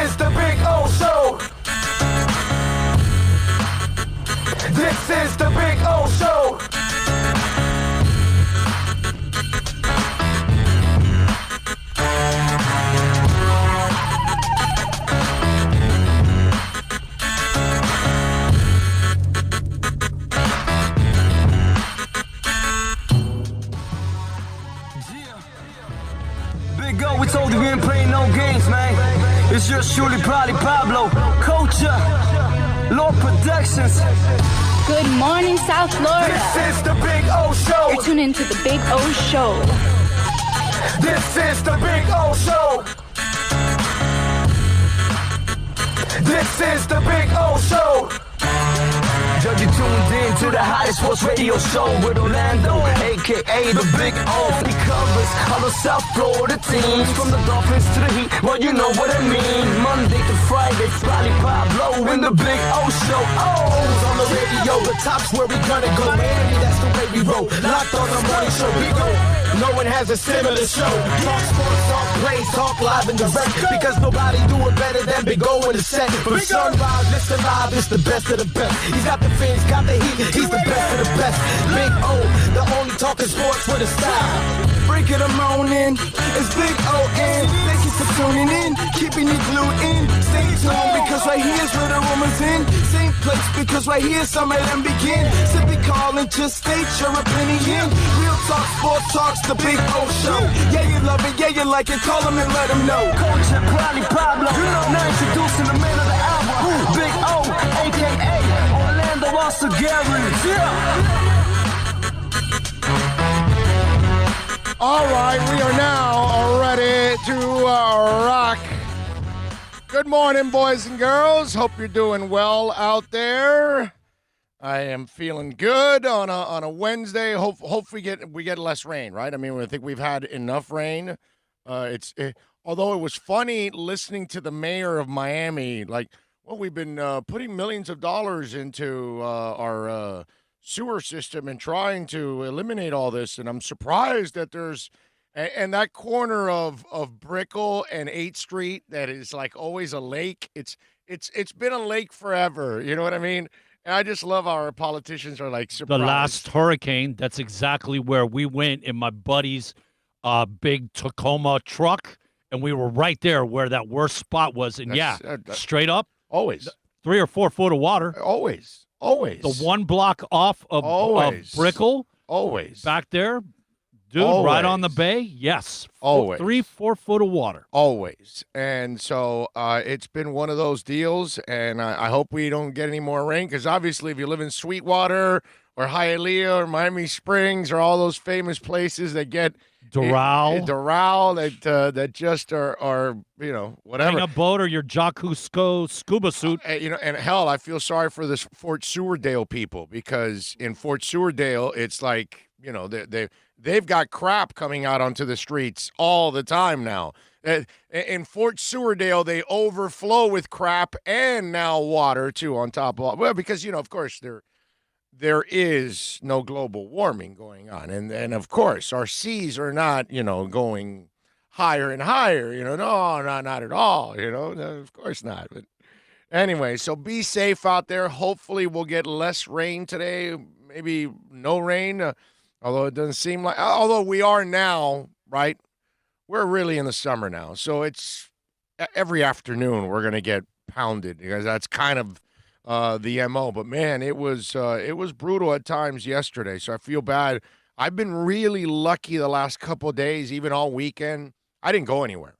is the Big O Show. This is the Big O Show. Big O, we told you we ain't playing no games, man. It's just surely probably Pablo, Culture, Lord Productions. Good morning, South Florida. This is the Big O Show. You're tuned into the Big O Show. This is the Big O Show. This is the Big O Show. Judge, you tuned in to the hottest sports radio show with Orlando, a.k.a. the Big O. He covers all the South Florida teams, from the Dolphins to the Heat, well, you know what I mean. Monday to Friday, Probably Pablo in the Big O Show. Oh, on the radio, the top's where we gonna go. Miami, that's the way we roll. Locked on the morning show, we go. No one has a similar show. Talk sports, talk plays, talk live and direct. Because nobody do it better than Big O in the set. From sunrise, listen live, it's the best of the best. He's got the fans, got the heat, he's the best of the best. Big O, the only talking sports with a style. Break it a morning, it's Big O-N. Thank you for tuning in, keeping you glued in. Stay tuned, because right here's where the rumors in. Same place, because right here some of them begin. Simply call and just state your opinion. Real talk, sports talks, the Big O Show. Yeah, you love it, yeah, you like it, call them and let them know. Culture, probably Pablo. Now introducing the man of the hour, Big O, a.k.a. Orlando Alcigari. Yeah. All right, we are now ready to rock. Good morning, boys and girls. Hope you're doing well out there. I am feeling good on a Wednesday. Hope we get less rain, right? I mean, I think we've had enough rain. Although it was funny listening to the mayor of Miami, like, well, we've been putting millions of dollars into our sewer system and trying to eliminate all this, and I'm surprised that there's and that corner of Brickell and 8th Street that is like always a lake. It's been a lake forever. You know what I mean? And I just love our politicians are like surprised. The last hurricane, that's exactly where we went in my buddy's big Tacoma truck, and we were right there where that worst spot was. And straight up, always 3 or 4 foot of water. Always. The one block off of Brickell. Always. Back there, dude, right on the bay. Yes. Always. 3-4 foot of water. Always. And so it's been one of those deals, and I hope we don't get any more rain, because obviously if you live in Sweetwater or Hialeah or Miami Springs or all those famous places that get Doral that just are whatever. Bring a boat or your Jacuzco scuba suit. And hell, I feel sorry for this Fort Sewardale people, because in Fort Sewardale, it's like, they've got crap coming out onto the streets all the time now. In Fort Sewardale, they overflow with crap and now water too on top of all. Well, because of course there is no global warming going on. And of course, our seas are not, going higher and higher, no, not at all, no, of course not. But anyway, so be safe out there. Hopefully we'll get less rain today, maybe no rain, although it doesn't seem like, although we are now, right? We're really in the summer now. So it's every afternoon we're going to get pounded, because that's kind of the MO. But man, it was brutal at times yesterday, so I feel bad. I've been really lucky the last couple of days, even all weekend. I didn't go anywhere.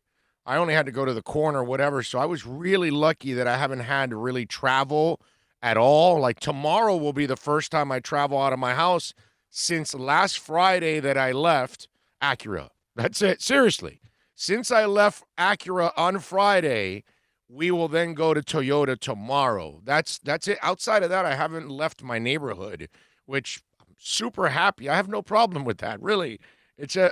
I only had to go to the corner or whatever, so I was really lucky that I haven't had to really travel at all. Like tomorrow will be the first time I travel out of my house since last Friday that I left Acura. That's it. Seriously. Since I left Acura on Friday, we will then go to Toyota tomorrow. That's it. Outside of that, I haven't left my neighborhood, which I'm super happy. I have no problem with that, really.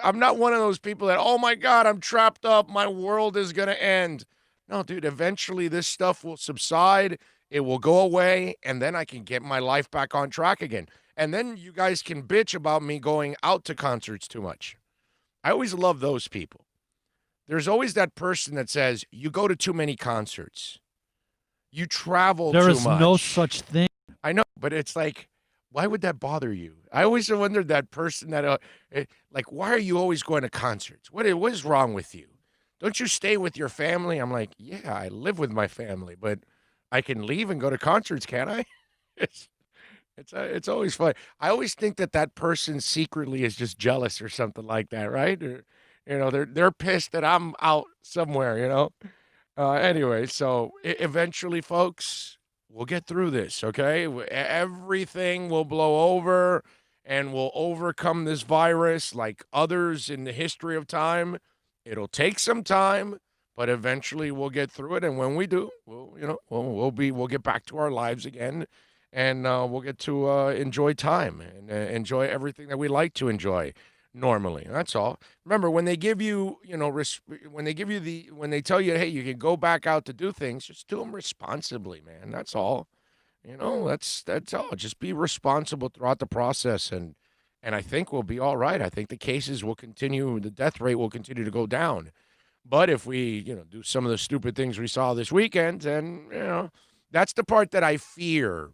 I'm not one of those people that, oh my God, I'm trapped up, my world is going to end. No, dude, eventually this stuff will subside, it will go away, and then I can get my life back on track again. And then you guys can bitch about me going out to concerts too much. I always love those people. there's always that person that says, you go to too many concerts. You travel There too is much. no such thing. I know, but it's like, why would that bother you? I always wondered that person that, like, why are you always going to concerts? What is wrong with you? Don't you stay with your family? I'm like, yeah, I live with my family, but I can leave and go to concerts, can't I? It's always fun. I always think that person secretly is just jealous or something like that, right? Or, they're pissed that I'm out somewhere. Anyway, so eventually, folks, we'll get through this, okay? Everything will blow over, and we'll overcome this virus like others in the history of time. It'll take some time, but eventually we'll get through it. And when we do, we'll get back to our lives again, and we'll get to enjoy time and enjoy everything that we like to enjoy normally. That's all. Remember, when they give you, when they tell you, hey, you can go back out to do things, just do them responsibly, man. That's all. That's all. Just be responsible throughout the process, and I think we'll be all right. I think the cases will continue, the death rate will continue to go down. But if we, do some of the stupid things we saw this weekend, then, that's the part that I fear,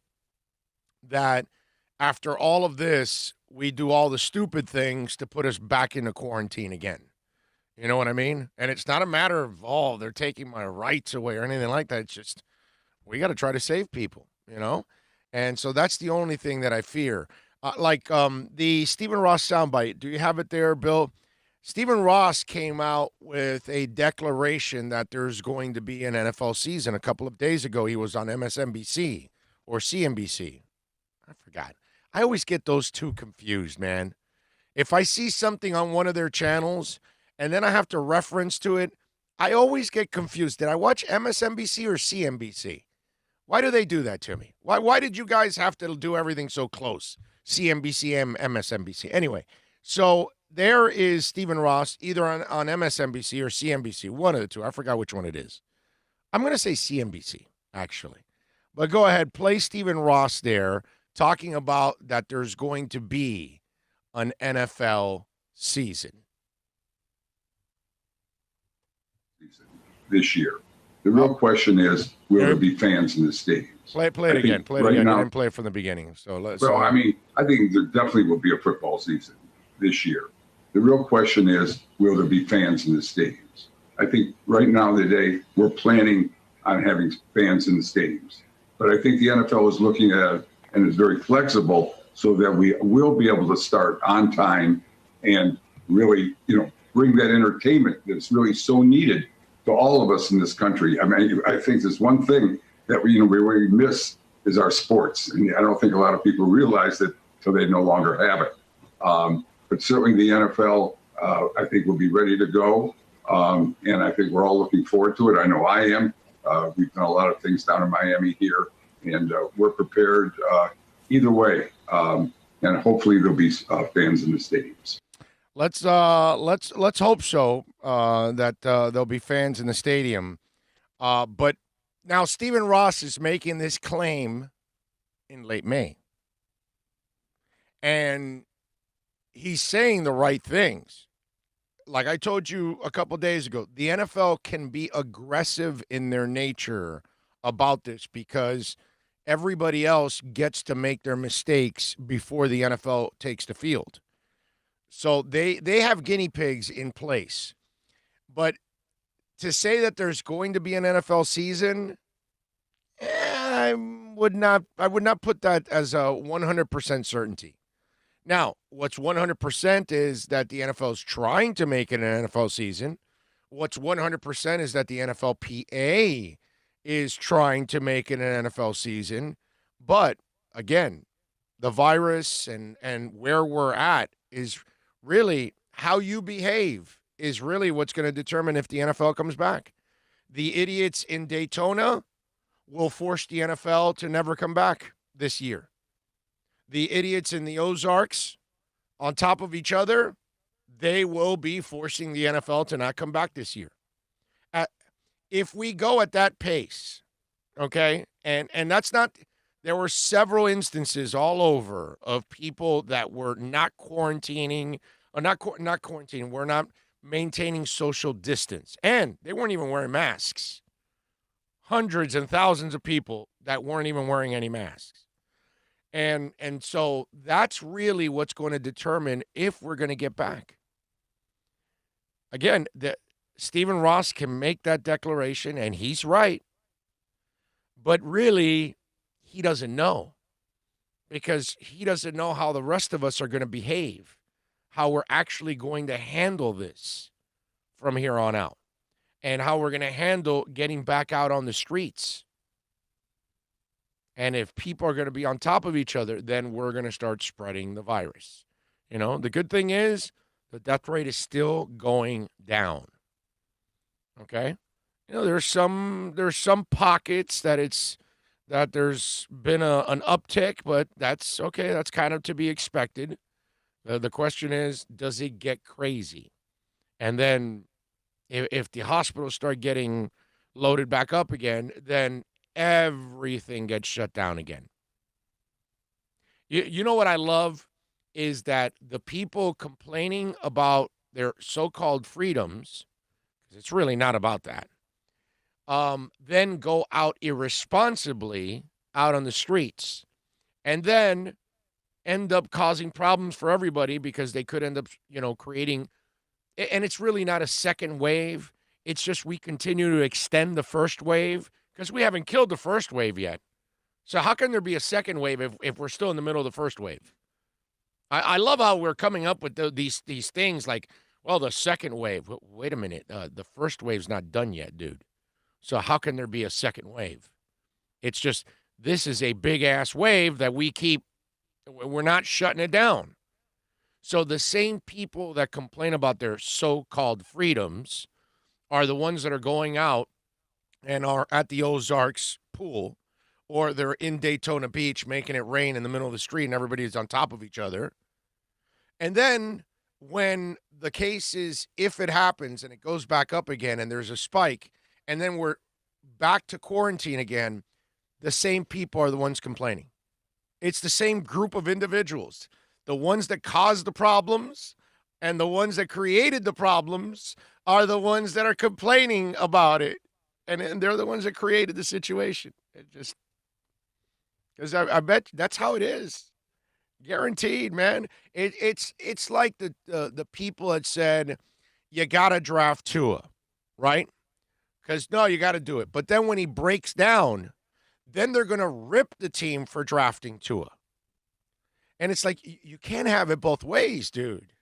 that after all of this, we do all the stupid things to put us back into quarantine again. You know what I mean? And it's not a matter of, they're taking my rights away or anything like that. It's just, we got to try to save people, And so that's the only thing that I fear. The Stephen Ross soundbite. Do you have it there, Bill? Stephen Ross came out with a declaration that there's going to be an NFL season a couple of days ago. He was on MSNBC or CNBC. I forgot. I always get those two confused, man. If I see something on one of their channels and then I have to reference to it, I always get confused. Did I watch MSNBC or CNBC? Why do they do that to me? Why did you guys have to do everything so close? CNBC and MSNBC. Anyway, so there is Stephen Ross, either on MSNBC or CNBC, one of the two. I forgot which one it is. I'm going to say CNBC, actually. But go ahead, play Stephen Ross there talking about that there's going to be an NFL season. This year. The real question is, will there be fans in the stadiums? Play it again. Play it again. Now, I didn't play it from the beginning. So let's. Well, I think there definitely will be a football season this year. The real question is, will there be fans in the stadiums? I think right now today we're planning on having fans in the stadiums, but I think the NFL is looking at it and is very flexible so that we will be able to start on time and really, bring that entertainment that's really so needed to all of us in this country. I think there's one thing that we really miss is our sports. And I don't think a lot of people realize it until they no longer have it. But certainly the NFL, I think, will be ready to go. And I think we're all looking forward to it. I know I am. We've done a lot of things down in Miami here, and we're prepared either way. And hopefully there'll be fans in the stadiums. Let's hope so, that there'll be fans in the stadium. But now Stephen Ross is making this claim in late May. And he's saying the right things. Like I told you a couple days ago, the NFL can be aggressive in their nature about this because everybody else gets to make their mistakes before the NFL takes the field. So they have guinea pigs in place. But to say that there's going to be an NFL season, I would not put that as a 100% certainty. Now, what's 100% is that the NFL is trying to make it an NFL season. What's 100% is that the NFLPA is trying to make it an NFL season. But, again, the virus and where we're at is really how you behave is really what's going to determine if the NFL comes back. The idiots in Daytona will force the NFL to never come back this year. The idiots in the Ozarks, on top of each other, they will be forcing the NFL to not come back this year. If we go at that pace, okay, and that's not, there were several instances all over of people that were not quarantining, or not quarantining, were not maintaining social distance. And they weren't even wearing masks. Hundreds and thousands of people that weren't even wearing any masks. And so that's really what's going to determine if we're going to get back. Again, Stephen Ross can make that declaration, and he's right. But really, he doesn't know, because he doesn't know how the rest of us are going to behave, how we're actually going to handle this from here on out, and how we're going to handle getting back out on the streets. And if people are going to be on top of each other, then we're going to start spreading the virus. You know, the good thing is the death rate is still going down. Okay? You know, there's some pockets that there's been an uptick, but that's okay. That's kind of to be expected. The question is, does it get crazy? And then if the hospitals start getting loaded back up again, then everything gets shut down again. You know what I love is that the people complaining about their so-called freedoms, because it's really not about that, then go out irresponsibly out on the streets and then end up causing problems for everybody, because they could end up, creating, and it's really not a second wave. It's just we continue to extend the first wave because we haven't killed the first wave yet. So how can there be a second wave if we're still in the middle of the first wave? I love how we're coming up with these things like, well, the second wave. Wait a minute. The first wave's not done yet, dude. So how can there be a second wave? It's just, this is a big-ass wave that we're not shutting it down. So the same people that complain about their so-called freedoms are the ones that are going out and are at the Ozarks pool, or they're in Daytona Beach making it rain in the middle of the street and everybody's on top of each other. And then when the case is, if it happens and it goes back up again and there's a spike, and then we're back to quarantine again, the same people are the ones complaining. It's the same group of individuals. The ones that caused the problems and the ones that created the problems are the ones that are complaining about it. And they're the ones that created the situation. It just, because I bet that's how it is. Guaranteed, man. It's like the people that said, you got to draft Tua, right? Because, no, you got to do it. But then when he breaks down, then they're going to rip the team for drafting Tua. And it's like, you can't have it both ways, dude.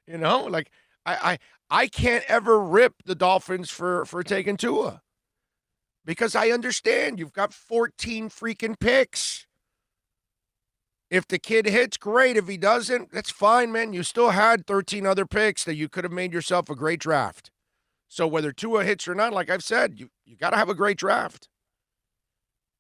Like, I can't ever rip the Dolphins for taking Tua. Because I understand you've got 14 freaking picks. If the kid hits, great. If he doesn't, that's fine, man. You still had 13 other picks that you could have made yourself a great draft. So whether Tua hits or not, like I've said, you got to have a great draft.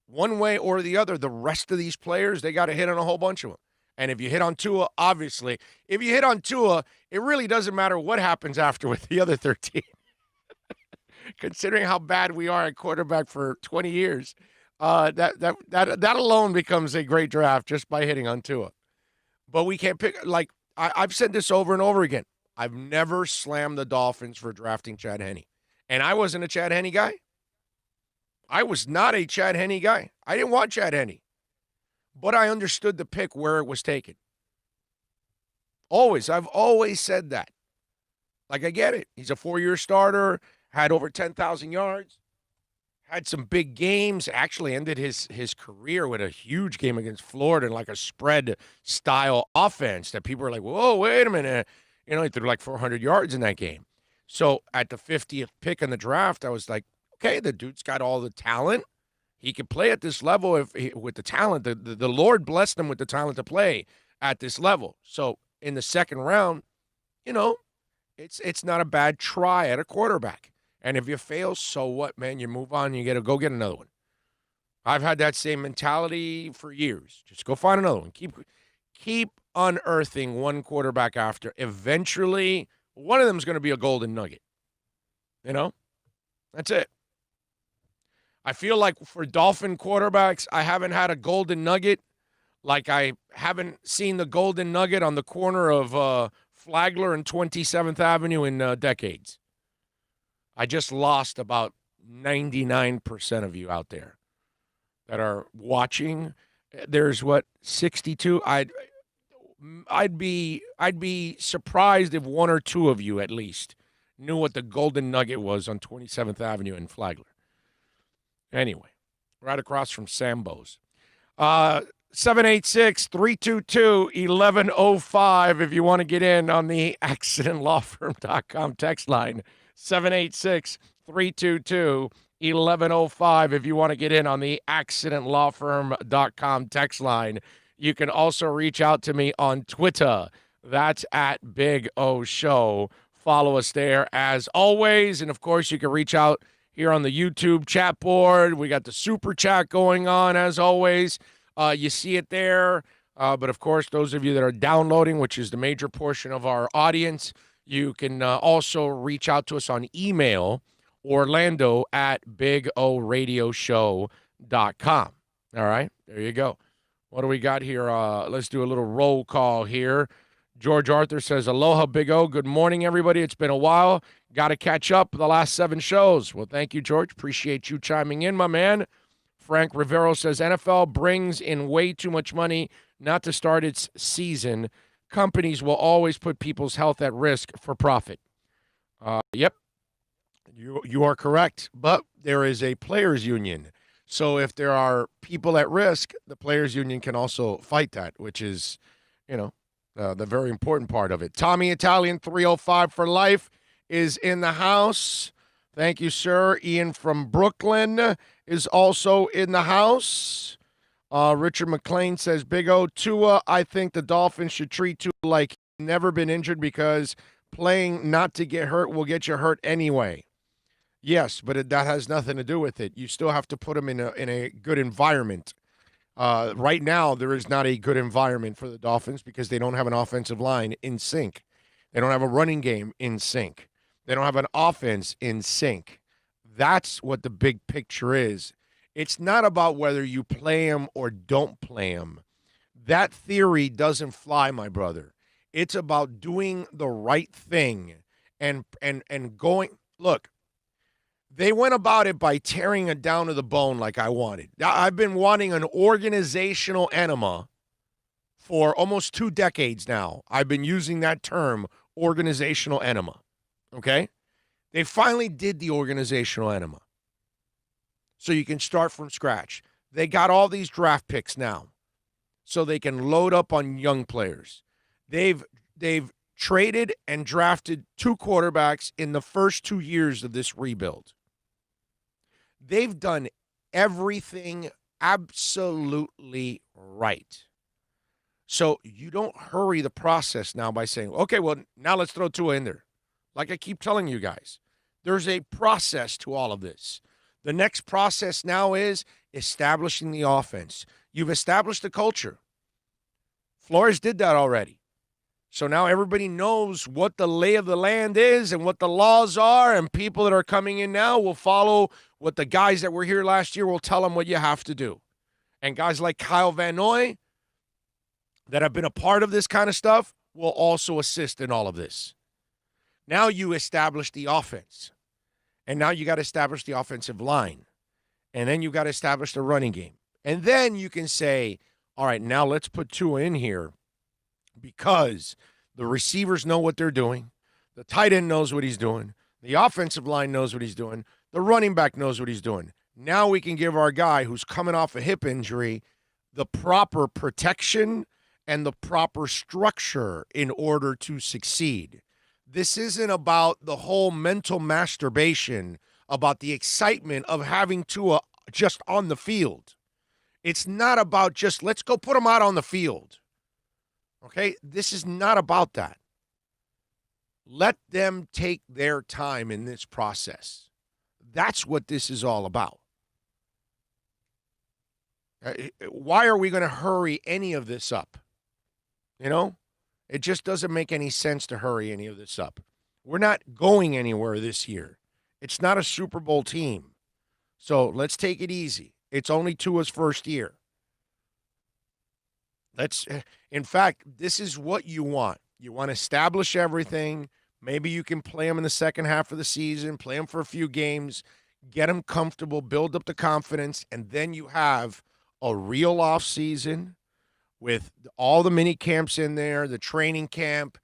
One way or the other, the rest of these players, they got to hit on a whole bunch of them. And if you hit on Tua, obviously, if you hit on Tua, it really doesn't matter what happens after with the other 13. Considering how bad we are at quarterback for 20 years, that alone becomes a great draft just by hitting on Tua. But we can't pick, like, I've said this over and over again. I've never slammed the Dolphins for drafting Chad Henne. And I wasn't a Chad Henne guy. I was not a Chad Henne guy. I didn't want Chad Henne. But I understood the pick where it was taken. I've always said that. Like, I get it. He's a 4-year starter, had over 10,000 yards, had some big games, actually ended his career with a huge game against Florida in like a spread-style offense that people are like, whoa, wait a minute. He threw like 400 yards in that game. So at the 50th pick in the draft, I was like, okay, the dude's got all the talent. He could play at this level with the talent. The Lord blessed him with the talent to play at this level. So in the second round, it's not a bad try at a quarterback. And if you fail, so what, man? You move on. You got to go get another one. I've had that same mentality for years. Just go find another one. Keep unearthing one quarterback after. Eventually, one of them is going to be a golden nugget. That's it. I feel like for Dolphin quarterbacks, I haven't had a golden nugget. Like I haven't seen the golden nugget on the corner of Flagler and 27th Avenue in decades. I just lost about 99% of you out there that are watching. There's 62. I'd be surprised if one or two of you at least knew what the Golden Nugget was on 27th Avenue in Flagler. Anyway, right across from Sambo's. 786-322-1105 if you want to get in on the accidentlawfirm.com text line. 786-322-1105 if you want to get in on the accidentlawfirm.com text line. You can also reach out to me on Twitter. That's at Big O Show. Follow us there as always. And, of course, you can reach out here on the YouTube chat board. We got the super chat going on as always. You see it there. But, of course, those of you that are downloading, which is the major portion of our audience, you can also reach out to us on email, Orlando at BigORadioshow.com. All right, there you go. What do we got here? Let's do a little roll call here. George Arthur says, aloha, Big O. Good morning, everybody. It's been a while. Got to catch up the last 7 shows. Well, thank you, George. Appreciate you chiming in, my man. Frank Rivero says, NFL brings in way too much money not to start its season. Companies will always put people's health at risk for profit. Yep, you are correct. But there is a players' union. So if there are people at risk, the players' union can also fight that, which is, the very important part of it. Tommy Italian 305 for life is in the house. Thank you, sir. Ian from Brooklyn is also in the house. Richard McLean says, Big O, Tua, I think the Dolphins should treat Tua like he's never been injured because playing not to get hurt will get you hurt anyway. Yes, but that has nothing to do with it. You still have to put him in a good environment. Right now, there is not a good environment for the Dolphins because they don't have an offensive line in sync. They don't have a running game in sync. They don't have an offense in sync. That's what the big picture is. It's not about whether you play him or don't play him. That theory doesn't fly, my brother. It's about doing the right thing and going. Look, they went about it by tearing it down to the bone like I wanted. I've been wanting an organizational enema for almost 2 decades now. I've been using that term, organizational enema. Okay? They finally did the organizational enema. So you can start from scratch. They got all these draft picks now so they can load up on young players. They've traded and drafted 2 quarterbacks in the first 2 years of this rebuild. They've done everything absolutely right. So you don't hurry the process now by saying, okay, well, now let's throw Tua in there. Like I keep telling you guys, there's a process to all of this. The next process now is establishing the offense. You've established the culture. Flores did that already. So now everybody knows what the lay of the land is and what the laws are, and people that are coming in now will follow what the guys that were here last year will tell them what you have to do. And guys like Kyle Van Noy that have been a part of this kind of stuff will also assist in all of this. Now you establish the offense. And now you got to establish the offensive line. And then you got to establish the running game. And then you can say, all right, now let's put Tua in here because the receivers know what they're doing. The tight end knows what he's doing. The offensive line knows what he's doing. The running back knows what he's doing. Now we can give our guy who's coming off a hip injury the proper protection and the proper structure in order to succeed. This isn't about the whole mental masturbation, about the excitement of having Tua just on the field. It's not about just, let's go put him out on the field. Okay? This is not about that. Let them take their time in this process. That's what this is all about. Why are we going to hurry any of this up? You know? It just doesn't make any sense to hurry any of this up. We're not going anywhere this year. It's not a Super Bowl team. So let's take it easy. It's only Tua's first year. In fact, this is what you want. You want to establish everything. Maybe you can play him in the second half of the season, play him for a few games, get him comfortable, build up the confidence, and then you have a real off season with all the mini camps in there, the training camp,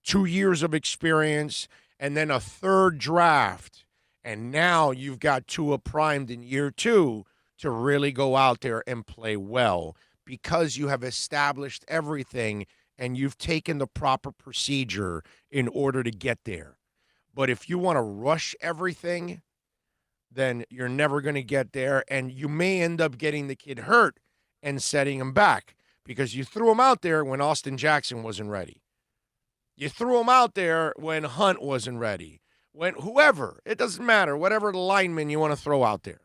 2 years of experience, and then a third draft. And now you've got Tua primed in year 2 to really go out there and play well because you have established everything and you've taken the proper procedure in order to get there. But if you want to rush everything, then you're never going to get there, and you may end up getting the kid hurt and setting him back because you threw him out there when Austin Jackson wasn't ready. You threw him out there when Hunt wasn't ready. When whoever, it doesn't matter, whatever lineman you want to throw out there.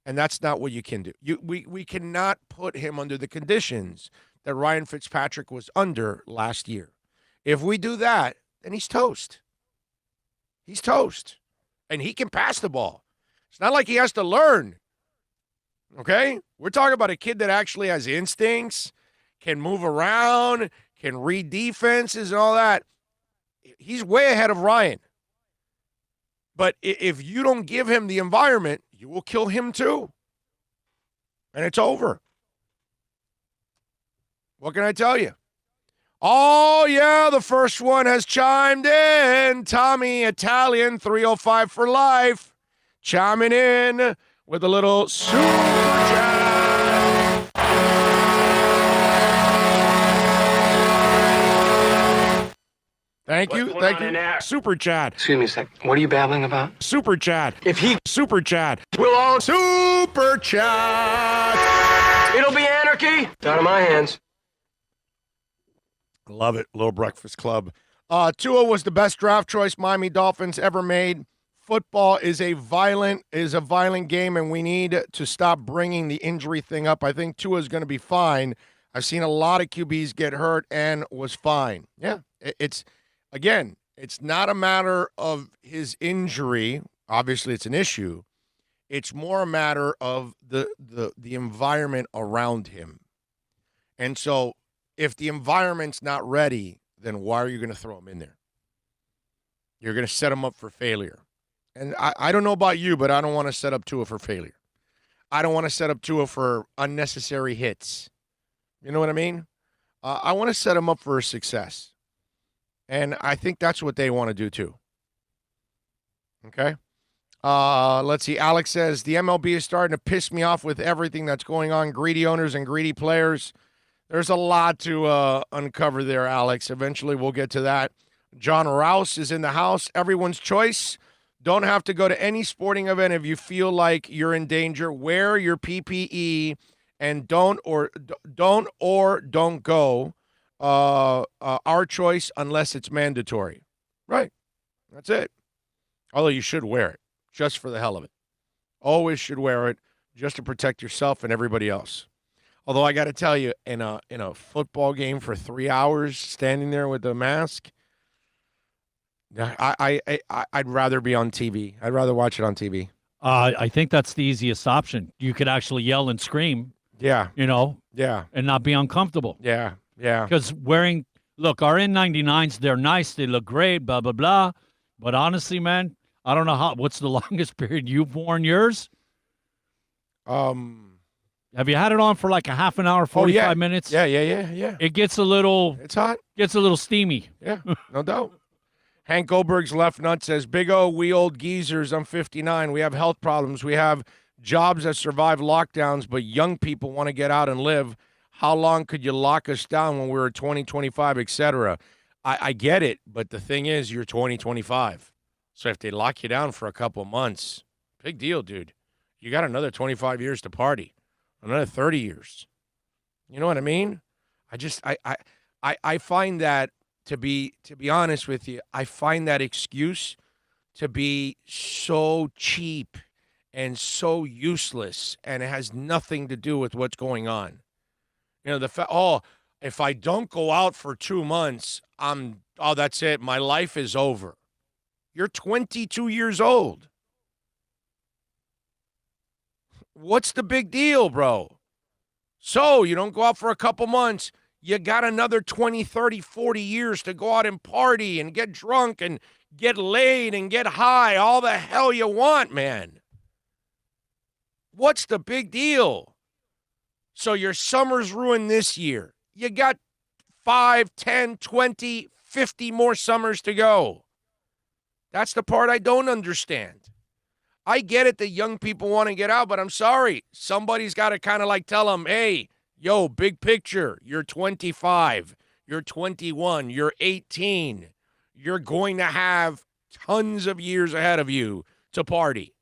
And that's not what you can do. We cannot put him under the conditions that Ryan Fitzpatrick was under last year. If we do that, then he's toast. He's toast. And he can pass the ball. It's not like he has to learn. Okay? We're talking about a kid that actually has instincts, can move around, can read defenses and all that. He's way ahead of Ryan. But if you don't give him the environment, you will kill him too. And it's over. What can I tell you? Oh, yeah, the first one has chimed in. Tommy Italian, 305 for life, chiming in with a little super chat. Thank you. Super chat. Excuse me a sec. What are you babbling about? Super chat. Super chat. We'll all Super chat. It'll be anarchy. It's out of my hands. Love it. Little Breakfast Club. Tua was the best draft choice Miami Dolphins ever made. Football is a violent game, and we need to stop bringing the injury thing up. I think Tua is going to be fine. I've seen a lot of QBs get hurt and was fine. Yeah, it's not a matter of his injury. Obviously, it's an issue. It's more a matter of the environment around him. And so if the environment's not ready, then why are you going to throw him in there? You're going to set him up for failure. And I don't know about you, but I don't want to set up Tua for failure. I don't want to set up Tua for unnecessary hits. You know what I mean? I want to set him up for success. And I think that's what they want to do too. Okay? Let's see. Alex says, the MLB is starting to piss me off with everything that's going on. Greedy owners and greedy players. There's a lot to uncover there, Alex. Eventually we'll get to that. John Rouse is in the house. Everyone's choice. Don't have to go to any sporting event if you feel like you're in danger. Wear your PPE and don't go. Our choice unless it's mandatory. Right. That's it. Although you should wear it just for the hell of it. Always should wear it just to protect yourself and everybody else. Although I got to tell you, in a football game for 3 hours standing there with the mask, I'd rather be on TV. I'd rather watch it on TV. I think that's the easiest option. You could actually yell and scream. Yeah. Yeah. And not be uncomfortable. Yeah. Yeah. Because look, our N99s, they're nice. They look great, blah, blah, blah. But honestly, man, I don't know what's the longest period you've worn yours? Have you had it on for like a half an hour, 45 minutes? Yeah. It gets it's hot. Gets a little steamy. Yeah, no doubt. Hank Goldberg's left nut says, Big O, we old geezers, I'm 59. We have health problems. We have jobs that survive lockdowns, but young people want to get out and live. How long could you lock us down when we were 20, 25, et cetera? I get it, but the thing is, you're 20, 25. So if they lock you down for a couple months, big deal, dude. You got another 25 years to party. Another 30 years. You know what I mean? I find that to be honest with you, I find that excuse to be so cheap and so useless, and it has nothing to do with what's going on. If I don't go out for 2 months, that's it. My life is over. You're 22 years old. What's the big deal, bro? So you don't go out for a couple months. You got another 20, 30, 40 years to go out and party and get drunk and get laid and get high, all the hell you want, man. What's the big deal? So your summer's ruined this year. You got 5, 10, 20, 50 more summers to go. That's the part I don't understand. I get it that young people want to get out, but I'm sorry. Somebody's got to kind of like tell them, hey, yo, big picture, you're 25, you're 21, you're 18. You're going to have tons of years ahead of you to party.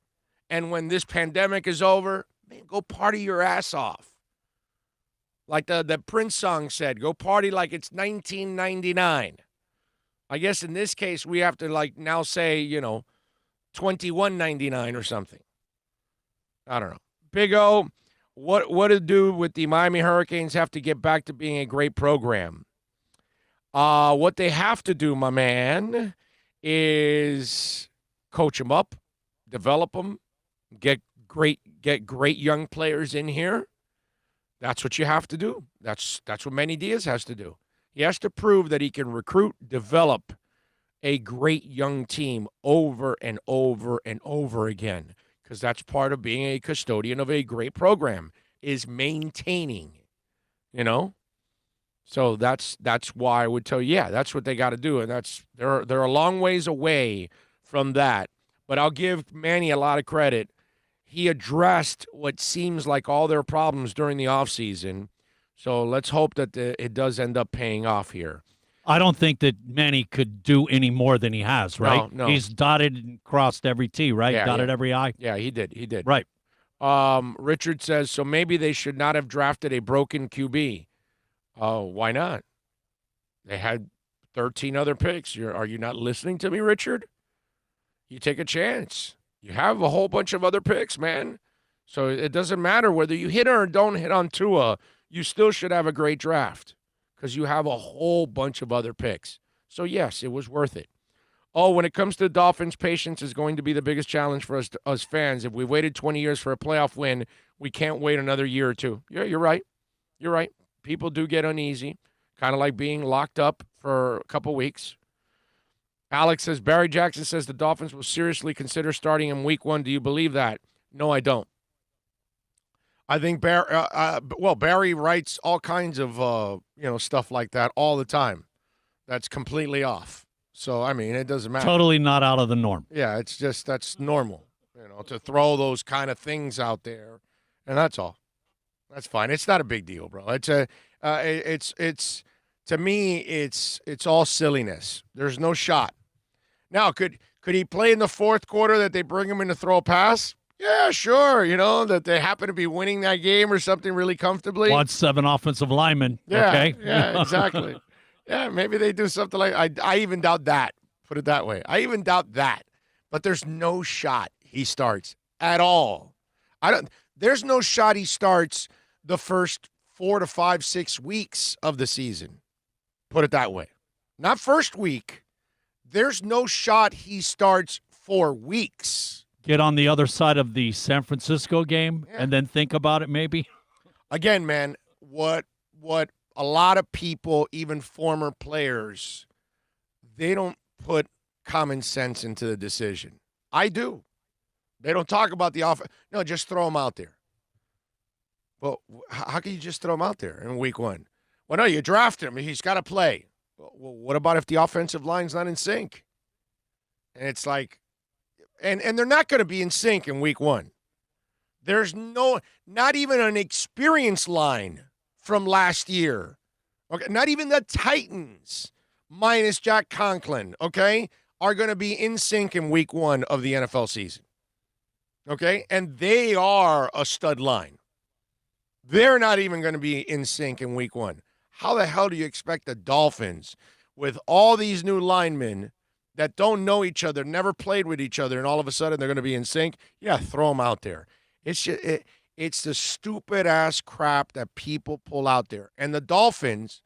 And when this pandemic is over, man, go party your ass off. Like the Prince song said, go party like it's 1999. I guess in this case, we have to like now say, 21.99 or something. I don't know. Big O, what to do with the Miami Hurricanes have to get back to being a great program. What they have to do, my man, is coach them up, develop them, get great young players in here. That's what you have to do. That's what Manny Diaz has to do. He has to prove that he can recruit, develop a great young team over and over and over again, because that's part of being a custodian of a great program, is maintaining, So that's why I would tell you, yeah, that's what they got to do, and they're a long ways away from that. But I'll give Manny a lot of credit. He addressed what seems like all their problems during the offseason. So let's hope that it does end up paying off here. I don't think that Manny could do any more than he has, right? No. He's dotted and crossed every T, right? Yeah, dotted every I. Yeah, he did. Right. Richard says, so maybe they should not have drafted a broken QB. Oh, why not? They had 13 other picks. Are you not listening to me, Richard? You take a chance. You have a whole bunch of other picks, man. So it doesn't matter whether you hit or don't hit on Tua. You still should have a great draft because you have a whole bunch of other picks. So, yes, it was worth it. Oh, when it comes to the Dolphins, patience is going to be the biggest challenge for us fans. If we waited 20 years for a playoff win, we can't wait another year or two. Yeah, you're right. You're right. People do get uneasy, kind of like being locked up for a couple weeks. Alex says, Barry Jackson says the Dolphins will seriously consider starting him week 1. Do you believe that? No, I don't. I think Barry writes all kinds of, stuff like that all the time. That's completely off. So, I mean, it doesn't matter. Totally not out of the norm. Yeah, it's just that's normal, to throw those kind of things out there, and that's all. That's fine. It's not a big deal, bro. It's to me, it's all silliness. There's no shot. Now, could he play in the fourth quarter that they bring him in to throw a pass? Yeah, sure. That they happen to be winning that game or something really comfortably. Watch 7 offensive linemen. Yeah, okay? Yeah, exactly. Yeah, maybe they do something like I even doubt that. Put it that way. I even doubt that. But there's no shot he starts at all. There's no shot he starts the first 4 to 5, 6 weeks of the season. Put it that way. Not first week. There's no shot he starts for weeks. Get on the other side of the San Francisco game and then think about it maybe. Again, man, what a lot of people, even former players, they don't put common sense into the decision. I do. They don't talk about the offense. No, just throw him out there. Well, how can you just throw him out there in week 1? Well, no, you draft him. He's got to play. Well, what about if the offensive line's not in sync? And it's like, and they're not going to be in sync in week 1. There's not even an experienced line from last year. Okay, not even the Titans, minus Jack Conklin, okay, are going to be in sync in week 1 of the NFL season. Okay? And they are a stud line. They're not even going to be in sync in week 1. How the hell do you expect the Dolphins, with all these new linemen that don't know each other, never played with each other, and all of a sudden they're going to be in sync? Yeah, throw them out there. It's just, it's the stupid-ass crap that people pull out there. And the Dolphins,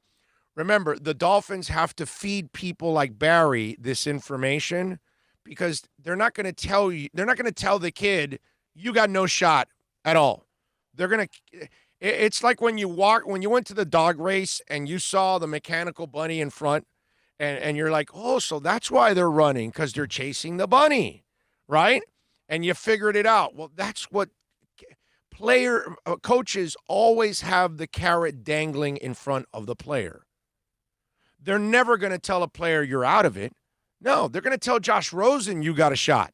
remember, the Dolphins have to feed people like Barry this information because they're not going to tell you, they're not going to tell the kid, you got no shot at all. They're going to, It's like when you went to the dog race and you saw the mechanical bunny in front, and you're like, oh, so that's why they're running, because they're chasing the bunny, right? And you figured it out. Well, that's what coaches always have, the carrot dangling in front of the player. They're never going to tell a player you're out of it. No, they're going to tell Josh Rosen you got a shot.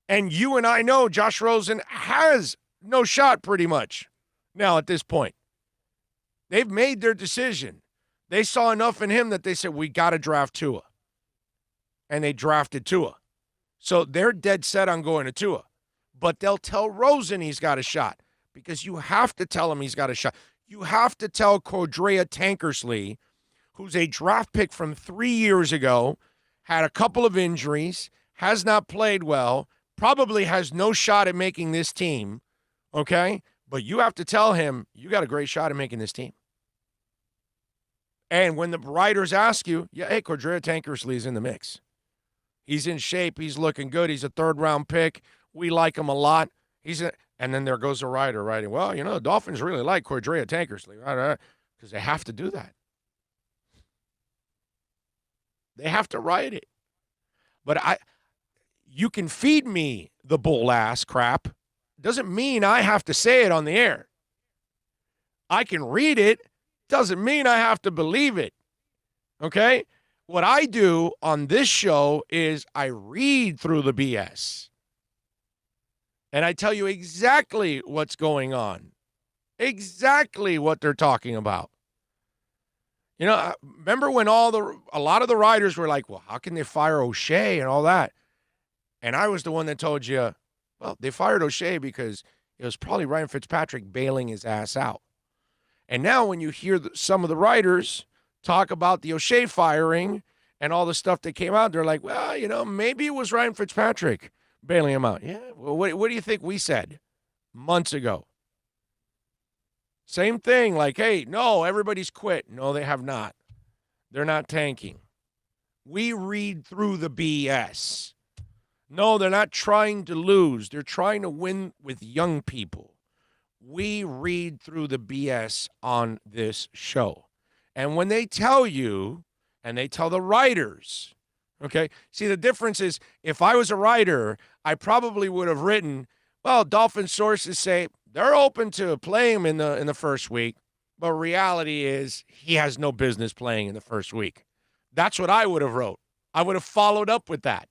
And you and I know Josh Rosen has no shot pretty much now at this point. They've made their decision. They saw enough in him that they said, we got to draft Tua. And they drafted Tua. So they're dead set on going to Tua. But they'll tell Rosen he's got a shot, because you have to tell him he's got a shot. You have to tell Cordrea Tankersley, who's a draft pick from 3 years ago, had a couple of injuries, has not played well, probably has no shot at making this team, okay? But you have to tell him you got a great shot at making this team. And when the writers ask you, yeah, hey, Cordrea Tankersley's in the mix. He's in shape. He's looking good. He's a third-round pick. We like him a lot. And then there goes a writer writing, well, the Dolphins really like Cordrea Tankersley, because they have to do that. They have to write it. But you can feed me the bull ass crap. Doesn't mean I have to say it on the air. I can read it. Doesn't mean I have to believe it. Okay? What I do on this show is I read through the BS. And I tell you exactly what's going on. Exactly what they're talking about. Remember when a lot of the writers were like, well, how can they fire O'Shea and all that? And I was the one that told you, well, they fired O'Shea because it was probably Ryan Fitzpatrick bailing his ass out. And now when you hear some of the writers talk about the O'Shea firing and all the stuff that came out, they're like, well, maybe it was Ryan Fitzpatrick bailing him out. Yeah, well, what do you think we said months ago? Same thing, like, hey, no, everybody's quit. No, they have not. They're not tanking. We read through the BS. No, they're not trying to lose. They're trying to win with young people. We read through the BS on this show. And when they tell you, and they tell the writers, okay, see, the difference is if I was a writer, I probably would have written, well, Dolphin sources say they're open to play him in the first week, but reality is he has no business playing in the first week. That's what I would have wrote. I would have followed up with that.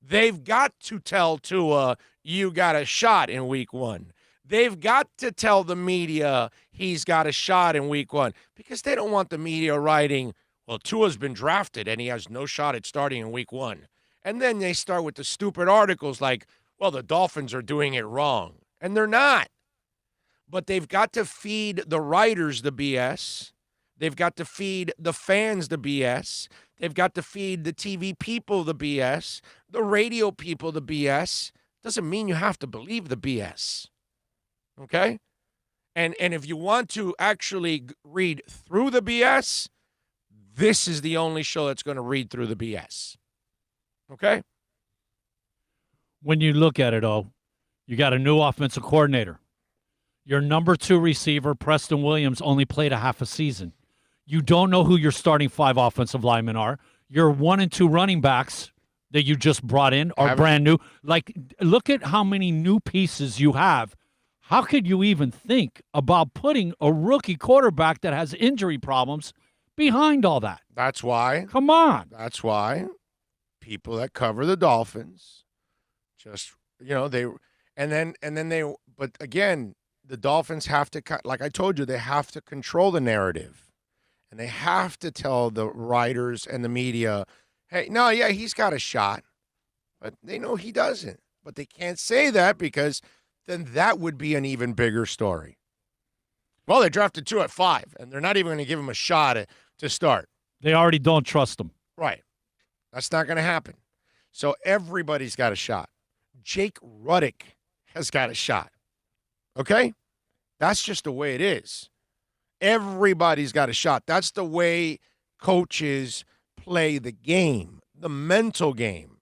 They've got to tell Tua you got a shot in week one. They've got to tell the media he's got a shot in week one, because they don't want the media writing, well, Tua's been drafted and he has no shot at starting in week one. And then they start with the stupid articles like, well, the Dolphins are doing it wrong. And they're not. But they've got to feed the writers the BS. They've got to feed the fans the BS. They've got to feed the TV people the BS, the radio people the BS. Doesn't mean you have to believe the BS. Okay? And if you want to actually read through the BS, this is the only show that's going to read through the BS. Okay? When you look at it, you got a new offensive coordinator. Your number 2 receiver, Preston Williams, only played a half a season. You don't know who your starting 5 offensive linemen are. Your 1 and 2 running backs that you just brought in are brand new. Like, look at how many new pieces you have. How could you even think about putting a rookie quarterback that has injury problems behind all that? That's why. Come on. That's why people that cover the Dolphins just, but again, the Dolphins have to, like I told you, they have to control the narrative. And they have to tell the writers and the media, hey, no, yeah, he's got a shot. But they know he doesn't. But they can't say that, because then that would be an even bigger story. Well, they drafted 2 at 5, and they're not even going to give him a shot to start. They already don't trust him. Right. That's not going to happen. So everybody's got a shot. Jake Ruddick has got a shot. Okay? That's just the way it is. Everybody's got a shot. That's the way coaches play the game, the mental game.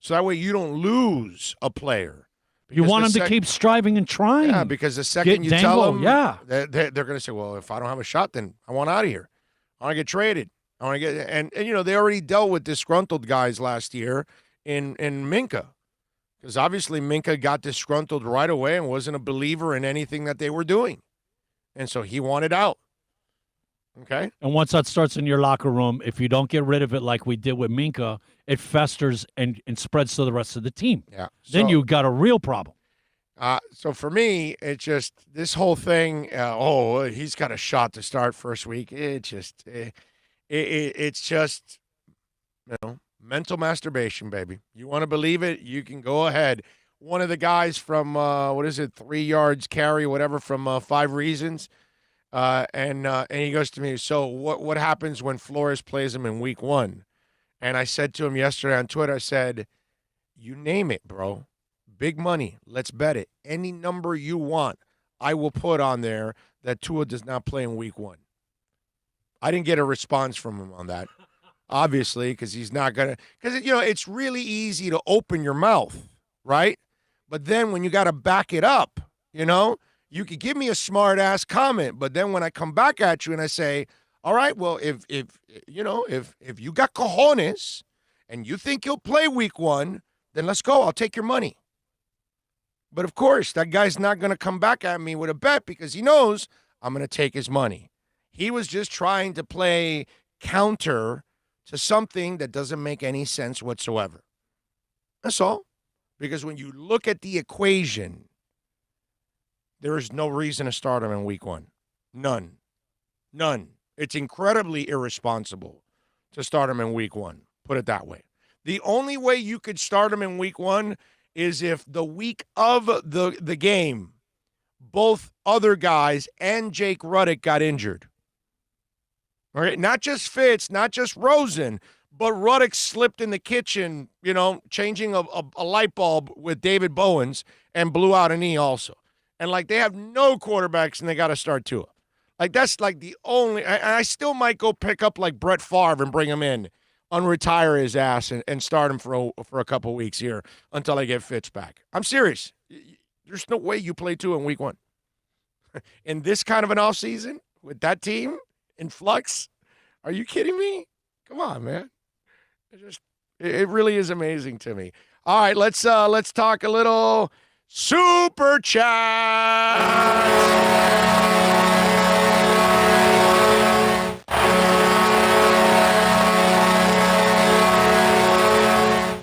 So that way you don't lose a player You Because want the them to keep striving and trying. Yeah, because the second you Get tell Dangle, them, yeah. they're going to say, well, if I don't have a shot, then I want out of here. I want to get traded. I want to get and you know, they already dealt with disgruntled guys last year in Minka. Because obviously Minka got disgruntled right away and wasn't a believer in anything that they were doing. And so he wanted out. Okay? And once that starts in your locker room, if you don't get rid of it like we did with Minka, it festers and spreads to the rest of the team. Yeah. Then So- you got a real problem. So for me, it's just this whole thing. He's got a shot to start first week. It's just mental masturbation, baby. You want to believe it? You can go ahead. One of the guys from 3 yards carry, whatever, from 5 Reasons, and he goes to me. So what happens when Flores plays him in week 1? And I said to him yesterday on Twitter, I said, you name it, bro. Big money. Let's bet it. Any number you want, I will put on there that Tua does not play in week 1. I didn't get a response from him on that, obviously, because he's not going to. Because, it's really easy to open your mouth, right? But then when you got to back it up, you could give me a smart-ass comment. But then when I come back at you and I say, all right, well, if you got cojones and you think he'll play week 1, then let's go. I'll take your money. But, of course, that guy's not going to come back at me with a bet because he knows I'm going to take his money. He was just trying to play counter to something that doesn't make any sense whatsoever. That's all. Because when you look at the equation, there is no reason to start him in week 1. None. It's incredibly irresponsible to start him in week 1. Put it that way. The only way you could start him in week 1 is if the week of the game, both other guys and Jake Ruddick got injured. All right, not just Fitz, not just Rosen, but Ruddick slipped in the kitchen, changing a light bulb with David Bowens and blew out a knee also. And, they have no quarterbacks and they got to start Tua. That's, the only – I still might go pick up, Brett Favre and bring him in, unretire his ass and start him for a couple weeks here until I get Fitz back. I'm serious. There's no way you play Tua in week 1. In this kind of an offseason with that team in flux, are you kidding me? Come on, man. It really is amazing to me. All right, let's talk a little Super Chat.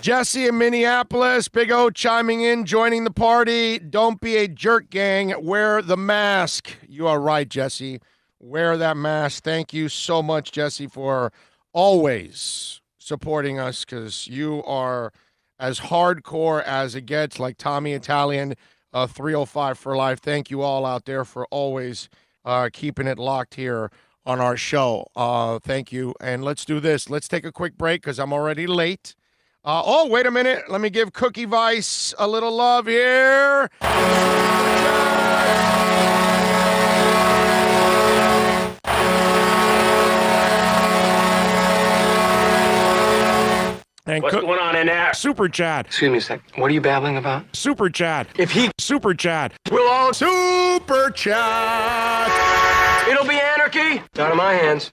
Jesse in Minneapolis, Big O chiming in, joining the party. Don't be a jerk, gang. Wear the mask. You are right, Jesse. Wear that mask. Thank you so much, Jesse, for always supporting us because you are as hardcore as it gets, like Tommy Italian, 305 for life. Thank you all out there for always keeping it locked here on our show. Thank you. And let's do this. Let's take a quick break because I'm already late. Wait a minute. Let me give Cookie Vice a little love here. And What's going on in there? Super Chat. Excuse me a sec. What are you babbling about? Super Chat. If he Super Chat. will all Super Chat. it'll be anarchy. It's out of my hands.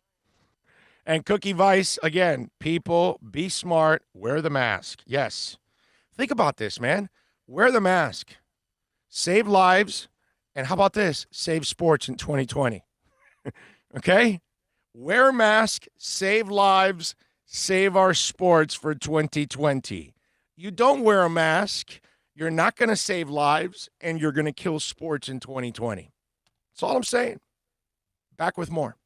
And Cookie Vice, again, people, be smart, wear the mask. Yes. Think about this, man. Wear the mask. Save lives. And how about this? Save sports in 2020. Okay? Wear a mask, save lives, save our sports for 2020. You don't wear a mask, you're not going to save lives, and you're going to kill sports in 2020. That's all I'm saying. Back with more.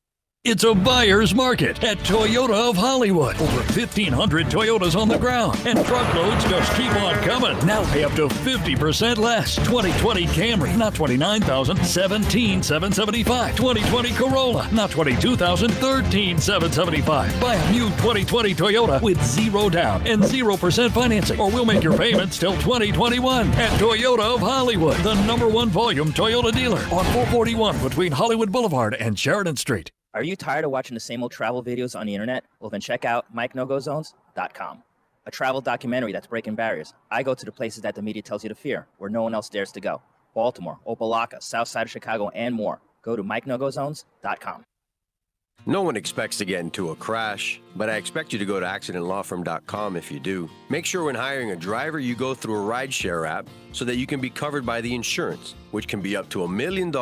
It's a buyer's market at Toyota of Hollywood. Over 1,500 Toyotas on the ground, and truckloads just keep on coming. Now pay up to 50% less. 2020 Camry, not $29,000, $17,775. 2020 Corolla, not $22,000, $13,775. Buy a new 2020 Toyota with 0 down and 0% financing, or we'll make your payments till 2021. At Toyota of Hollywood, the #1 volume Toyota dealer on 441 between Hollywood Boulevard and Sheridan Street. Are you tired of watching the same old travel videos on the internet? Well, then check out MikeNoGoZones.com. a travel documentary that's breaking barriers. I go to the places that the media tells you to fear, where no one else dares to go. Baltimore, Opelika, South Side of Chicago, and more. Go to MikeNoGoZones.com. No one expects to get into a crash, but I expect you to go to accidentlawfirm.com if you do. Make sure when hiring a driver, you go through a rideshare app so that you can be covered by the insurance, which can be up to $1 million,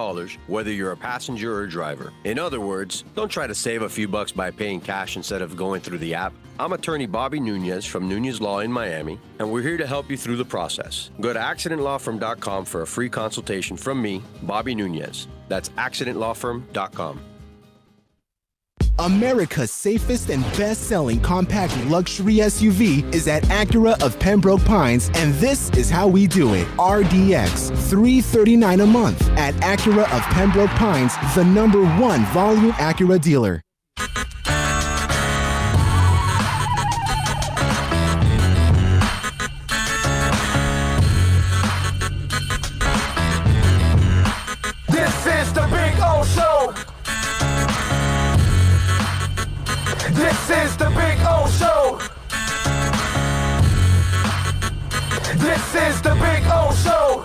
whether you're a passenger or a driver. In other words, don't try to save a few bucks by paying cash instead of going through the app. I'm attorney Bobby Nunez from Nunez Law in Miami, and we're here to help you through the process. Go to accidentlawfirm.com for a free consultation from me, Bobby Nunez. That's accidentlawfirm.com. America's safest and best-selling compact luxury SUV is at Acura of Pembroke Pines, and this is how we do it. RDX, $339 a month at Acura of Pembroke Pines, the #1 volume Acura dealer. This is the Big O Show. This is the Big O Show. This is the Big O Show.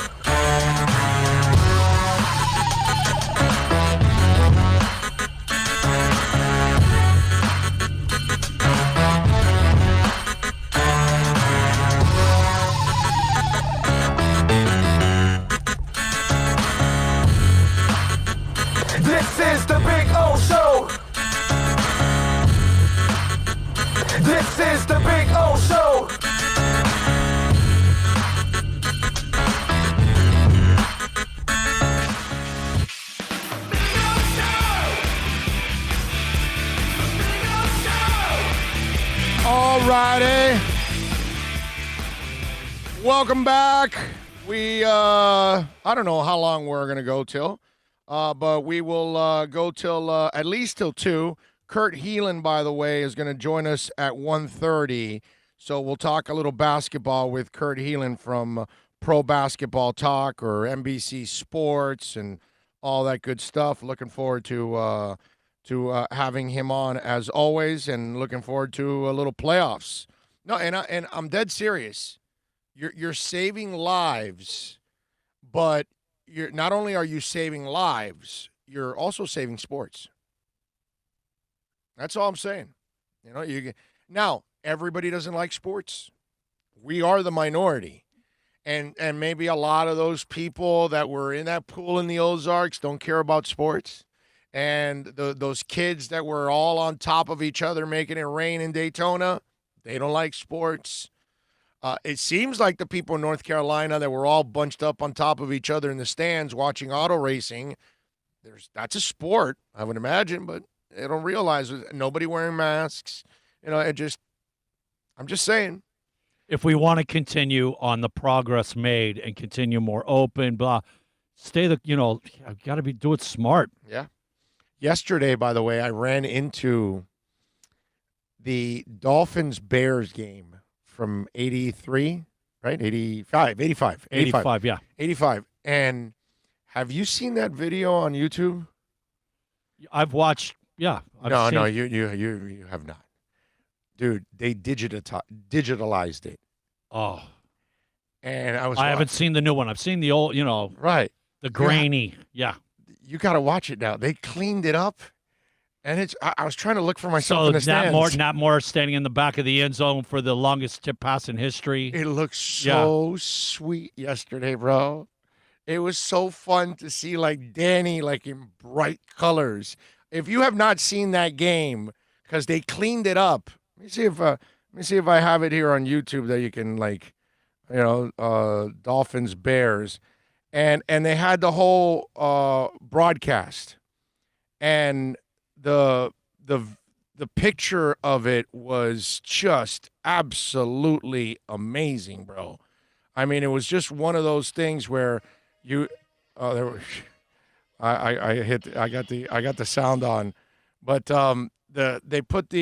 This is the Big O Show. This is the Big O Show. All righty. Welcome back. We, I don't know how long we're going to go till, but we will go till at least till 2. Kurt Heelan, by the way, is going to join us at 1:30. So we'll talk a little basketball with Kurt Heelan from Pro Basketball Talk or NBC Sports and all that good stuff. Looking forward to having him on as always, and looking forward to a little playoffs. No, and I'm dead serious. You're saving lives, but you're not only are you saving lives, you're also saving sports. That's all I'm saying. You know, now everybody doesn't like sports. We are the minority. And maybe a lot of those people that were in that pool in the Ozarks don't care about sports. And those kids that were all on top of each other making it rain in Daytona, they don't like sports. It seems like the people in North Carolina that were all bunched up on top of each other in the stands watching auto racing, that's a sport, I would imagine, but they don't realize it. Nobody wearing masks. You know, I'm just saying. If we want to continue on the progress made and continue more open, got to do it smart. Yeah. Yesterday, by the way, I ran into the Dolphins-Bears game from 83, right? 85, yeah. 85. And have you seen that video on YouTube? I've watched. Yeah. No, you have not. Dude, they digitalized it. Oh. And I haven't seen the new one. I've seen the old, right. The grainy. Yeah. You got to watch it now. They cleaned it up. And I was trying to look for myself in the stands. Not more standing in the back of the end zone for the longest tip pass in history. It looked so sweet yesterday, bro. It was so fun to see Danny in bright colors. If you have not seen that game, because they cleaned it up, let me see if I have it here on YouTube that you can Dolphins Bears, and they had the whole broadcast, and the picture of it was just absolutely amazing, bro. I mean, it was just one of those things where I got the sound on, but they put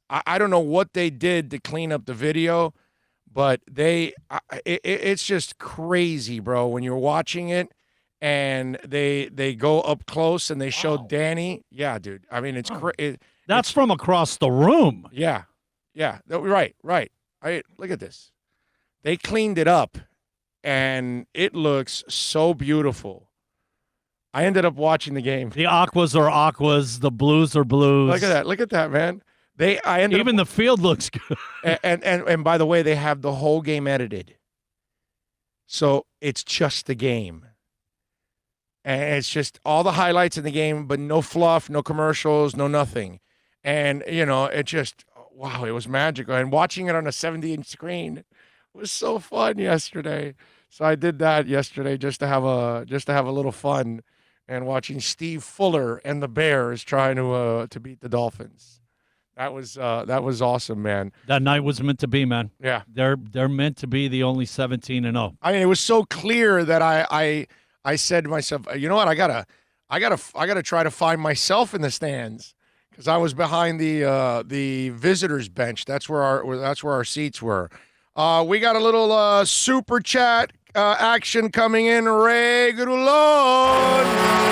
I don't know what they did to clean up the video, but it's just crazy, bro. When you're watching it and they go up close and they show Danny, yeah, dude. I mean, it's crazy. That's from across the room. Yeah. Yeah, right. Look at this. They cleaned it up, and it looks so beautiful. I ended up watching the game. The aquas are aquas. The blues are blues. Look at that, man. The field looks good. And by the way, they have the whole game edited. So it's just the game. And it's just all the highlights in the game, but no fluff, no commercials, no nothing. And, it just, wow, it was magical. And watching it on a 70-inch screen was so fun yesterday. So I did that yesterday just to have a little fun, and watching Steve Fuller and the Bears trying to beat the Dolphins. That was awesome, man. That night was meant to be, man. Yeah. They're meant to be the only 17-0. I mean, it was so clear that I said to myself, you know what, I gotta try to find myself in the stands, because I was behind the visitors bench. That's where our seats were. We got a little super chat action coming in. Ray Gurulon.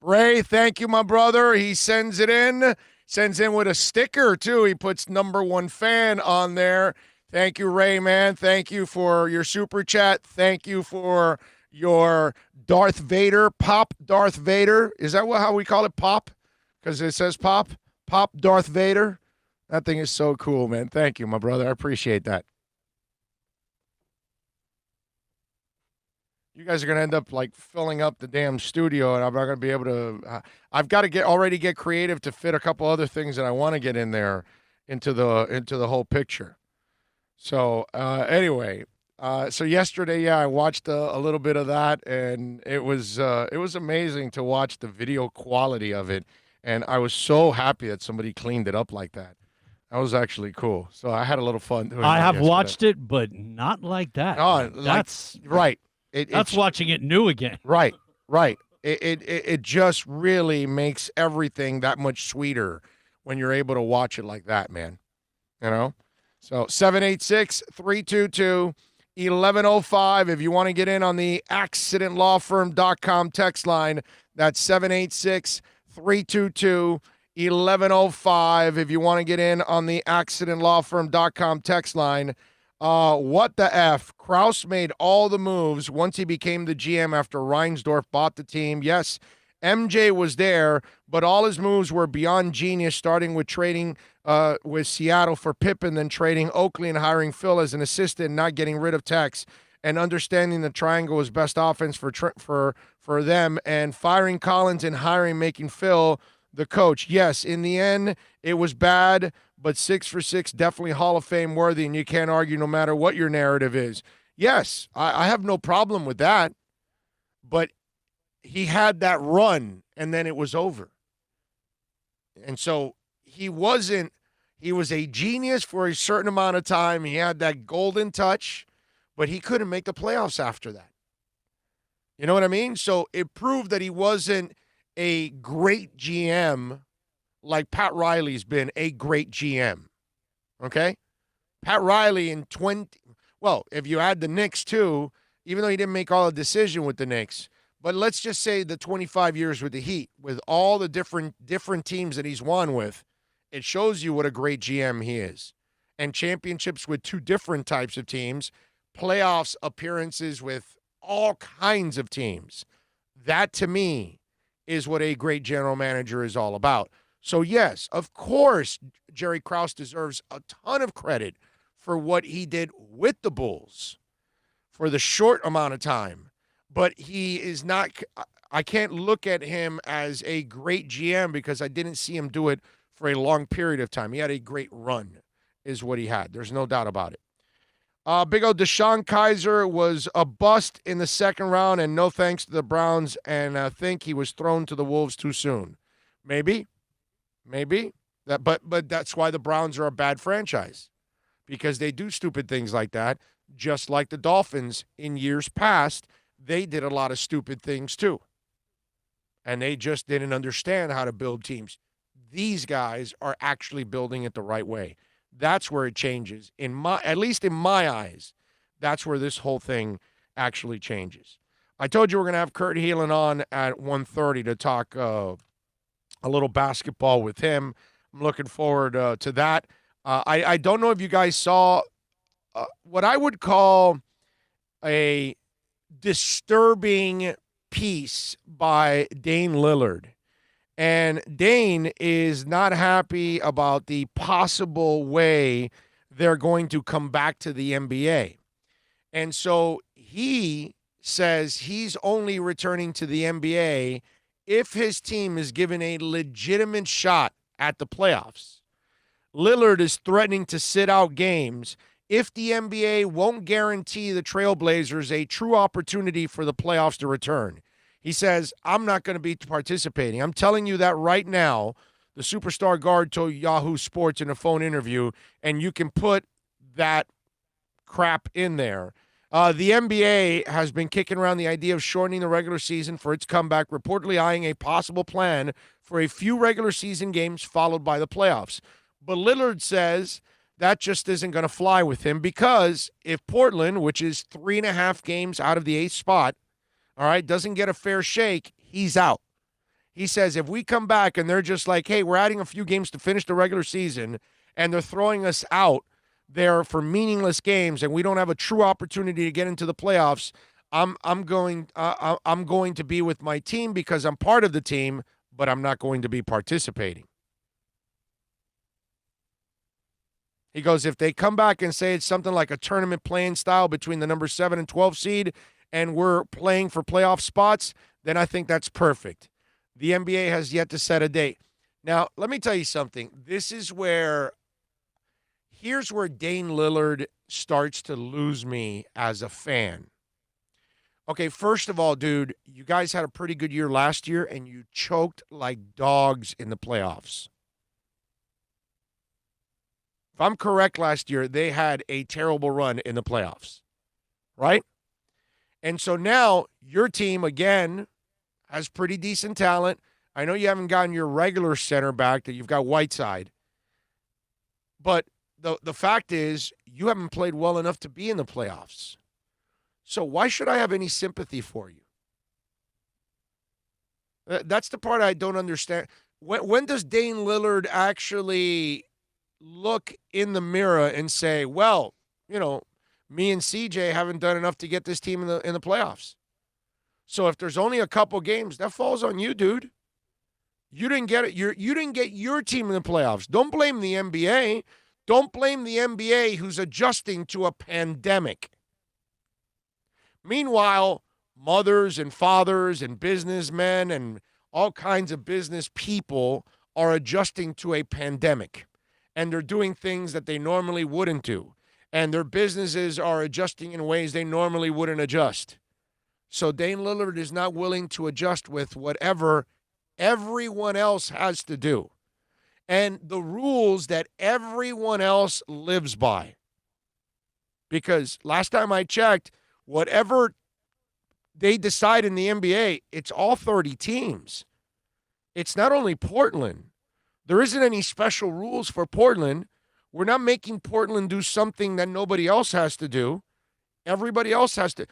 Ray, thank you, my brother. He sends in with a sticker, too. He puts #1 fan on there. Thank you, Ray, man. Thank you for your super chat. Thank you for your Darth Vader, Pop Darth Vader. Is that how we call it, Pop? Because it says Pop Darth Vader. That thing is so cool, man. Thank you, my brother. I appreciate that. You guys are going to end up filling up the damn studio, and I'm not going to be able to. I've got to get creative to fit a couple other things that I want to get in there into the whole picture. So anyway, so yesterday, I watched a little bit of that, and it was amazing to watch the video quality of it, and I was so happy that somebody cleaned it up like that. That was actually cool. So I had a little fun doing that. I have watched it, but not like that. Oh, that's right. That's watching it new again. Right. It just really makes everything that much sweeter when you're able to watch it like that, man. So 786-322-1105. If you want to get in on the accidentlawfirm.com text line, that's 786-322-1105. If you want to get in on the accidentlawfirm.com text line. What the F? Kraus made all the moves once he became the GM after Reinsdorf bought the team. Yes, MJ was there, but all his moves were beyond genius, starting with trading with Seattle for Pippen, then trading Oakley and hiring Phil as an assistant, and not getting rid of Tex, and understanding the triangle was best offense for them, and firing Collins and making Phil the coach. Yes, in the end, it was bad, but 6 for 6, definitely Hall of Fame worthy, and you can't argue no matter what your narrative is. Yes, I have no problem with that, but he had that run, and then it was over. And so he was a genius for a certain amount of time. He had that golden touch, but he couldn't make the playoffs after that. You know what I mean? So it proved that he wasn't a great GM like Pat Riley's been a great GM. Okay? Pat Riley if you add the Knicks too, even though he didn't make all the decision with the Knicks, but let's just say the 25 years with the Heat, with all the different teams that he's won with, it shows you what a great GM he is. And championships with 2 different types of teams, playoffs appearances with all kinds of teams. That, to me, is what a great general manager is all about. So, yes, of course, Jerry Krause deserves a ton of credit for what he did with the Bulls for the short amount of time. But he is not – I can't look at him as a great GM because I didn't see him do it for a long period of time. He had a great run is what he had. There's no doubt about it. Big old DeShone Kizer was a bust in the second round, and no thanks to the Browns, and I think he was thrown to the Wolves too soon. Maybe. But that's why the Browns are a bad franchise, because they do stupid things like that, just like the Dolphins in years past. They did a lot of stupid things too, and they just didn't understand how to build teams. These guys are actually building it the right way. That's where it changes. At least in my eyes, that's where this whole thing actually changes. I told you we're going to have Kurt Heelan on at 1:30 to talk a little basketball with him. I'm looking forward to that. I don't know if you guys saw what I would call a disturbing piece by Dane Lillard. And Dane is not happy about the possible way they're going to come back to the NBA. And so he says he's only returning to the NBA if his team is given a legitimate shot at the playoffs. Lillard is threatening to sit out games if the NBA won't guarantee the Trailblazers a true opportunity for the playoffs to return. He says, I'm not going to be participating. I'm telling you that right now. The superstar guard told Yahoo Sports in a phone interview, and you can put that crap in there. The NBA has been kicking around the idea of shortening the regular season for its comeback, reportedly eyeing a possible plan for a few regular season games followed by the playoffs. But Lillard says that just isn't going to fly with him because if Portland, which is 3.5 games out of the 8th spot, all right, doesn't get a fair shake, he's out. He says if we come back and they're just like, hey, we're adding a few games to finish the regular season and they're throwing us out there for meaningless games and we don't have a true opportunity to get into the playoffs, I'm going to be with my team because I'm part of the team, but I'm not going to be participating. He goes, if they come back and say it's something like a tournament playing style between the number 7 and 12 seed and we're playing for playoff spots, then I think that's perfect. The NBA has yet to set a date. Now, let me tell you something. Here's where Dane Lillard starts to lose me as a fan. Okay, first of all, dude, you guys had a pretty good year last year, and you choked like dogs in the playoffs. If I'm correct, last year, they had a terrible run in the playoffs, right? And so now your team, again, has pretty decent talent. I know you haven't gotten your regular center back, that you've got Whiteside. But the fact is, you haven't played well enough to be in the playoffs. So why should I have any sympathy for you? That's the part I don't understand. When does Dane Lillard actually look in the mirror and say, well, you know, me and CJ haven't done enough to get this team in the playoffs? So if there's only a couple games, that falls on you, dude. You didn't get it. You didn't get your team in the playoffs. Don't blame the NBA. Don't blame the NBA who's adjusting to a pandemic. Meanwhile, mothers and fathers and businessmen and all kinds of business people are adjusting to a pandemic. And they're doing things that they normally wouldn't do. And their businesses are adjusting in ways they normally wouldn't adjust. So Dane Lillard is not willing to adjust with whatever everyone else has to do. And the rules that everyone else lives by. Because last time I checked, whatever they decide in the NBA, it's all 30 teams. It's not only Portland. There isn't any special rules for Portland. We're not making Portland do something that nobody else has to do. Everybody else has to.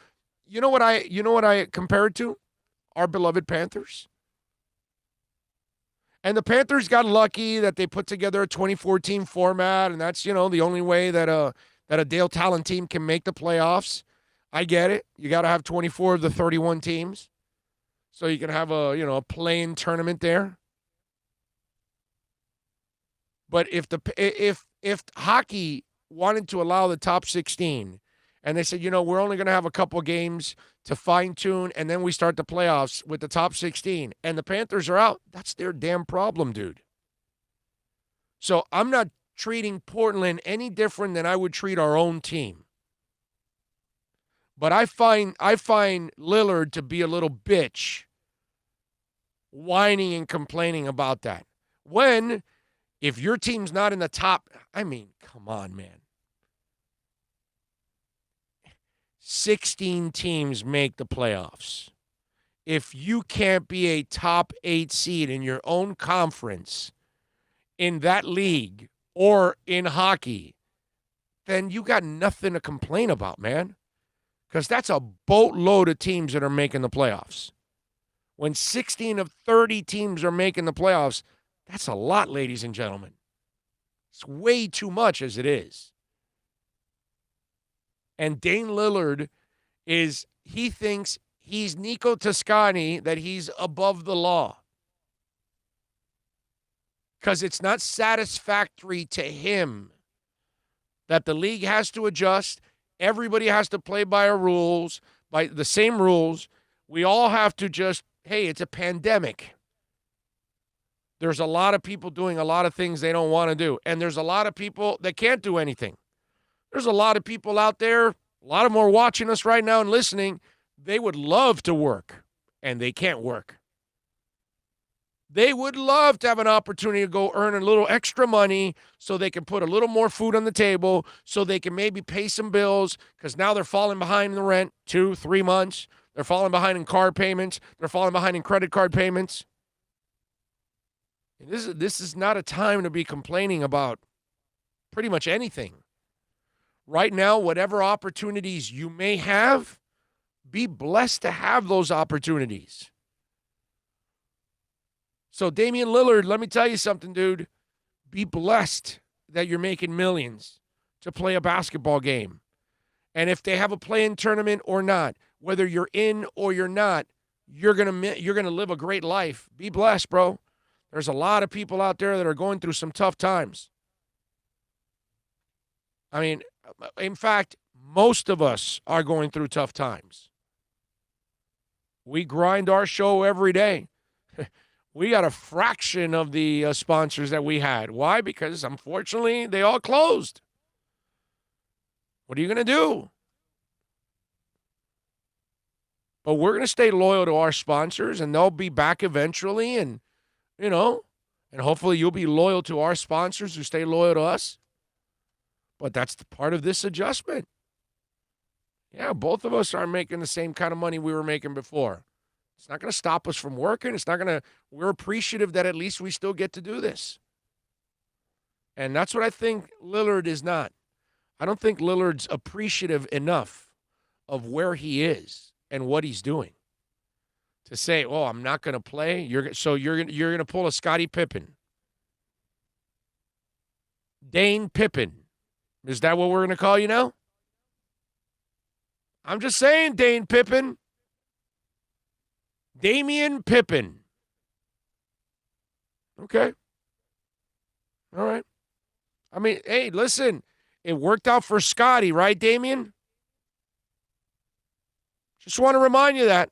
You know what I compare it to? Our beloved Panthers. And the Panthers got lucky that they put together a 2014 format, and that's, the only way that a Dale Talon team can make the playoffs. I get it. You got to have 24 of the 31 teams, so you can have a play-in tournament there. But if hockey wanted to allow the top 16, and they said, we're only going to have a couple games to fine-tune, and then we start the playoffs with the top 16, and the Panthers are out, that's their damn problem, dude. So I'm not treating Portland any different than I would treat our own team. But I find Lillard to be a little bitch, whining and complaining about that. If your team's not in the top, come on, man. 16 teams make the playoffs. If you can't be a top 8 seed in your own conference in that league or in hockey, then you got nothing to complain about, man. Because that's a boatload of teams that are making the playoffs. When 16 of 30 teams are making the playoffs, that's a lot, ladies and gentlemen. It's way too much as it is. And Dame Lillard he thinks he's Nico Toscani, that he's above the law. Because it's not satisfactory to him that the league has to adjust. Everybody has to play by our rules, by the same rules. We all have to just, hey, it's a pandemic. There's a lot of people doing a lot of things they don't want to do. And there's a lot of people that can't do anything. There's a lot of people out there, a lot of them are watching us right now and listening. They would love to work, and they can't work. They would love to have an opportunity to go earn a little extra money so they can put a little more food on the table, so they can maybe pay some bills, because now they're falling behind in the rent 2-3 months. They're falling behind in car payments. They're falling behind in credit card payments. And this is not a time to be complaining about pretty much anything. Right now, whatever opportunities you may have, be blessed to have those opportunities. So Damian Lillard, let me tell you something, dude. Be blessed that you're making millions to play a basketball game. And if they have a play-in tournament or not, whether you're in or you're not, you're gonna live a great life. Be blessed, bro. There's a lot of people out there that are going through some tough times. I mean, in fact, most of us are going through tough times. We grind our show every day. We got a fraction of the sponsors that we had. Why? Because, unfortunately, they all closed. What are you going to do? But we're going to stay loyal to our sponsors, and they'll be back eventually. And, and hopefully you'll be loyal to our sponsors who stay loyal to us. But that's the part of this adjustment. Yeah, both of us aren't making the same kind of money we were making before. It's not going to stop us from working. We're appreciative that at least we still get to do this. And that's what I think Lillard is not. I don't think Lillard's appreciative enough of where he is and what he's doing to say, "Oh, I'm not going to play." You're going to pull a Scottie Pippen, Dane Pippen. Is that what we're going to call you now? I'm just saying, Dane Pippen. Damian Pippen. Okay. All right. I mean, hey, listen, it worked out for Scottie, right, Damian? Just want to remind you that.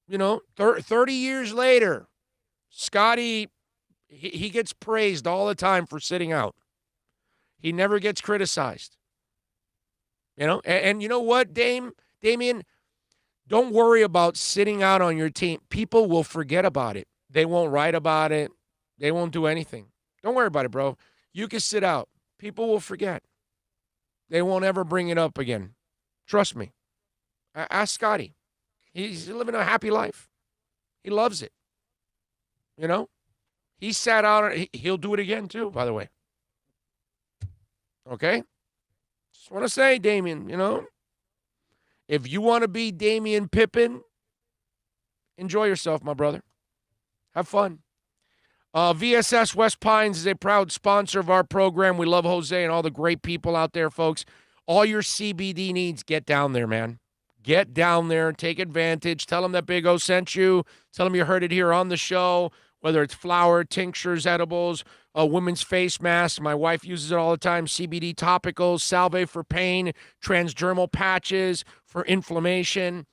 30 years later, Scottie, he gets praised all the time for sitting out. He never gets criticized. And you know what, Damian? Don't worry about sitting out on your team. People will forget about it. They won't write about it. They won't do anything. Don't worry about it, bro. You can sit out. People will forget. They won't ever bring it up again. Trust me. Ask Scottie. He's living a happy life. He loves it. He sat out. He'll do it again, too, by the way. Okay? Just want to say, Damian, if you want to be Damian Pippen, enjoy yourself, my brother. Have fun. VSS West Pines is a proud sponsor of our program. We love Jose and all the great people out there, folks. All your CBD needs, get down there, man. Get down there. Take advantage. Tell them that Big O sent you. Tell them you heard it here on the show, whether it's flour, tinctures, edibles, a women's face mask. My wife uses it all the time. CBD topicals, Salve for pain, transdermal patches for inflammation,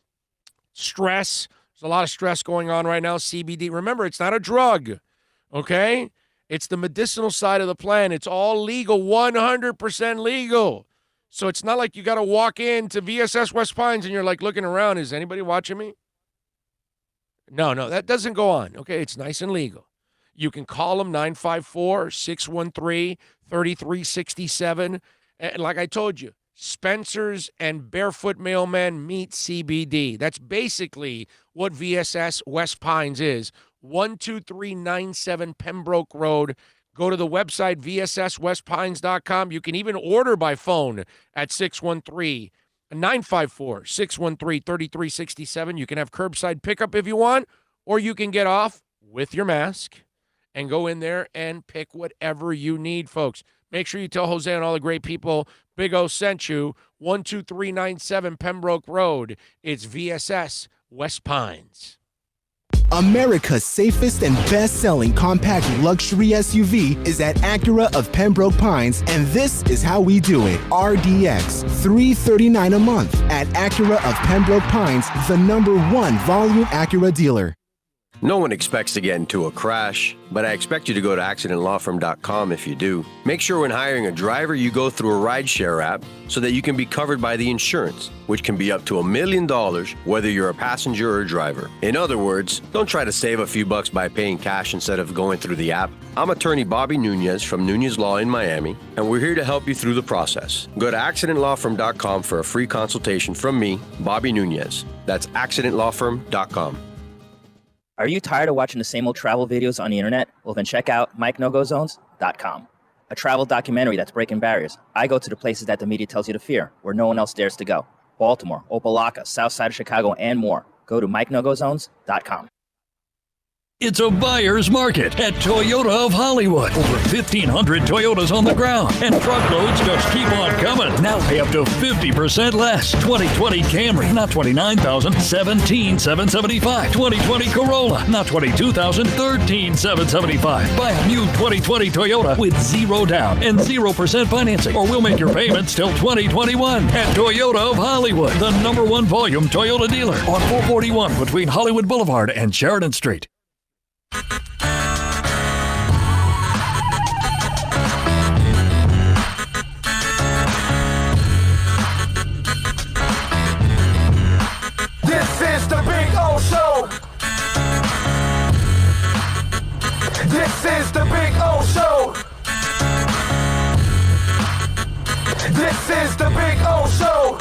stress. There's a lot of stress going on right now. CBD. Remember, it's not a drug, okay? It's the medicinal side of the plan. It's all legal, 100% legal. So it's not like you got to walk into VSS West Pines and you're like looking around. Is anybody watching me? No, that doesn't go on. Okay, it's nice and legal. You can call them 954-613-3367. And like I told you, Spencer's and Barefoot Mailman meet CBD. That's basically what VSS West Pines is. 12397 Pembroke Road. Go to the website, vsswestpines.com. You can even order by phone at 613 954-613-3367. You can have curbside pickup if you want, or you can get off with your mask and go in there and pick whatever you need, folks. Make sure you tell Jose and all the great people Big O sent you. 12397 Pembroke Road. It's VSS West Pines. America's safest and best-selling compact luxury SUV is at Acura of Pembroke Pines, and this is how we do it. RDX, $339 a month at Acura of Pembroke Pines, the #1 volume Acura dealer. No one expects to get into a crash, but I expect you to go to accidentlawfirm.com if you do. Make sure when hiring a driver, you go through a rideshare app so that you can be covered by the insurance, which can be up to $1 million, whether you're a passenger or a driver. In other words, don't try to save a few bucks by paying cash instead of going through the app. I'm attorney Bobby Nunez from Nunez Law in Miami, and we're here to help you through the process. Go to accidentlawfirm.com for a free consultation from me, Bobby Nunez. That's accidentlawfirm.com. Are you tired of watching the same old travel videos on the internet? Well, then check out MikeNoGoZones.com, a travel documentary that's breaking barriers. I go to the places that the media tells you to fear, where no one else dares to go. Baltimore, Opelika, South Side of Chicago, and more. Go to MikeNoGoZones.com. It's a buyer's market at Toyota of Hollywood. Over 1,500 Toyotas on the ground, and truckloads just keep on coming. Now pay up to 50% less. 2020 Camry, not $29,000, $17,775. 2020 Corolla, not $22,000, $13,775. Buy a new 2020 Toyota with 0 down and 0% financing, or we'll make your payments till 2021 at Toyota of Hollywood, the #1 volume Toyota dealer on 441 between Hollywood Boulevard and Sheridan Street. This is the Big O Show. This is the Big O Show. This is the Big O Show.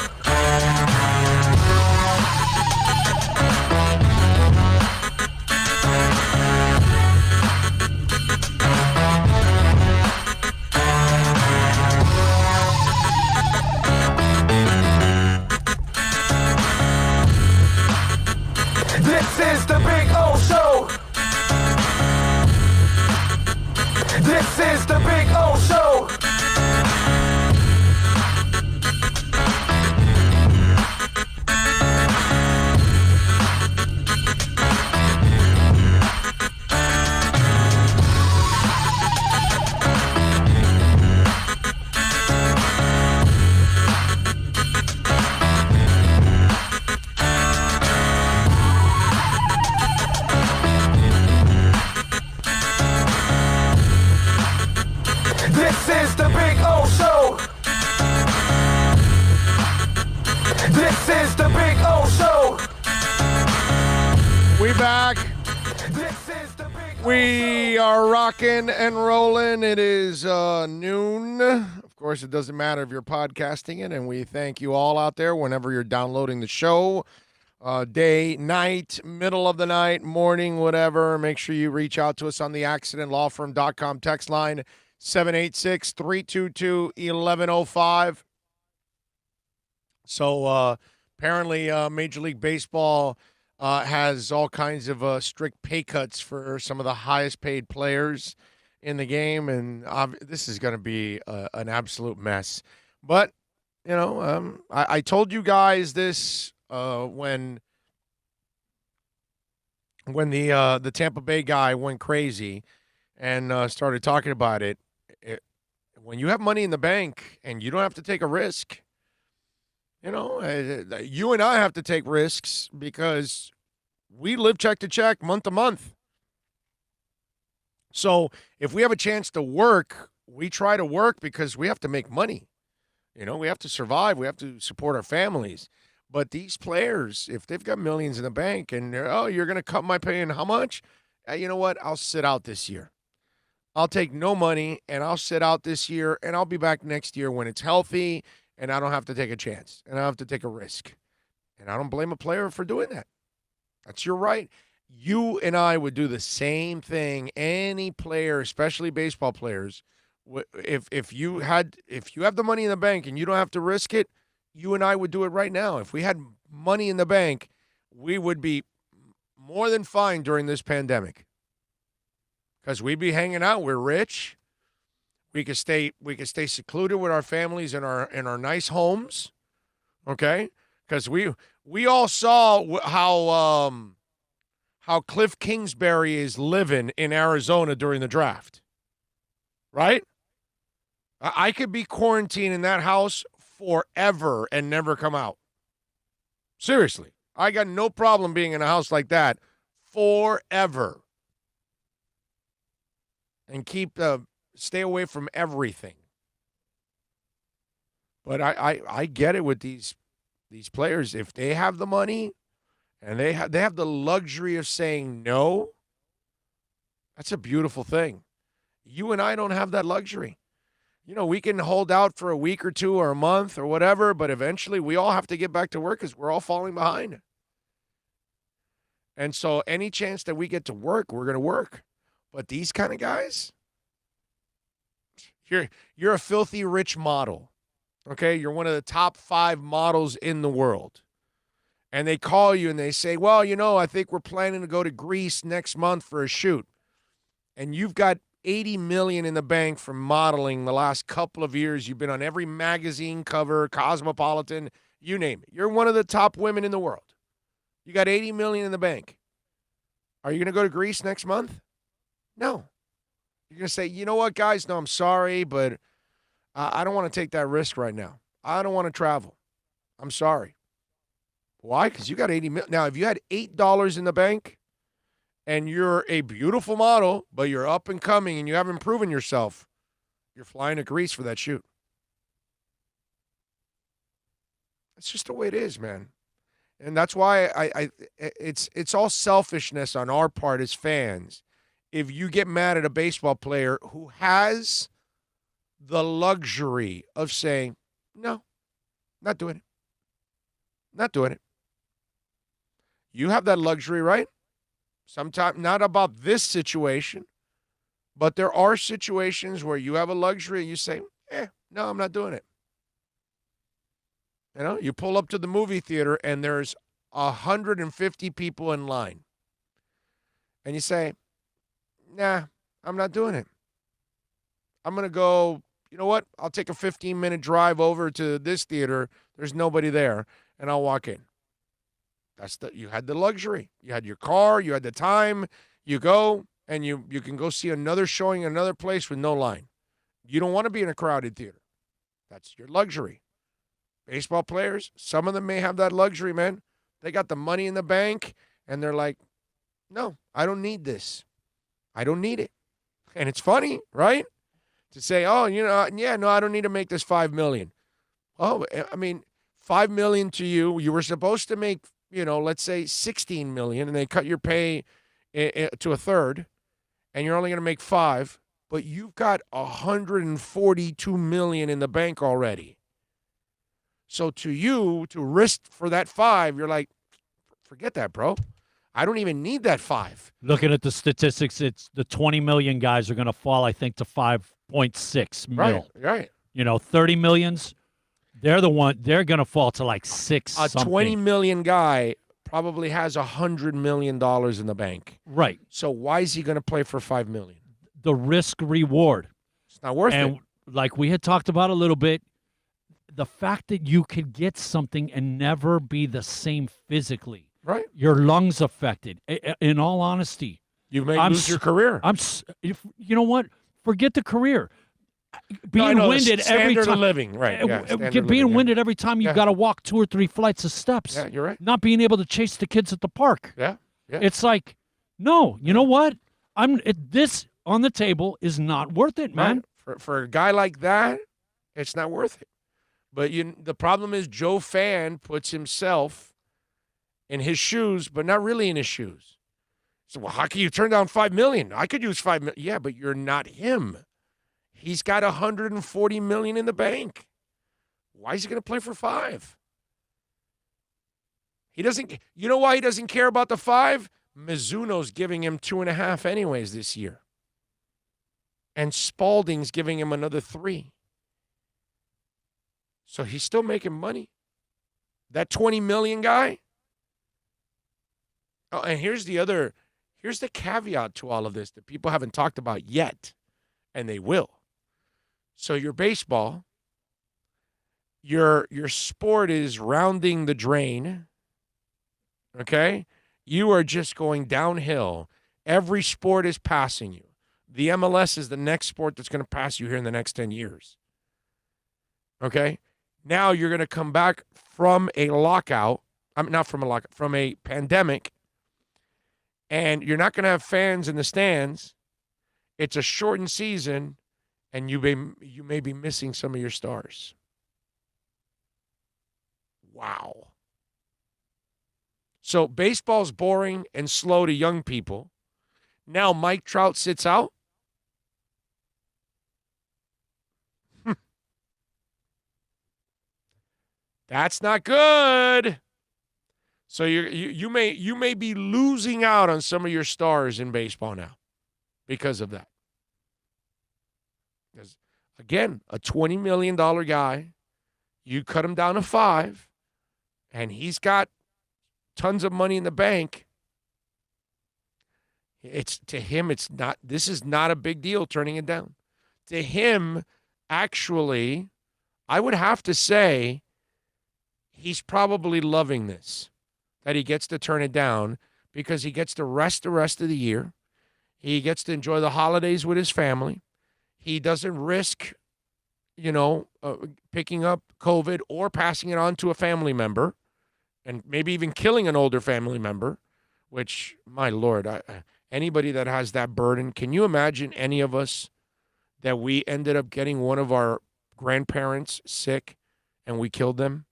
This is the Big O Show. This is the Big O Show. This is the Big O Show. This is the Big O Show. We back. This is the Big We are rocking and rolling. It is noon. Of course, it doesn't matter if you're podcasting it, and we thank you all out there whenever you're downloading the show. Day, night, middle of the night, morning, whatever. Make sure you reach out to us on the accidentlawfirm.com text line, 786-322-1105. So apparently Major League Baseball has all kinds of strict pay cuts for some of the highest paid players in the game, and this is going to be an absolute mess. But, you know, I told you guys this when the Tampa Bay guy went crazy and started talking about it. When you have money in the bank and you don't have to take a risk, you know, you and I have to take risks because we live check to check, month to month. So if we have a chance to work, we try to work because we have to make money. You know, we have to survive. We have to support our families. But these players, if they've got millions in the bank and you're going to cut my pay in how much? You know what? I'll sit out this year. I'll take no money and I'll sit out this year and I'll be back next year when it's healthy and I don't have to take a chance and I don't have to take a risk. And I don't blame a player for doing that. That's your right. You and I would do the same thing. Any player, especially baseball players, if you have the money in the bank and you don't have to risk it, you and I would do it right now. If we had money in the bank, we would be more than fine during this pandemic. Because we'd be hanging out. We're rich. We could stay secluded with our families in our nice homes. Okay? Because we all saw how Cliff Kingsbury is living in Arizona during the draft. Right? I could be quarantined in that house forever and never come out. Seriously. I got no problem being in a house like that forever. And stay away from everything. But I get it with these players. If they have the money and they have the luxury of saying no, that's a beautiful thing. You and I don't have that luxury. You know, we can hold out for a week or two or a month or whatever, but eventually we all have to get back to work because we're all falling behind. And so any chance that we get to work, we're going to work. But these kind of guys, you're a filthy rich model, okay? You're one of the top 5 models in the world. And they call you and they say, well, you know, I think we're planning to go to Greece next month for a shoot. And you've got $80 million in the bank from modeling the last couple of years. You've been on every magazine cover, Cosmopolitan, you name it. You're one of the top women in the world. You got $80 million in the bank. Are you going to go to Greece next month? No. You're going to say, you know what, guys? No, I'm sorry, but I don't want to take that risk right now. I don't want to travel. I'm sorry. Why? Because you got $80 million. Now, if you had $8 in the bank and you're a beautiful model, but you're up and coming and you haven't proven yourself, you're flying to Greece for that shoot. It's just the way it is, man. And that's why it's all selfishness on our part as fans. If you get mad at a baseball player who has the luxury of saying, no, not doing it. Not doing it. You have that luxury, right? Sometimes, not about this situation, but there are situations where you have a luxury and you say, no, I'm not doing it. You know, you pull up to the movie theater and there's 150 people in line. And you say, nah, I'm not doing it. I'm going to go, you know what? I'll take a 15-minute drive over to this theater. There's nobody there, and I'll walk in. You had the luxury. You had your car. You had the time. You go, and you can go see another showing in another place with no line. You don't want to be in a crowded theater. That's your luxury. Baseball players, some of them may have that luxury, man. They got the money in the bank, and they're like, no, I don't need this. I don't need it. And it's funny, right? To say, oh, you know, yeah, no, I don't need to make this $5 million. Oh, I mean, $5 million to you. You were supposed to make, you know, let's say $16 million, and they cut your pay to a third, and you're only going to make $5 million, but you've got $142 million in the bank already. So to you, to risk for that $5 million, you're like, forget that, bro. I don't even need that $5 million. Looking at the statistics, it's the 20 million guys are going to fall, I think, to 5.6 mil. Right. You know, 30 millions, they're going to fall to like 6 something. 20 million guy probably has $100 million in the bank. Right. So why is he going to play for $5 million? The risk reward. It's not worth it. And like we had talked about a little bit, the fact that you could get something and never be the same physically. Right. Your lungs affected. In all honesty. You may lose your career. You know what? Forget the career. Being winded every time. Standard of living, right. Yeah, being winded every time you've got to walk 2 or 3 flights of steps. Yeah, you're right. Not being able to chase the kids at the park. Yeah. It's like, no, you know what? This on the table is not worth it, man. Right. For a guy like that, it's not worth it. But the problem is Joe Fan puts himself in his shoes, but not really in his shoes. So, well, how can you turn down $5 million? I could use $5 million. Yeah, but you're not him. He's got $140 million in the bank. Why is he going to play for $5 million? He doesn't. You know why he doesn't care about the $5 million? Mizuno's giving him $2.5 million anyways this year, and Spalding's giving him another $3 million. So he's still making money. That $20 million guy. Oh, and here's the caveat to all of this that people haven't talked about yet, and they will. So your baseball, your sport is rounding the drain, okay? You are just going downhill. Every sport is passing you. The MLS is the next sport that's going to pass you here in the next 10 years. Okay? Now you're going to come back from a lockout. I mean, not from a lockout, from a pandemic. And you're not going to have fans in the stands. It's a shortened season, and you may be missing some of your stars. Wow. So baseball's boring and slow to young people. Now Mike Trout sits out. That's not good. So you may be losing out on some of your stars in baseball now because of that. Because again, a $20 million guy, you cut him down to $5 million, and he's got tons of money in the bank. It's to him, it's not. This is not a big deal turning it down. To him, actually, I would have to say he's probably loving this, that he gets to turn it down because he gets to rest the rest of the year. He gets to enjoy the holidays with his family. He doesn't risk, picking up COVID or passing it on to a family member and maybe even killing an older family member, which, my Lord, anybody that has that burden, can you imagine any of us that we ended up getting one of our grandparents sick and we killed them?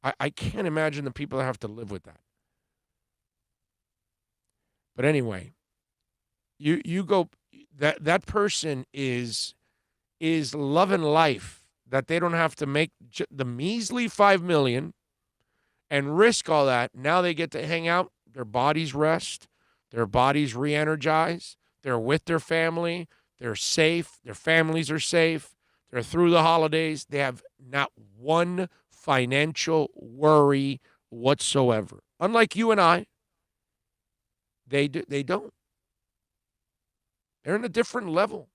I can't imagine the people that have to live with that. But anyway, you go, that person is loving life, that they don't have to make the measly $5 million and risk all that. Now they get to hang out, their bodies rest, their bodies re-energize, they're with their family, they're safe, their families are safe, they're through the holidays, they have not one financial worry whatsoever. Unlike you and I, they don't. They're in a different level.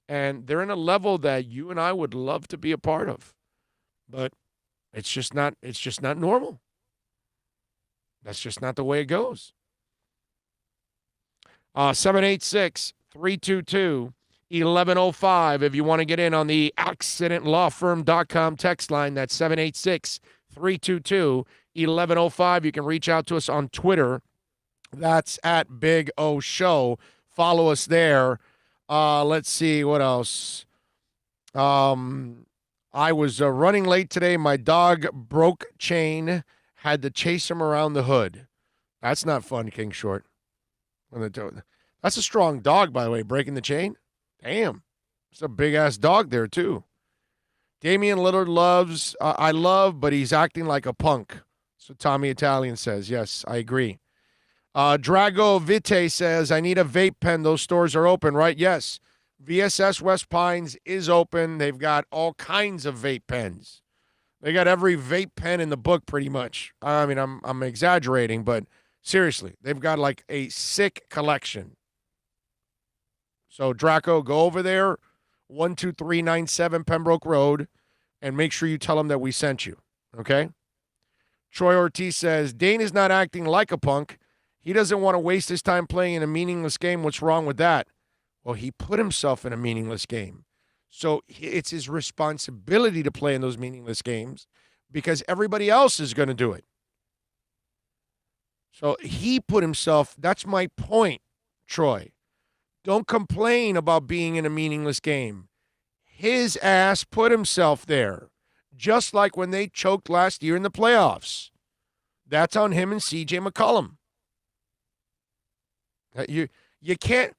And they're in a level that you and I would love to be a part of. But it's just not normal. That's just not the way it goes. 786-322-1105 if you want to get in on the accidentlawfirm.com text line. That's 786-322-1105. You can reach out to us on Twitter. That's at Big O Show. Follow us there. Let's see what else. I was running late today. My dog broke chain. Had to chase him around the hood. That's not fun, King Short. That's a strong dog, by the way, breaking the chain. Damn. It's a big-ass dog there, too. Damian Lillard I love, but he's acting like a punk. So Tommy Italian says. Yes, I agree. Drago Vite says, I need a vape pen. Those stores are open, right? Yes. VSS West Pines is open. They've got all kinds of vape pens. They got every vape pen in the book pretty much. I mean, I'm exaggerating, but seriously, they've got like a sick collection. So, Draco, go over there, 12397 Pembroke Road, and make sure you tell them that we sent you, okay? Troy Ortiz says, Dane is not acting like a punk. He doesn't want to waste his time playing in a meaningless game. What's wrong with that? Well, he put himself in a meaningless game. So it's his responsibility to play in those meaningless games because everybody else is going to do it. So he put himself, that's my point, Troy. Don't complain about being in a meaningless game. His ass put himself there, just like when they choked last year in the playoffs. That's on him and C.J. McCollum. You can't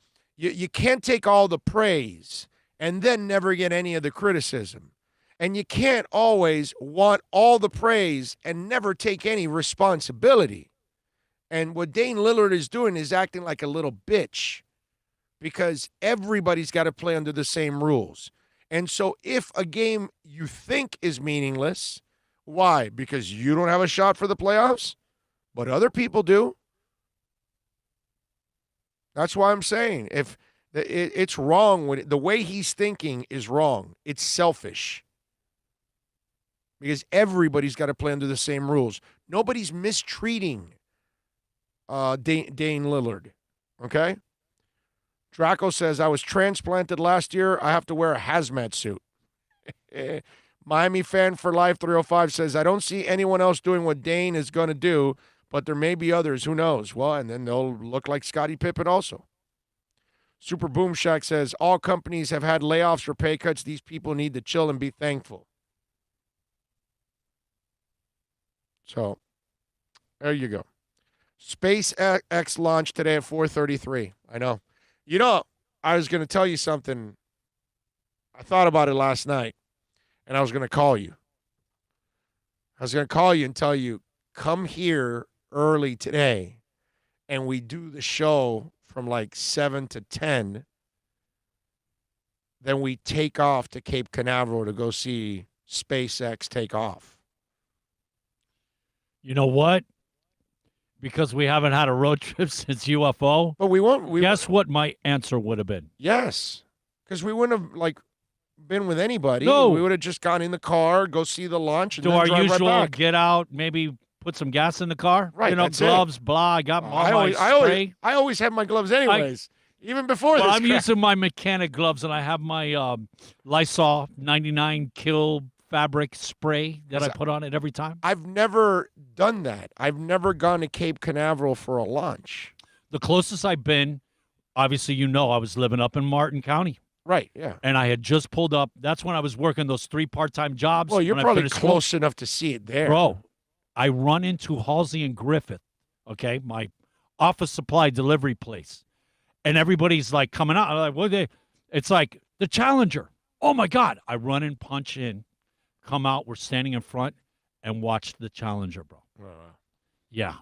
take all the praise and then never get any of the criticism. And you can't always want all the praise and never take any responsibility. And what Dane Lillard is doing is acting like a little bitch because everybody's got to play under the same rules. And so if a game you think is meaningless, Why? Because you don't have a shot for the playoffs, but other people do. That's why I'm saying it's wrong. The way he's thinking is wrong. It's selfish. Because everybody's got to play under the same rules. Nobody's mistreating Dane Lillard. Okay? Draco says, I was transplanted last year. I have to wear a hazmat suit. Miami fan for life 305 says, I don't see anyone else doing what Dane is going to do, but there may be others. Who knows? Well, and then they'll look like Scottie Pippen also. Super Boom Shack says, all companies have had layoffs or pay cuts. These people need to chill and be thankful. So, there you go. SpaceX launched today at 4:33. I know. You know, I was going to tell you something. I thought about it last night, and I was going to call you. I was going to call you and tell you, come here early today, and we do the show from like 7 to 10. Then we take off to Cape Canaveral to go see SpaceX take off. You know what? Because we haven't had a road trip since UFO. But we won't. Guess what my answer would have been? Yes. Because we wouldn't have, like, been with anybody. No. We would have just gone in the car, go see the launch, and Do then our drive usual right back. get out, maybe put some gas in the car? Right, You know, that's it. gloves, blah. I got all my spray. I always have my gloves anyways, even before Well, this. I'm crap. using my mechanic gloves, and I have my Lysol 99 kill fabric spray that I put on it every time. I've never done that. I've never gone to Cape Canaveral for a launch. The closest I've been, obviously, you know, I was living up in Martin County. Right, yeah. And I had just pulled up. That's when I was working those 3 part-time jobs. Well, you're when I probably finished school. close enough to see it there. Bro, I run into Halsey and Griffith, okay, my office supply delivery place. And everybody's like coming out. I'm like, what are they? It's like the Challenger. Oh, my God. I run and punch in, come out. We're standing in front and watch the Challenger, bro. Yeah.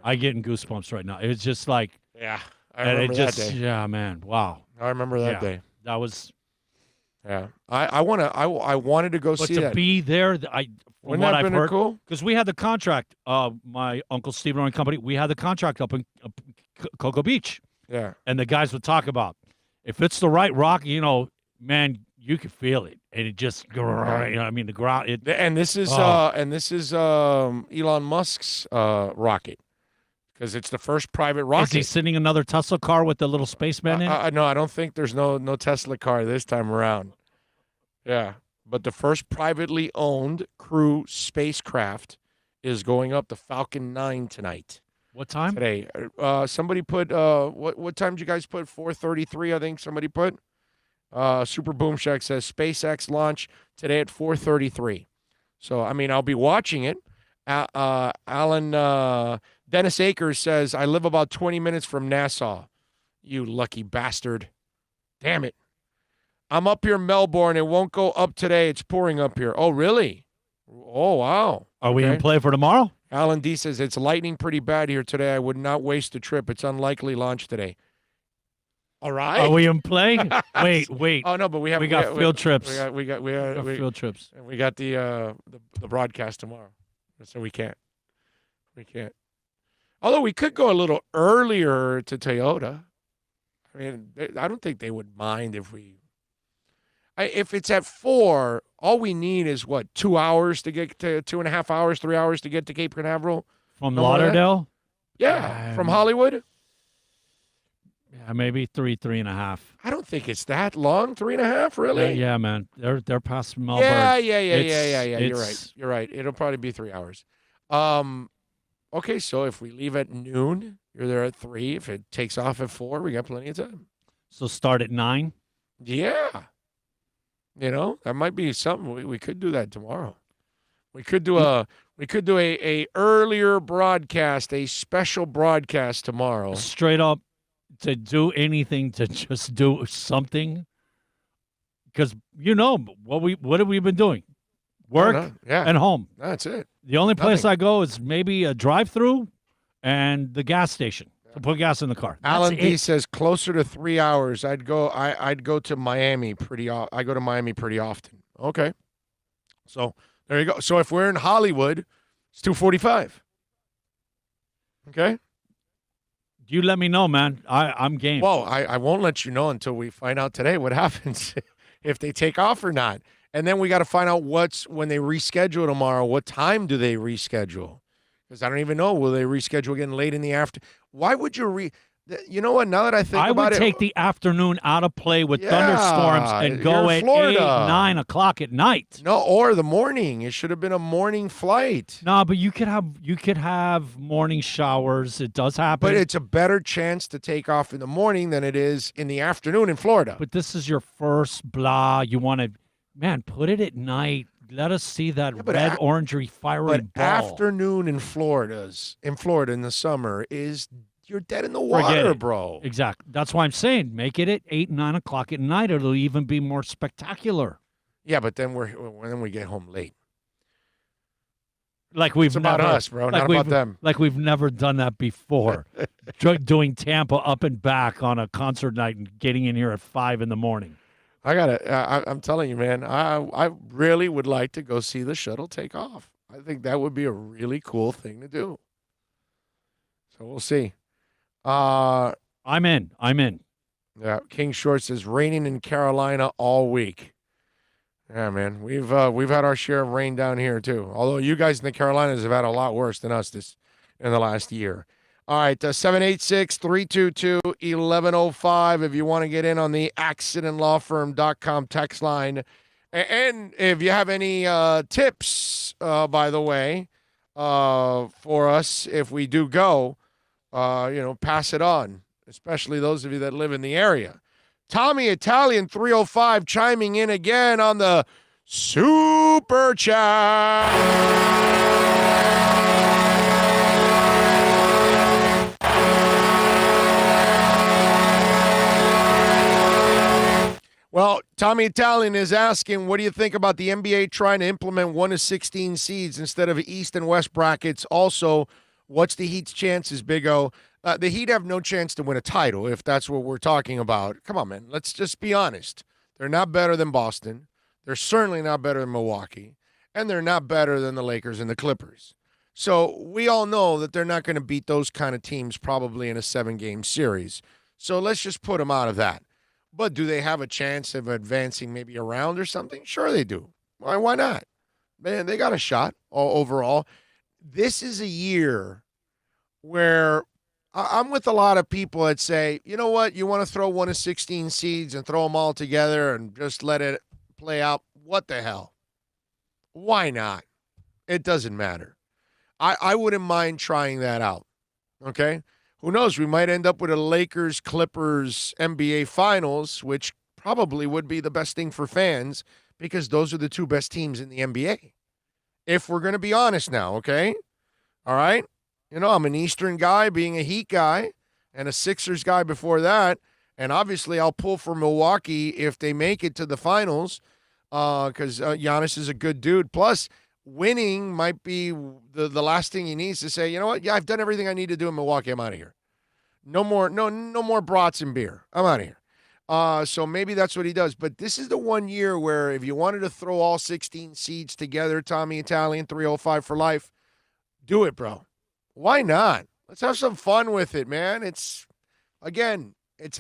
I getting goosebumps right now. It's just like. Yeah, I remember that day. Yeah, man. Wow. I remember that day. That was. Yeah, I wanted to go But see to that. be there, from Wouldn't what that have I've been heard, cool? because we had the contract. My Uncle Stephen and Company, we had the contract up in Cocoa Beach. Yeah. And the guys would talk about if it's the right rock, you know, man, you could feel it, and it just, you know, I mean, the ground. And this is Elon Musk's rocket, because it's the first private rocket. Is he sending another Tesla car with the little spaceman in? No, I don't think there's no Tesla car this time around. Yeah, but the first privately owned crew spacecraft is going up, the Falcon 9 tonight. What time? Today. Somebody put, what time did you guys put? 4:33, I think somebody put. Super Boom Shack says SpaceX launch today at 4:33. So, I mean, I'll be watching it. Dennis Akers says, I live about 20 minutes from Nassau. You lucky bastard. Damn it. I'm up here in Melbourne. It won't go up today. It's pouring up here. Oh, really? Oh, wow. Are we in play for tomorrow? Alan D says, it's lightning pretty bad here today. I would not waste the trip. It's unlikely launch today. All right. Are we in play? Wait. Oh, no, but we got field trips. We got field trips. And we got the broadcast tomorrow. So we can't. Although we could go a little earlier to Toyota. I mean, I don't think they would mind if if it's at 4, all we need is, 2 hours to get to 2.5 hours, 3 hours to get to Cape Canaveral? From Lauderdale? Yeah, from Hollywood? Yeah, maybe 3.5. I don't think it's that long. 3.5, really? Yeah, man. They're past Melbourne. Yeah. You're right. It'll probably be 3 hours. Okay, so if we leave at noon, you're there at 3. If it takes off at 4, we got plenty of time. So start at 9? Yeah. You know, that might be something. We could do that tomorrow. We could do a earlier broadcast, a special broadcast tomorrow. Straight up, to do anything, to just do something. Because you know what have we been doing? Work and home. That's it. The only place I go is maybe a drive-through and the gas station to put gas in the car. Alan D says closer to 3 hours. I'd go to Miami I go to Miami pretty often. Okay. So There you go. So if we're in Hollywood, it's 2:45. Okay? You let me know, man. I'm game. Well, I won't let you know until we find out today what happens, if they take off or not. And then we got to find out when they reschedule tomorrow, what time do they reschedule? Because I don't even know. Will they reschedule again late in the afternoon? Why would you you know what? Now that I think about it. I would take the afternoon out of play with thunderstorms and go at 8, 9 o'clock at night. No, or the morning. It should have been a morning flight. No, but you could have morning showers. It does happen. But it's a better chance to take off in the morning than it is in the afternoon in Florida. But this is your first blah. You want to, man, put it at night. Let us see that red, orangery, fiery ball. Afternoon in Florida in the summer you're dead in the water, bro. Exactly. That's why I'm saying make it at 8, 9 o'clock at night. It'll even be more spectacular. Yeah, but then we get home late. It's about us, bro. Not about them. Like we've never done that before. Doing Tampa up and back on a concert night and getting in here at 5 in the morning. I'm telling you, man, I really would like to go see the shuttle take off. I think that would be a really cool thing to do. So we'll see. I'm in. Yeah, King Short says raining in Carolina all week. Yeah, man, we've had our share of rain down here too. Although you guys in the Carolinas have had a lot worse than us in the last year. All right, 786-322-1105 if you want to get in on the accidentlawfirm.com text line. And if you have any tips, by the way, for us if we do go, pass it on, especially those of you that live in the area. Tommy Italian 305 chiming in again on the Super Chat. Well, Tommy Italian is asking, what do you think about the NBA trying to implement 1 to 16 seeds instead of East and West brackets? Also, what's the Heat's chances, Big O? The Heat have no chance to win a title, if that's what we're talking about. Come on, man. Let's just be honest. They're not better than Boston. They're certainly not better than Milwaukee. And they're not better than the Lakers and the Clippers. So we all know that they're not going to beat those kind of teams probably in a 7-game series. So let's just put them out of that. But do they have a chance of advancing maybe a round or something? Sure they do. Why not? Man, they got a shot overall. This is a year where I'm with a lot of people that say, you know what, you want to throw 1 to 16 seeds and throw them all together and just let it play out. What the hell? Why not? It doesn't matter. I wouldn't mind trying that out, okay? Who knows? We might end up with a Lakers-Clippers NBA Finals, which probably would be the best thing for fans because those are the two best teams in the NBA. If we're going to be honest now, okay? All right? I'm an Eastern guy, being a Heat guy, and a Sixers guy before that. And obviously I'll pull for Milwaukee if they make it to the finals because Giannis is a good dude. Plus, winning might be the last thing he needs to say, you know what? Yeah, I've done everything I need to do in Milwaukee. I'm out of here. No more brats and beer. I'm out of here. So maybe that's what he does. But this is the one year where if you wanted to throw all 16 seeds together, Tommy Italian, 305 for life, do it, bro. Why not? Let's have some fun with it, man. It's an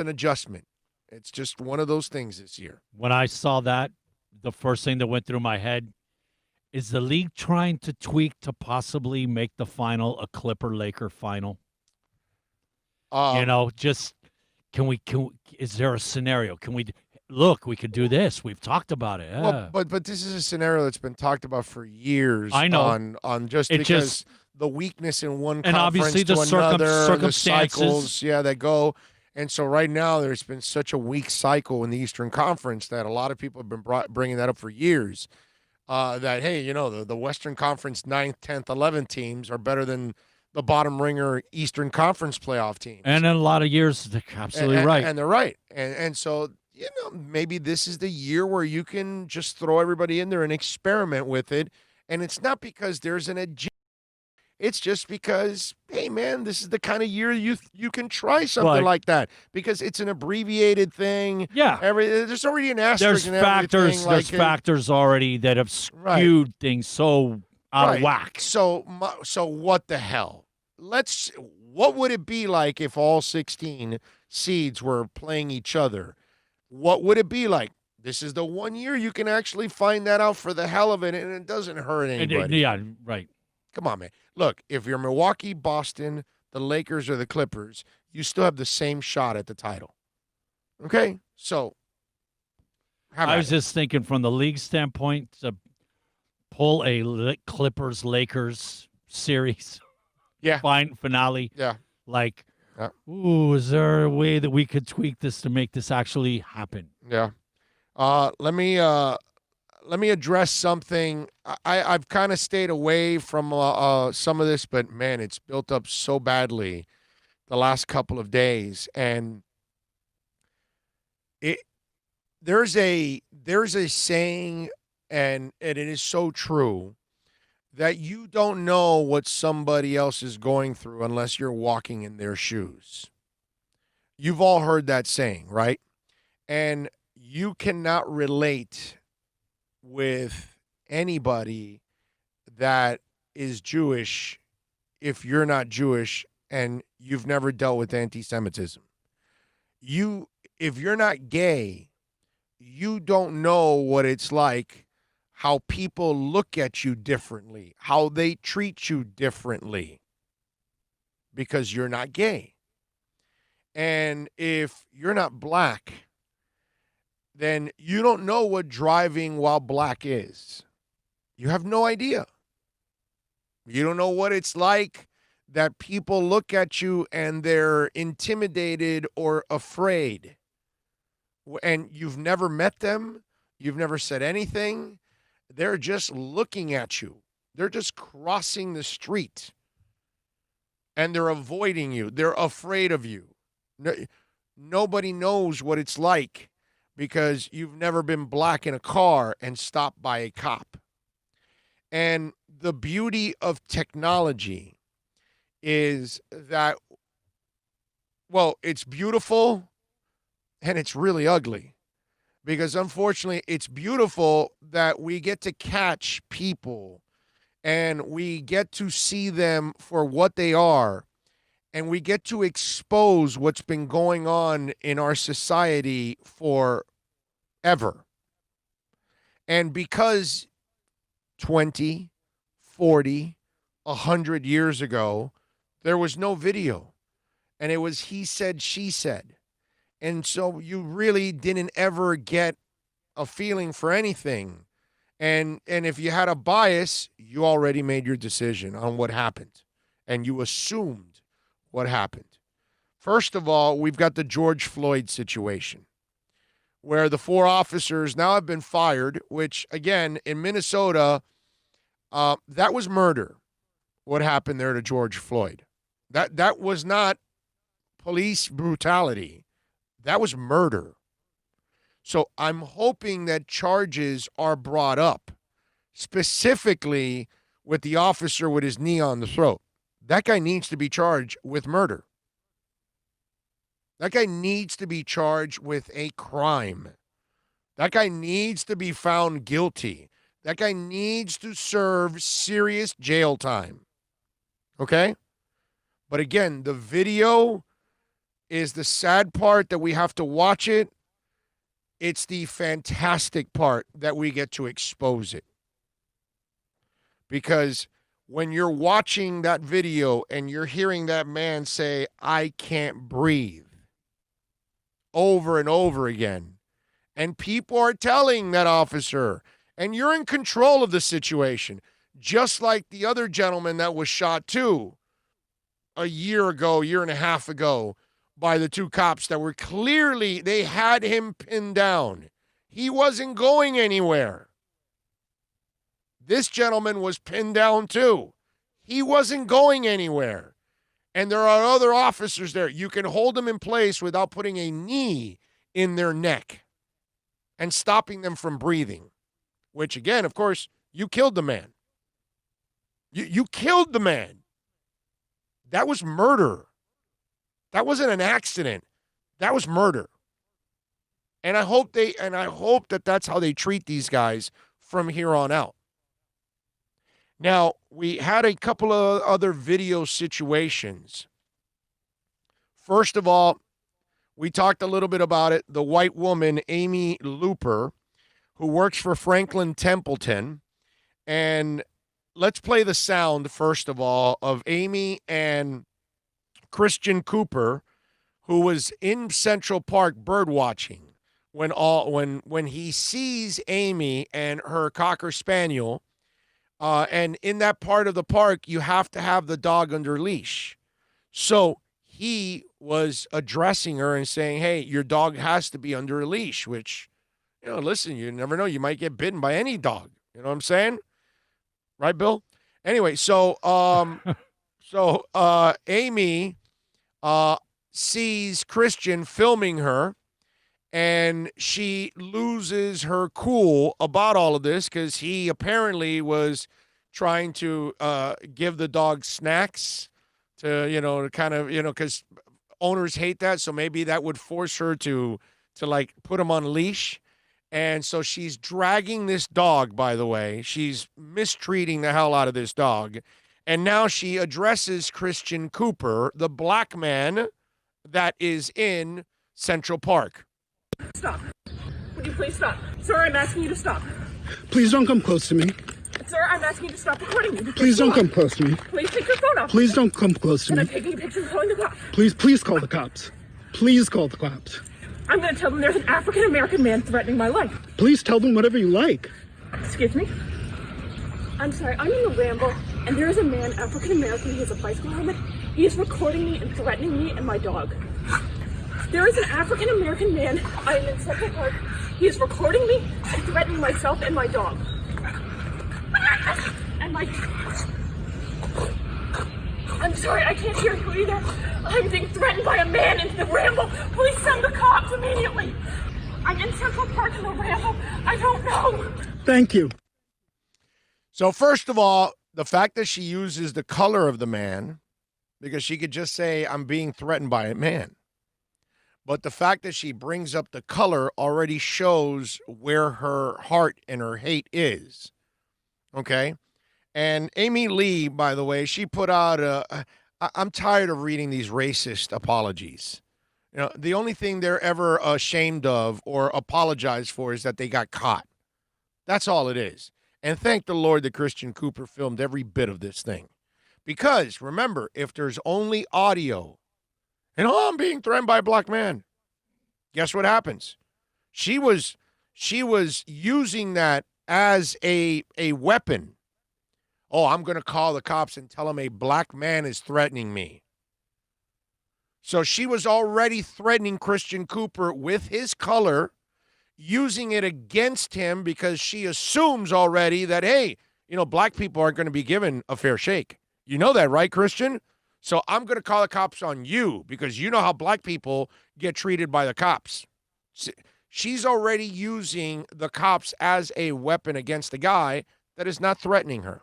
adjustment. It's just one of those things this year. When I saw that, the first thing that went through my head is the league trying to tweak to possibly make the final a Clipper-Laker final. Is there a scenario? Can we look? We could do this. We've talked about it. Yeah. Well, but this is a scenario that's been talked about for years. I know. On because the weakness in one and conference obviously to another, circumstances. the cycles, that go. And so right now there's been such a weak cycle in the Eastern Conference that a lot of people have been bringing that up for years. That, hey, the Western Conference 9th, 10th, 11th teams are better than the bottom ringer Eastern Conference playoff teams. And in a lot of years, they're absolutely right. And they're right. And so, maybe this is the year where you can just throw everybody in there and experiment with it. And it's not because there's an agenda. It's just because, hey, man, this is the kind of year you can try something Right. like that because it's an abbreviated thing. Yeah. There's already an asterisk There's in everything. factors. There's factors already that have skewed things so out of whack. So what the hell? What would it be like if all 16 seeds were playing each other? What would it be like? This is the one year you can actually find that out for the hell of it, and it doesn't hurt anybody. Yeah, right. Come on, man. Look, if you're Milwaukee, Boston, the Lakers, or the Clippers, you still have the same shot at the title. Okay? So, I was just thinking from the league standpoint to pull a Clippers-Lakers series. Yeah. Finale. Yeah. Like, ooh, is there a way that we could tweak this to make this actually happen? Yeah. Let me address something. I've kind of stayed away from some of this, but man, it's built up so badly the last couple of days, and there's a saying, and it is so true, that you don't know what somebody else is going through unless you're walking in their shoes. You've all heard that saying, right? And you cannot relate with anybody that is Jewish if you're not Jewish and you've never dealt with anti-Semitism. If you're not gay, you don't know what it's like, how people look at you differently, how they treat you differently, because you're not gay. And if you're not black, then you don't know what driving while black is. You have no idea. You don't know what it's like that people look at you and they're intimidated or afraid. And you've never met them. You've never said anything. They're just looking at you. They're just crossing the street. And they're avoiding you. They're afraid of you. Nobody knows what it's like because you've never been black in a car and stopped by a cop. And the beauty of technology is that, well, it's beautiful and it's really ugly. Because unfortunately, it's beautiful that we get to catch people and we get to see them for what they are. And we get to expose what's been going on in our society forever. And because 20, 40, 100 years ago, there was no video. And it was he said, she said. And so you really didn't ever get a feeling for anything. And if you had a bias, you already made your decision on what happened. And you assumed what happened. First of all, we've got the George Floyd situation, where the 4 officers now have been fired, which, again, in Minnesota, that was murder, what happened there to George Floyd. That was not police brutality. That was murder. So I'm hoping that charges are brought up, specifically with the officer with his knee on the throat. That guy needs to be charged with murder. That guy needs to be charged with a crime. That guy needs to be found guilty. That guy needs to serve serious jail time. Okay? But again, the video is the sad part that we have to watch it. It's the fantastic part that we get to expose it. Because when you're watching that video and you're hearing that man say, "I can't breathe," over and over again, and people are telling that officer, and you're in control of the situation, just like the other gentleman that was shot too a year and a half ago by the 2 cops that were clearly, they had him pinned down. He wasn't going anywhere. This gentleman was pinned down too. He wasn't going anywhere. And there are other officers there. You can hold them in place without putting a knee in their neck and stopping them from breathing, which again, of course, you killed the man. You killed the man. That was murder. That wasn't an accident. That was murder. And I hope that that's how they treat these guys from here on out. Now, we had a couple of other video situations. First of all, we talked a little bit about it. The white woman, Amy Looper, who works for Franklin Templeton. And let's play the sound, first of all, of Amy and Christian Cooper, who was in Central Park bird watching when he sees Amy and her Cocker Spaniel. And in that part of the park, you have to have the dog under leash. So he was addressing her and saying, hey, your dog has to be under a leash, which, listen, you never know. You might get bitten by any dog. You know what I'm saying? Right, Bill? Anyway, so Amy sees Christian filming her, and she loses her cool about all of this because he apparently was trying to give the dog snacks to, kind of, because owners hate that. So maybe that would force her to like put him on leash. And so she's dragging this dog, by the way. She's mistreating the hell out of this dog. And now she addresses Christian Cooper, the black man that is in Central Park. Stop. Would you please stop? Sir, I'm asking you to stop. Please don't come close to me. Sir, I'm asking you to stop recording me. Please don't come close to me. Please take your phone off. Please don't come close to me. And I'm taking a picture and calling the cops. Please call the cops. Please call the cops. I'm going to tell them there's an African-American man threatening my life. Please tell them whatever you like. Excuse me? I'm sorry, I'm in the Ramble, and there is a man, African-American, he has a bicycle helmet. He is recording me and threatening me and my dog. There is an African-American man, I am in Central Park. He is recording me and threatening myself and my dog. And my... I'm sorry, I can't hear you either. I'm being threatened by a man in the Ramble. Please send the cops immediately. I'm in Central Park in the Ramble. I don't know. Thank you. So first of all, the fact that she uses the color of the man, because she could just say, I'm being threatened by a man. But the fact that she brings up the color already shows where her heart and her hate is. Okay? And Amy Lee, by the way, she put out I'm tired of reading these racist apologies. The only thing they're ever ashamed of or apologize for is that they got caught. That's all it is. And thank the Lord that Christian Cooper filmed every bit of this thing. Because, remember, if there's only audio, and I'm being threatened by a black man, guess what happens? She was using that as a weapon. Oh, I'm going to call the cops and tell them a black man is threatening me. So she was already threatening Christian Cooper with his color, using it against him because she assumes already that, hey, black people aren't going to be given a fair shake. You know that, right, Christian? So I'm going to call the cops on you because you know how black people get treated by the cops. She's already using the cops as a weapon against the guy that is not threatening her.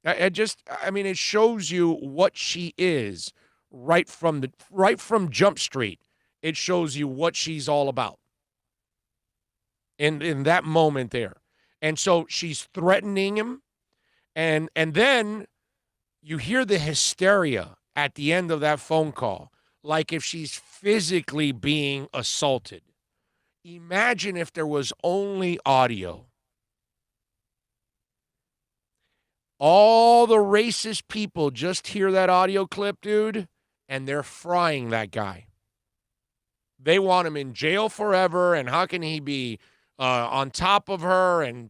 It shows you what she is right from Jump Street. It shows you what she's all about in that moment there. And so she's threatening him. And then you hear the hysteria at the end of that phone call, like if she's physically being assaulted. Imagine if there was only audio. All the racist people just hear that audio clip, dude, and they're frying that guy. They want him in jail forever, and how can he be on top of her and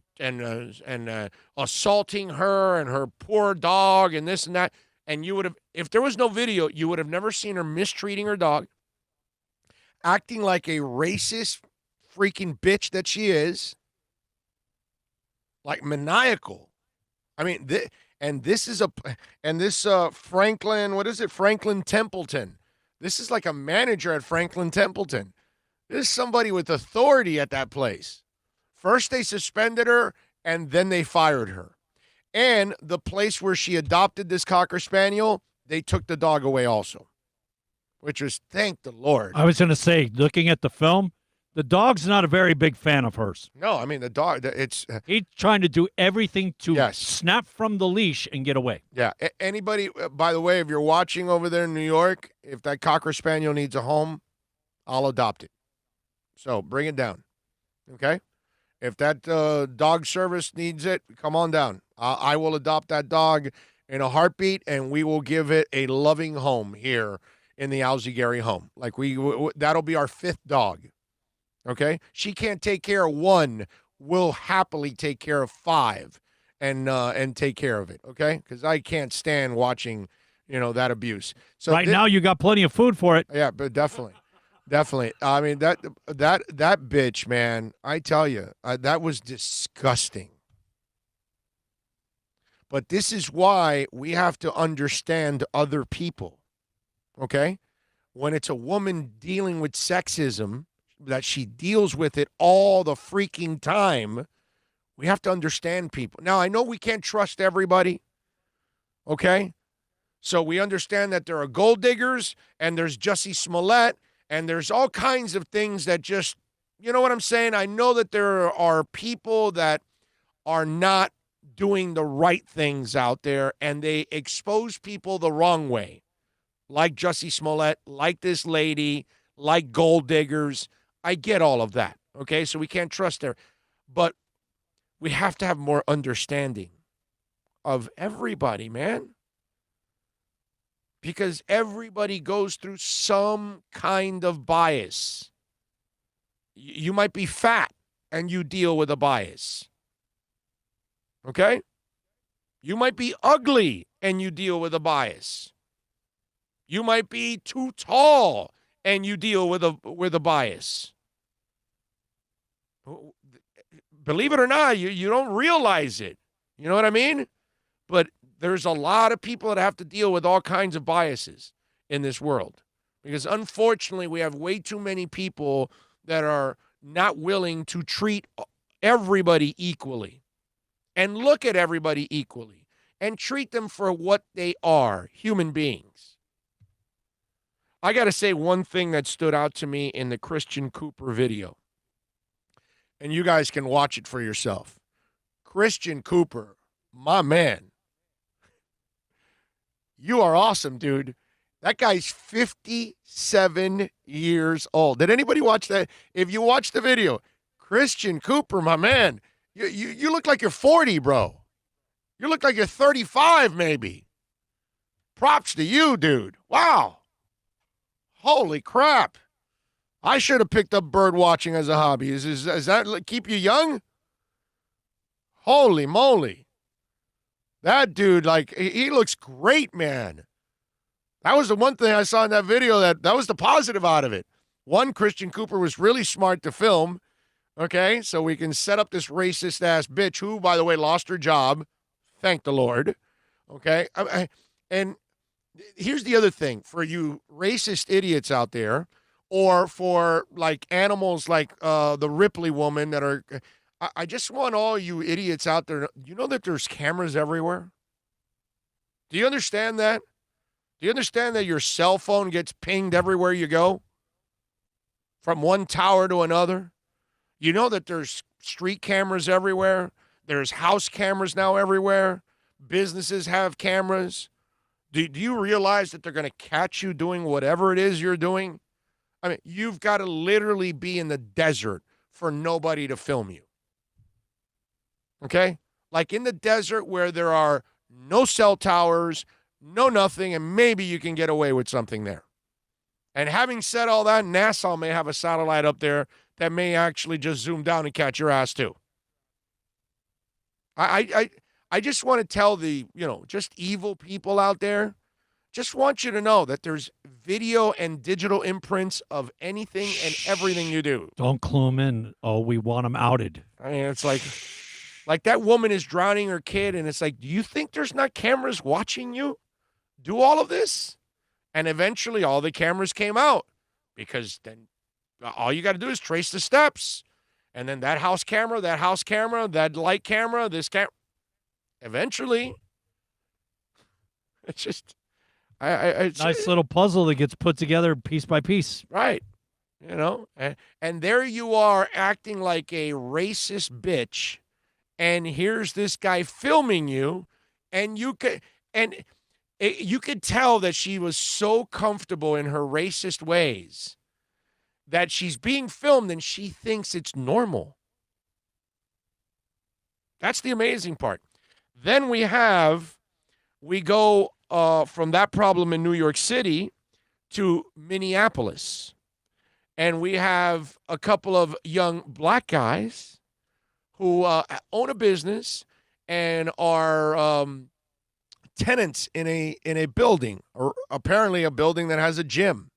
assaulting her and her poor dog and this and that? And you would have, if there was no video, you would have never seen her mistreating her dog, acting like a racist freaking bitch that she is, like maniacal. Franklin, what is it? Franklin Templeton. This is like a manager at Franklin Templeton. This is somebody with authority at that place. First they suspended her, and then they fired her. And the place where she adopted this Cocker Spaniel, they took the dog away also, which was, thank the Lord. I was going to say, looking at the film, the dog's not a very big fan of hers. No, I mean, the dog, it's... He's trying to do everything to snap from the leash and get away. Yeah. Anybody, by the way, if you're watching over there in New York, if that Cocker Spaniel needs a home, I'll adopt it. So bring it down. Okay? If that dog service needs it, come on down. I will adopt that dog in a heartbeat, and we will give it a loving home here in the Owsley Gary home. Like that'll be our 5th dog. Okay? She can't take care of 1. We'll happily take care of 5 and take care of it. Okay? Because I can't stand watching, that abuse. So right now, you got plenty of food for it. Yeah, but definitely. Definitely. I mean, that bitch, man, I tell you, that was disgusting. But this is why we have to understand other people, okay? When it's a woman dealing with sexism, that she deals with it all the freaking time, we have to understand people. Now, I know we can't trust everybody, okay? So we understand that there are gold diggers, and there's Jussie Smollett, and there's all kinds of things that just, you know what I'm saying? I know that there are people that are not doing the right things out there, and they expose people the wrong way, like Jussie Smollett, like this lady, like gold diggers. I get all of that, okay? So we can't trust her. But we have to have more understanding of everybody, man. Because everybody goes through some kind of bias. You might be fat and you deal with a bias. Okay? You might be ugly and you deal with a bias. You might be too tall and you deal with a bias. Believe it or not, you don't realize it. You know what I mean? But there's a lot of people that have to deal with all kinds of biases in this world. Because unfortunately, we have way too many people that are not willing to treat everybody equally and look at everybody equally and treat them for what they are, human beings. I got to say one thing that stood out to me in the Christian Cooper video. And you guys can watch it for yourself. Christian Cooper, my man. You are awesome, dude. That guy's 57 years old. Did anybody watch that? If you watch the video, Christian Cooper, my man, you look like you're 40, bro. You look like you're 35, maybe. Props to you, dude. Wow. Holy crap. I should have picked up bird watching as a hobby. Does that keep you young? Holy moly. That dude, he looks great, man. That was the one thing I saw in that video that was the positive out of it. One, Christian Cooper was really smart to film, okay? So we can set up this racist-ass bitch who, by the way, lost her job. Thank the Lord, okay? And here's the other thing. For you racist idiots out there, or for, animals like the Ripley woman that are... I just want all you idiots out there, you know that there's cameras everywhere? Do you understand that? Do you understand that your cell phone gets pinged everywhere you go? From one tower to another? You know that there's street cameras everywhere? There's house cameras now everywhere? Businesses have cameras? Do you realize that they're going to catch you doing whatever it is you're doing? I mean, you've got to literally be in the desert for nobody to film you. Okay? Like in the desert where there are no cell towers, no nothing, and maybe you can get away with something there. And having said all that, NASA may have a satellite up there that may actually just zoom down and catch your ass too. I just want to tell the, just evil people out there, just want you to know that there's video and digital imprints of anything and everything you do. Don't clue them in. Oh, we want them outed. I mean, it's like that woman is drowning her kid, and it's like, do you think there's not cameras watching you do all of this? And eventually all the cameras came out, because then all you got to do is trace the steps. And then that house camera, that light camera, this camera. Eventually. It's just, it's Nice little puzzle that gets put together piece by piece. right. And there you are acting like a racist bitch, and here's this guy filming you, and you could tell that she was so comfortable in her racist ways that she's being filmed and she thinks it's normal. That's the amazing part. Then we go from that problem in New York City to Minneapolis. And we have a couple of young black guys who own a business and are tenants in a building, or apparently a building that has a gym.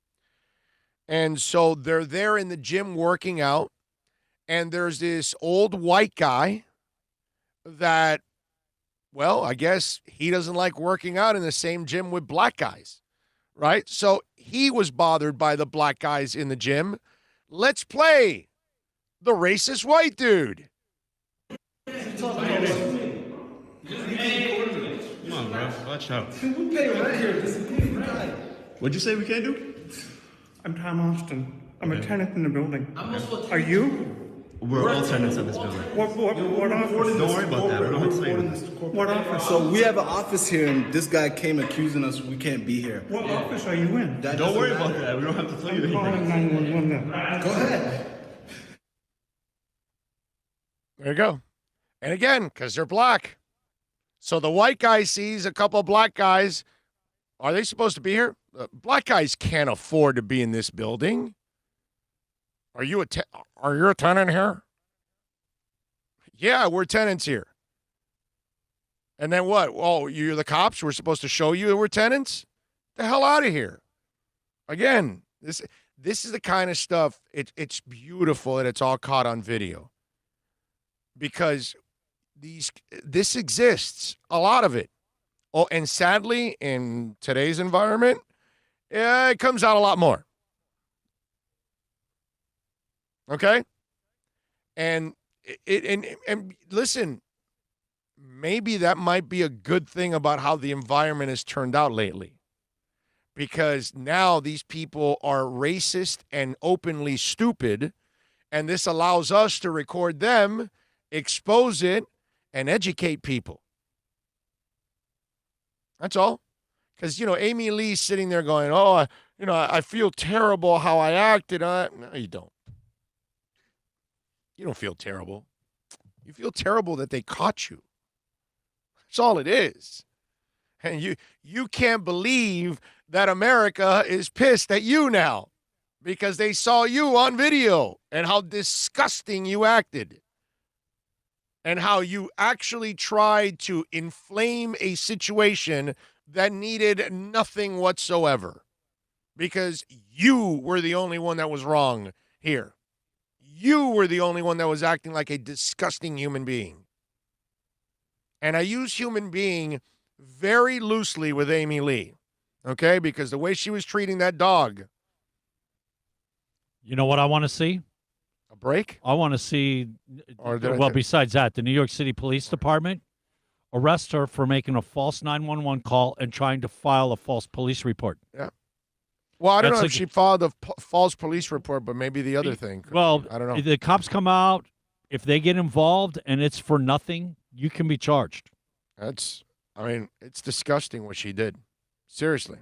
And so they're there in the gym working out, and there's this old white guy that, well, I guess he doesn't like working out in the same gym with black guys, right? So he was bothered by the black guys in the gym. Let's play the racist white dude. Come on, bro. Watch out. We pay right here. This is right. What'd you say we can't do? I'm Tom Austin. I'm a tenant in the building. Are you? We're all tenants in this building. What office? Don't worry about that. We don't have to say anything. What office? So we have an office here, and this guy came accusing us we can't be here. What office are you in? Don't worry about that. We don't have to tell you anything. Calling 911 now. Go ahead. There you go. And again, because they're black. So the white guy sees a couple of black guys. Are they supposed to be here? Black guys can't afford to be in this building. Are you a tenant here? Yeah, we're tenants here. And then what? Oh, you're the cops? We're supposed to show you we're tenants? The hell out of here. Again, this is the kind of stuff, it's beautiful that it's all caught on video. Because this exists, a lot of it. Oh, and sadly, in today's environment, it comes out a lot more. Okay? And listen, maybe that might be a good thing about how the environment has turned out lately. Because now these people are racist and openly stupid, and this allows us to record them, expose it, and educate people. That's all. Because, Amy Lee's sitting there going, I feel terrible how I acted. No, you don't. You don't feel terrible. You feel terrible that they caught you. That's all it is. And you can't believe that America is pissed at you now because they saw you on video and how disgusting you acted and how you actually tried to inflame a situation that needed nothing whatsoever because you were the only one that was wrong here. You were the only one that was acting like a disgusting human being. And I use human being very loosely with Amy Lee, okay? Because the way she was treating that dog. You know what I want to see? A break? I want to see, besides that, the New York City Police Department arrest her for making a false 911 call and trying to file a false police report. Yeah. Well, I don't know if she filed a false police report, but maybe the other thing. Well, I don't know. The cops come out. If they get involved and it's for nothing, you can be charged. It's disgusting what she did. Seriously.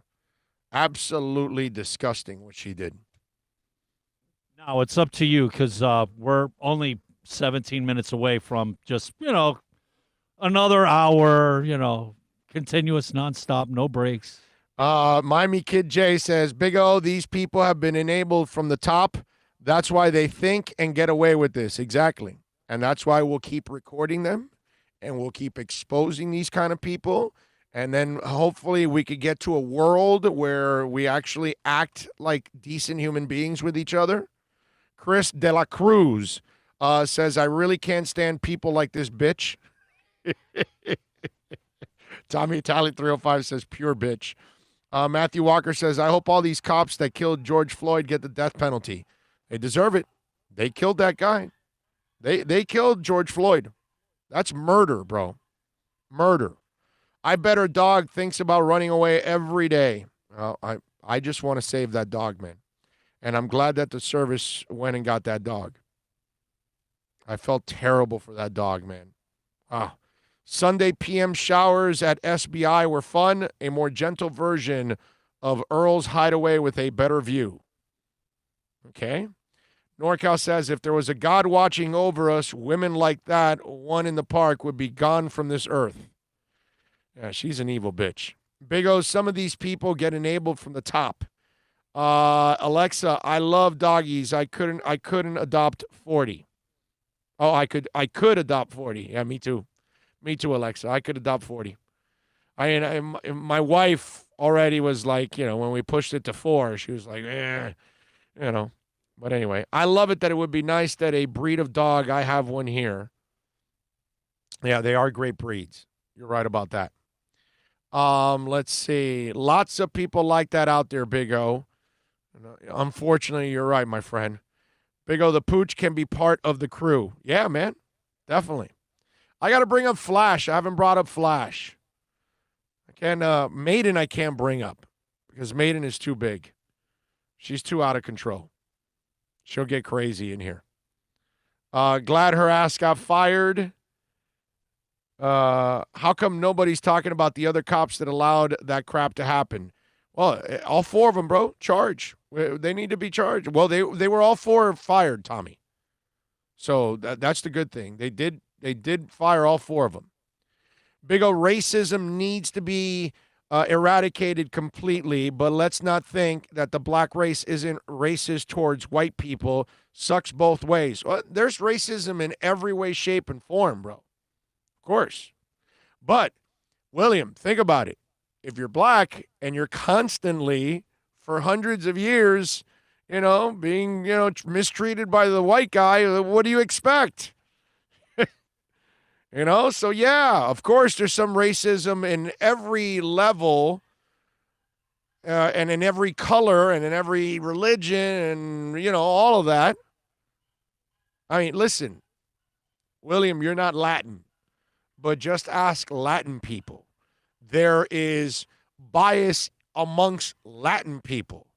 Absolutely disgusting what she did. Now, it's up to you because we're only 17 minutes away from just, another hour, continuous, nonstop, no breaks. Miami Kid J says, Big O, these people have been enabled from the top. That's why they think and get away with this. Exactly. And that's why we'll keep recording them and we'll keep exposing these kind of people. And then hopefully we could get to a world where we actually act like decent human beings with each other. Chris De La Cruz says, I really can't stand people like this bitch. Tommy Italian 305 says, pure bitch. Matthew Walker says, I hope all these cops that killed George Floyd get the death penalty. They deserve it. They killed that guy. They killed George Floyd. That's murder, bro. Murder. I bet her dog thinks about running away every day. Well, I just want to save that dog, man. And I'm glad that the service went and got that dog. I felt terrible for that dog, man. Sunday PM showers at SBI were fun. A more gentle version of Earl's Hideaway with a better view. Okay. NorCal says, if there was a God watching over us, women like that, one in the park, would be gone from this earth. Yeah, she's an evil bitch. Big O, some of these people get enabled from the top. Alexa, I love doggies. I couldn't adopt 40. Oh, I could adopt 40. Yeah, me too. Me too, Alexa. I could adopt 40. My wife already was like, when we pushed it to 4, she was like, But anyway, I love it that it would be nice that a breed of dog, I have one here. Yeah, they are great breeds. You're right about that. Let's see. Lots of people like that out there, Big O. Unfortunately, you're right, my friend. Big O, the pooch can be part of the crew. Yeah, man. Definitely. I got to bring up Flash. I haven't brought up Flash. Maiden I can't bring up because Maiden is too big. She's too out of control. She'll get crazy in here. Glad her ass got fired. How come nobody's talking about the other cops that allowed that crap to happen? Well, all 4 of them, bro, charge. They need to be charged. Well, they were all 4 fired, Tommy. So that's the good thing. They did fire all 4 of them. Big O, racism needs to be eradicated completely, but let's not think that the black race isn't racist towards white people. Sucks both ways. Well, there's racism in every way, shape, and form, bro. Of course. But, William, think about it. If you're black and you're constantly, for hundreds of years, being, mistreated by the white guy, what do you expect? So yeah, of course there's some racism in every level and in every color and in every religion and, all of that. I mean, listen, William, you're not Latin, but just ask Latin people. There is bias amongst Latin people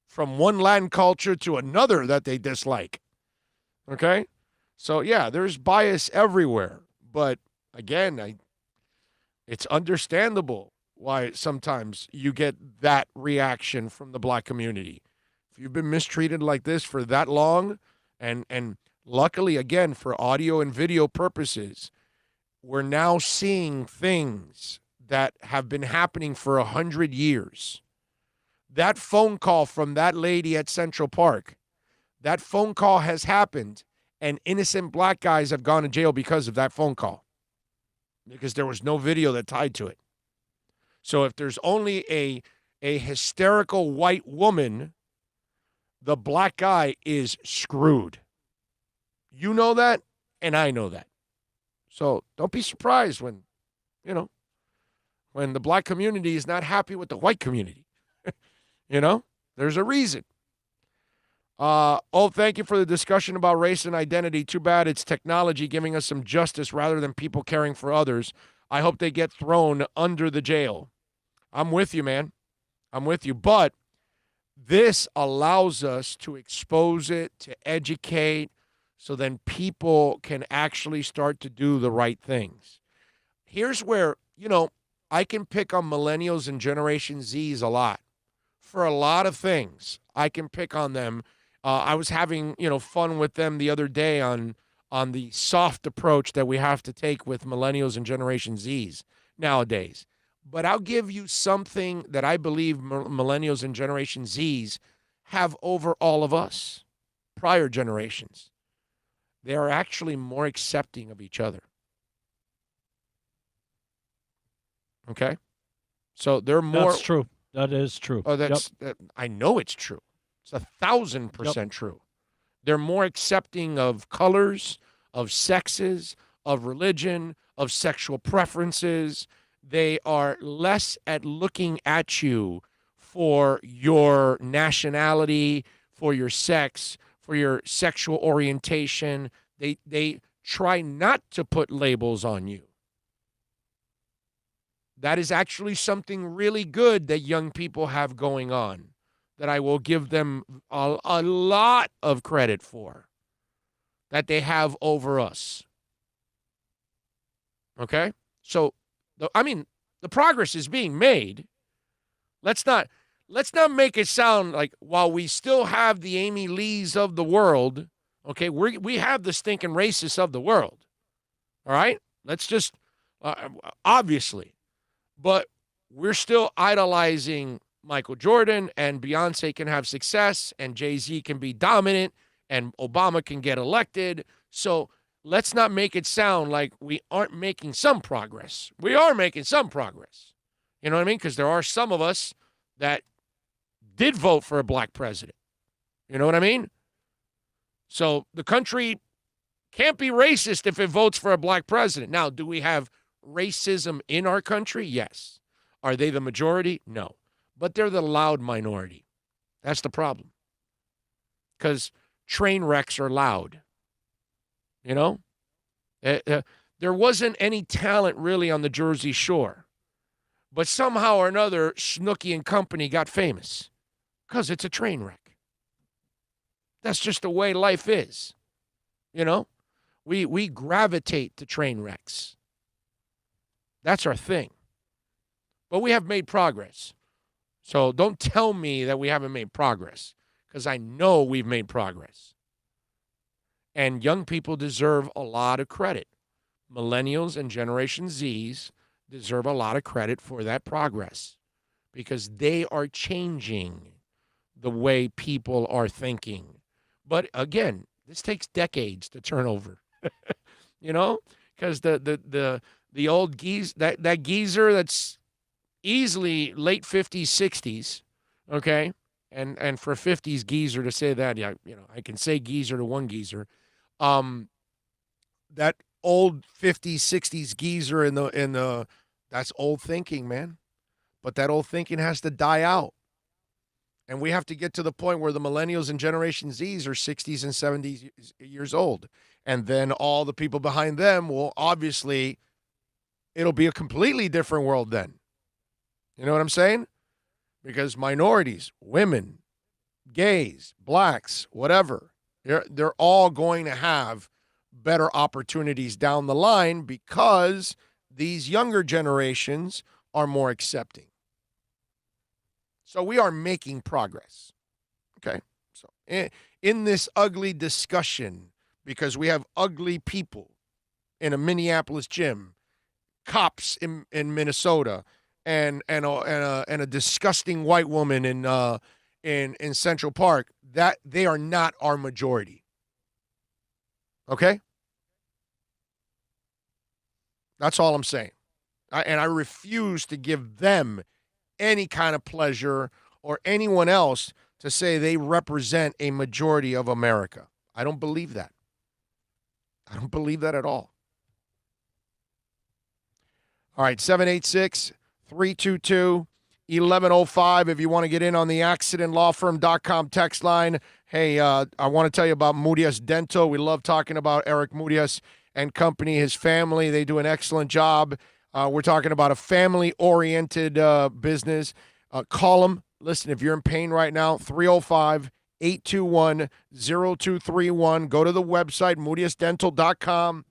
from one Latin culture to another that they dislike. Okay? So yeah, there's bias everywhere. But again, it's understandable why sometimes you get that reaction from the black community. If you've been mistreated like this for that long, and luckily, again, for audio and video purposes, we're now seeing things that have been happening for 100 years. That phone call from that lady at Central Park, that phone call has happened. And innocent black guys have gone to jail because of that phone call. Because there was no video that tied to it. So if there's only a hysterical white woman, the black guy is screwed. You know that, and I know that. So don't be surprised when the black community is not happy with the white community. There's a reason. Thank you for the discussion about race and identity. Too bad it's technology giving us some justice rather than people caring for others. I hope they get thrown under the jail. I'm with you, man. I'm with you. But this allows us to expose it, to educate, so then people can actually start to do the right things. Here's where, I can pick on millennials and Generation Zs a lot. For a lot of things, I can pick on them. I was having, fun with them the other day on the soft approach that we have to take with millennials and Generation Zs nowadays. But I'll give you something that I believe millennials and Generation Zs have over all of us, prior generations. They are actually more accepting of each other. Okay? So they're more... That's true. That is true. Oh, I know it's true. It's 1,000% true. They're more accepting of colors, of sexes, of religion, of sexual preferences. They are less at looking at you for your nationality, for your sex, for your sexual orientation. They try not to put labels on you. That is actually something really good that young people have going on that I will give them a lot of credit for, that they have over us. Okay? So, the progress is being made. Let's not make it sound like while we still have the Amy Lees of the world, okay, we have the stinking racists of the world. All right? Let's just, obviously. But we're still idolizing Michael Jordan, and Beyonce can have success, and Jay-Z can be dominant, and Obama can get elected. So let's not make it sound like we aren't making some progress. We are making some progress. You know what I mean? Because there are some of us that did vote for a black president. You know what I mean? So the country can't be racist if it votes for a black president. Now, do we have racism in our country? Yes. Are they the majority? No. But they're the loud minority. That's the problem. Because train wrecks are loud. You know? There wasn't any talent really on the Jersey Shore. But somehow or another, Snooki and company got famous. Because it's a train wreck. That's just the way life is. You know? We gravitate to train wrecks. That's our thing. But we have made progress. So don't tell me that we haven't made progress, because I know we've made progress. And young people deserve a lot of credit. Millennials and Generation Zs deserve a lot of credit for that progress, because they are changing the way people are thinking. But again, this takes decades to turn over. You know, because the old that geezer that's easily late 50s, 60s, okay? And for a 50s geezer to say that, yeah, you know, I can say geezer to one geezer. That old 50s, 60s geezer in the that's old thinking, man. But that old thinking has to die out. And we have to get to the point where the millennials and Generation Zs are 60s and 70s years old. And then all the people behind them will obviously, it'll be a completely different world then. You know what I'm saying? Because minorities, women, gays, blacks, whatever, they're all going to have better opportunities down the line because these younger generations are more accepting. So we are making progress. Okay? So in this ugly discussion, because we have ugly people in a Minneapolis gym, cops in Minnesota, and a disgusting white woman in Central Park, that they are not our majority. Okay? That's all I'm saying. And I refuse to give them any kind of pleasure or anyone else to say they represent a majority of America. I don't believe that. I don't believe that at all. All right, 786-322-1105 if you want to get in on the accidentlawfirm.com text line. Hey, I want to tell you about Murias Dental. We love talking about Eric Murias and company, his family. They do an excellent job. We're talking about a family-oriented business. Call them. Listen, if you're in pain right now, 305-821-0231. Go to the website, muriasdental.com.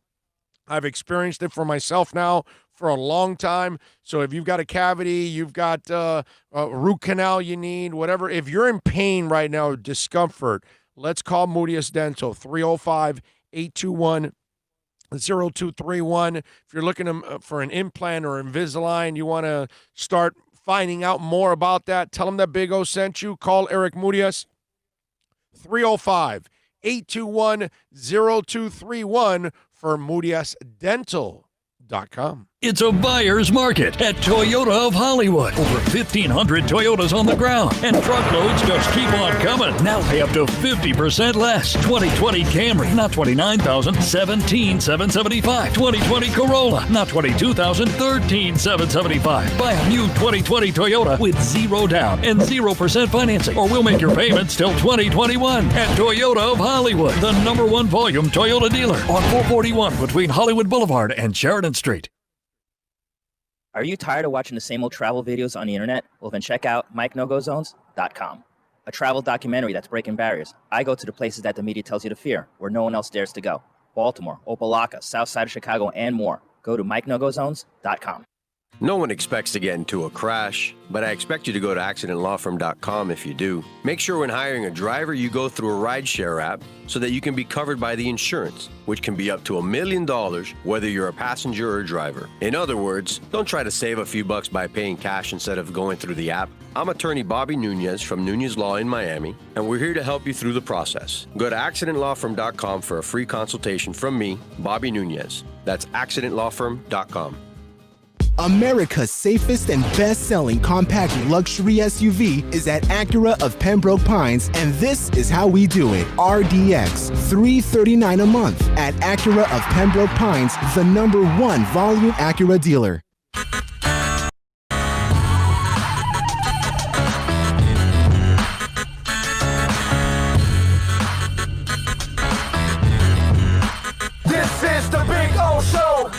I've experienced it for myself now for a long time. So if you've got a cavity, you've got a root canal you need, whatever. If you're in pain right now, discomfort, let's call Murias Dental, 305-821-0231. If you're looking for an implant or Invisalign, you want to start finding out more about that, tell them that Big O sent you. Call Eric Murias, 305-821-0231 for muriasdental.com. It's a buyer's market at Toyota of Hollywood. Over 1,500 Toyotas on the ground, and truckloads just keep on coming. Now pay up to 50% less. 2020 Camry, not $29,000, $17,775. 2020 Corolla, not $22,000, $13,775. Buy a new 2020 Toyota with zero down and 0% financing, or we'll make your payments till 2021 at Toyota of Hollywood, the #1 volume Toyota dealer on 441 between Hollywood Boulevard and Sheridan Street. Are you tired of watching the same old travel videos on the internet? Well, then check out MikeNoGoZones.com, a travel documentary that's breaking barriers. I go to the places that the media tells you to fear, where no one else dares to go. Baltimore, Opelika, South Side of Chicago, and more. Go to MikeNoGoZones.com. No one expects to get into a crash, but I expect you to go to accidentlawfirm.com if you do. Make sure when hiring a driver, you go through a rideshare app so that you can be covered by the insurance, which can be up to $1 million whether you're a passenger or a driver. In other words, don't try to save a few bucks by paying cash instead of going through the app. I'm attorney Bobby Nunez from Nunez Law in Miami, and we're here to help you through the process. Go to accidentlawfirm.com for a free consultation from me, Bobby Nunez. That's accidentlawfirm.com. America's safest and best-selling compact luxury SUV is at Acura of Pembroke Pines, and this is how we do it. RDX, $339 a month at Acura of Pembroke Pines, the #1 volume Acura dealer. This is the Big O Show.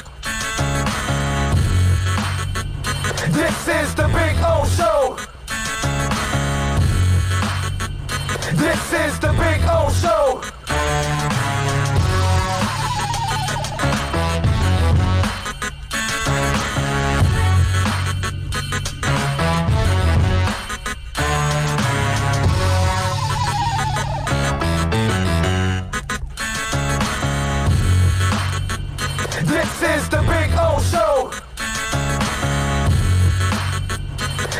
This is the Big O Show. This is the Big O Show. This is the Big O Show. This is the Big O Show.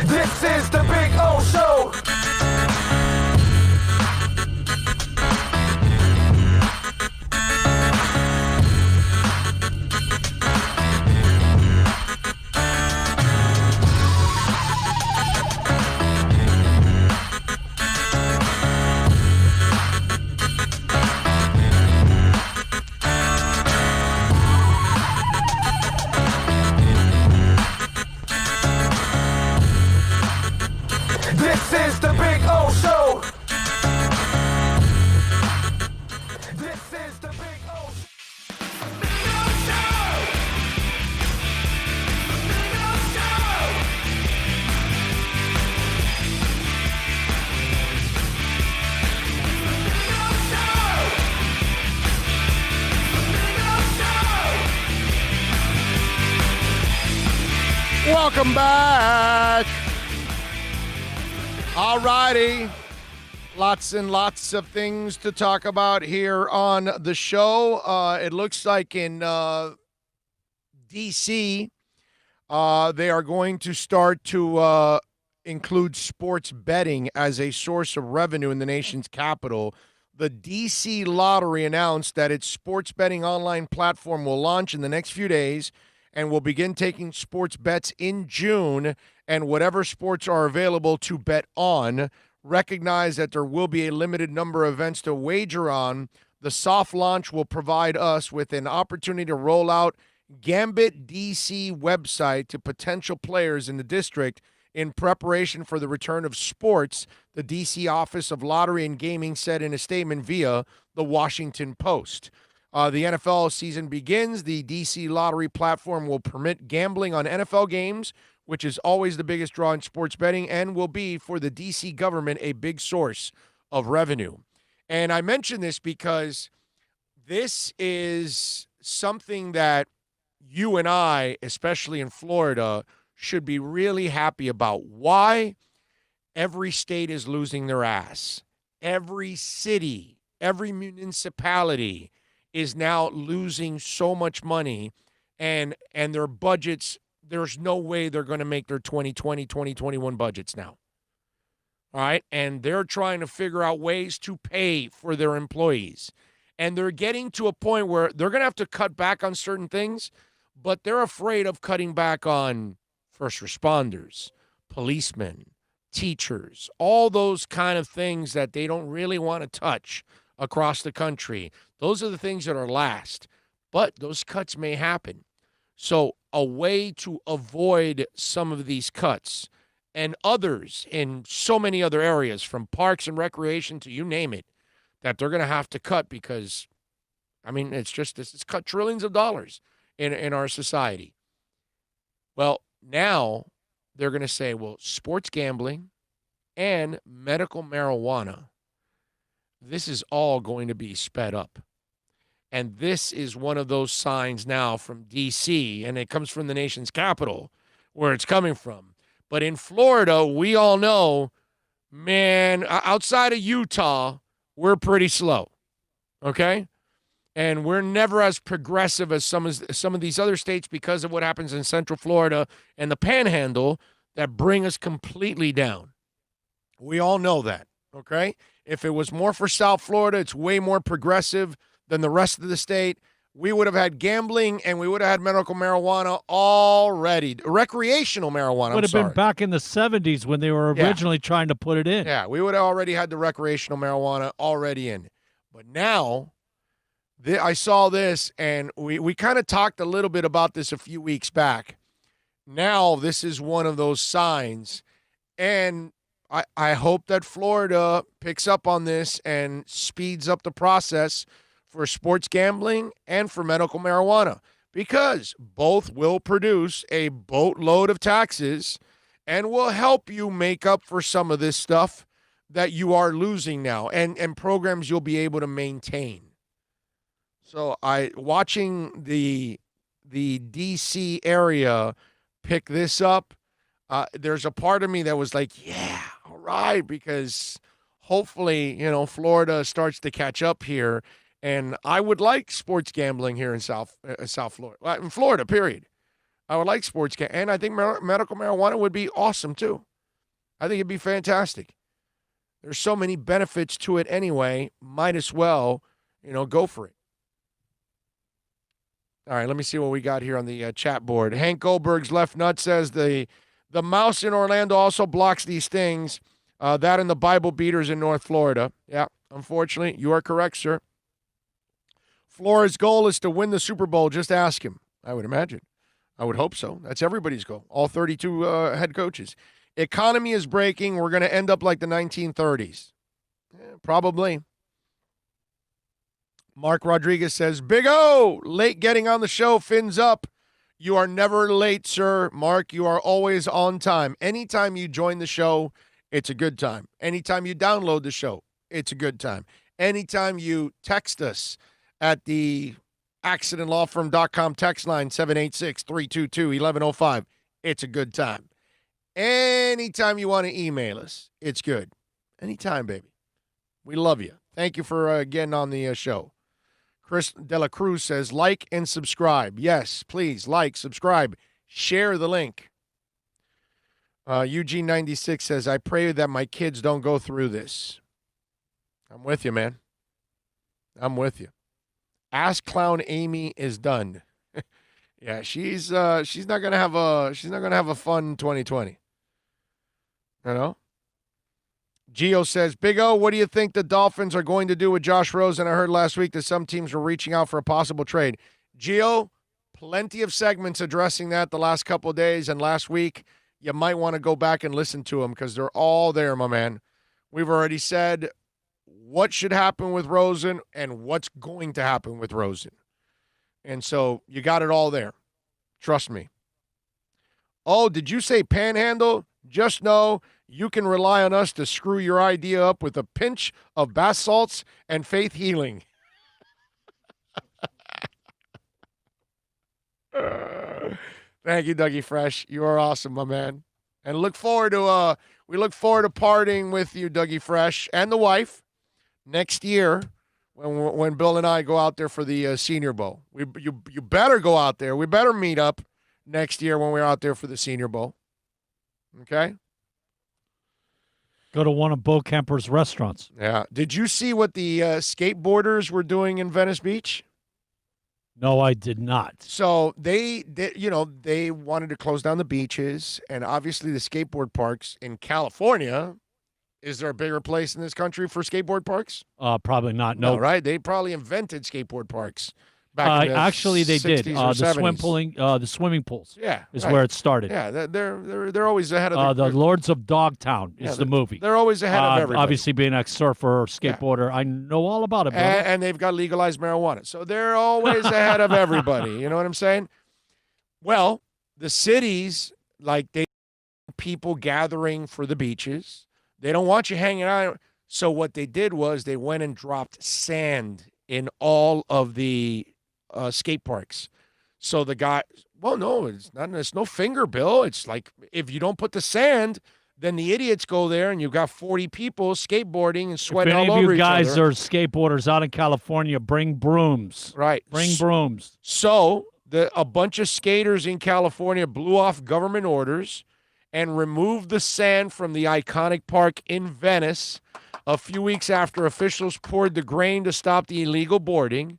This is the Big O Show. This is the Big O Welcome back. All righty. Lots and lots of things to talk about here on the show. It looks like in D.C., they are going to start to include sports betting as a source of revenue in the nation's capital. The D.C. Lottery announced that its sports betting online platform will launch in the next few days and will begin taking sports bets in June, and whatever sports are available to bet on. Recognize that there will be a limited number of events to wager on. The soft launch will provide us with an opportunity to roll out Gambit DC website to potential players in the district in preparation for the return of sports, the DC Office of Lottery and Gaming said in a statement via the Washington Post. The NFL season begins. The DC Lottery platform will permit gambling on NFL games, which is always the biggest draw in sports betting and will be, for the DC government, a big source of revenue. And I mention this because this is something that you and I, especially in Florida, should be really happy about. Why? Every state is losing their ass. Every city, every municipality is now losing so much money, and their budgets, there's no way they're going to make their 2020, 2021 budgets now. All right? And they're trying to figure out ways to pay for their employees. And they're getting to a point where they're going to have to cut back on certain things, but they're afraid of cutting back on first responders, policemen, teachers, all those kind of things that they don't really want to touch across the country. Those are the things that are last, but those cuts may happen. So a way to avoid some of these cuts and others in so many other areas, from parks and recreation to you name it, that they're going to have to cut because, I mean, it's cut trillions of dollars in our society. Well, now they're going to say, well, sports gambling and medical marijuana, this is all going to be sped up. And this is one of those signs now from D.C., and it comes from the nation's capital, where it's coming from. But in Florida, we all know, man, outside of Utah, we're pretty slow, okay? And we're never as progressive as some of these other states because of what happens in Central Florida and the Panhandle that bring us completely down. We all know that, okay? If it was more for South Florida, it's way more progressive than the rest of the state. We would have had gambling and we would have had medical marijuana already. Recreational marijuana, Would have been back in the 70s when they were originally trying to put it in. Yeah, we would have already had the recreational marijuana already in. But now, I saw this, and we kind of talked a little bit about this a few weeks back. Now, this is one of those signs. And I hope that Florida picks up on this and speeds up the process for sports gambling and for medical marijuana, because both will produce a boatload of taxes and will help you make up for some of this stuff that you are losing now, and programs you'll be able to maintain. So watching the DC area pick this up, there's a part of me that was like, yeah, all right, because hopefully, Florida starts to catch up here. And I would like sports gambling here in South Florida, in Florida, period. I would like sports gambling. And I think medical marijuana would be awesome, too. I think it'd be fantastic. There's so many benefits to it anyway. Might as well, go for it. All right, let me see what we got here on the chat board. Hank Goldberg's left nut says the mouse in Orlando also blocks these things. That and the Bible beaters in North Florida. Yeah, unfortunately, you are correct, sir. Flores' goal is to win the Super Bowl. Just ask him. I would imagine. I would hope so. That's everybody's goal. All 32 head coaches. Economy is breaking. We're going to end up like the 1930s. Yeah, probably. Mark Rodriguez says, Big O, late getting on the show, fins up. You are never late, sir. Mark, you are always on time. Anytime you join the show, it's a good time. Anytime you download the show, it's a good time. Anytime you text us at the accidentlawfirm.com text line, 786-322-1105, it's a good time. Anytime you want to email us, it's good. Anytime, baby. We love you. Thank you for getting on the show. Chris De La Cruz says, like and subscribe. Yes, please, like, subscribe, share the link. Eugene96 says, I pray that my kids don't go through this. I'm with you, man. I'm with you. Ask Clown Amy is done. Yeah, she's not gonna have a fun 2020. Gio says, Big O, what do you think the Dolphins are going to do with Josh Rosen? I heard last week that some teams were reaching out for a possible trade. Gio, plenty of segments addressing that the last couple of days and last week. You might want to go back and listen to them because they're all there, my man. We've already said what should happen with Rosen and what's going to happen with Rosen. And so you got it all there. Trust me. Oh, did you say Panhandle? Just know you can rely on us to screw your idea up with a pinch of bath salts and faith healing. Thank you, Dougie Fresh. You are awesome, my man. And we look forward to partying with you, Dougie Fresh, and the wife next year when Bill and I go out there for the Senior Bowl. You better go out there. We better meet up next year when we're out there for the Senior Bowl. Okay? Go to one of Bo Kemper's restaurants. Yeah. Did you see what the skateboarders were doing in Venice Beach? No, I did not. So they wanted to close down the beaches, and obviously the skateboard parks in California. Is there a bigger place in this country for skateboard parks? Probably not. No, right? They probably invented skateboard parks back in the actually, they 60s did. Or The swimming pools. Yeah, is right. where it started. Yeah, they're always ahead of the Lords of Dogtown is the movie. They're always ahead of everybody. Obviously, being a surfer or skateboarder, I know all about it. And they've got legalized marijuana, so they're always ahead of everybody. You know what I'm saying? Well, the cities like people gathering for the beaches. They don't want you hanging out. So what they did was they went and dropped sand in all of the skate parks. So the guy, well, no, it's no finger, Bill. It's like if you don't put the sand, then the idiots go there and you've got 40 people skateboarding and sweating all over each other. If any of you guys are skateboarders out in California, bring brooms. Right. Bring brooms. So a bunch of skaters in California blew off government orders and removed the sand from the iconic park in Venice a few weeks after officials poured the grain to stop the illegal boarding.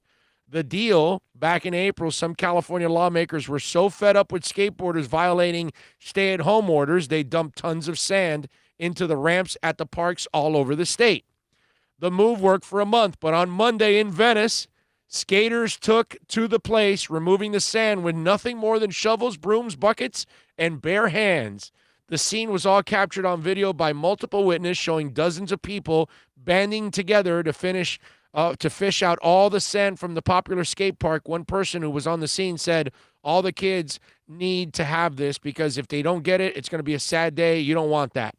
The deal, back in April, some California lawmakers were so fed up with skateboarders violating stay-at-home orders, they dumped tons of sand into the ramps at the parks all over the state. The move worked for a month, but on Monday in Venice, skaters took to the place, removing the sand with nothing more than shovels, brooms, buckets, and bare hands. The scene was all captured on video by multiple witnesses, showing dozens of people banding together to fish out all the sand from the popular skate park. One person who was on the scene said, all the kids need to have this because if they don't get it, it's going to be a sad day. You don't want that.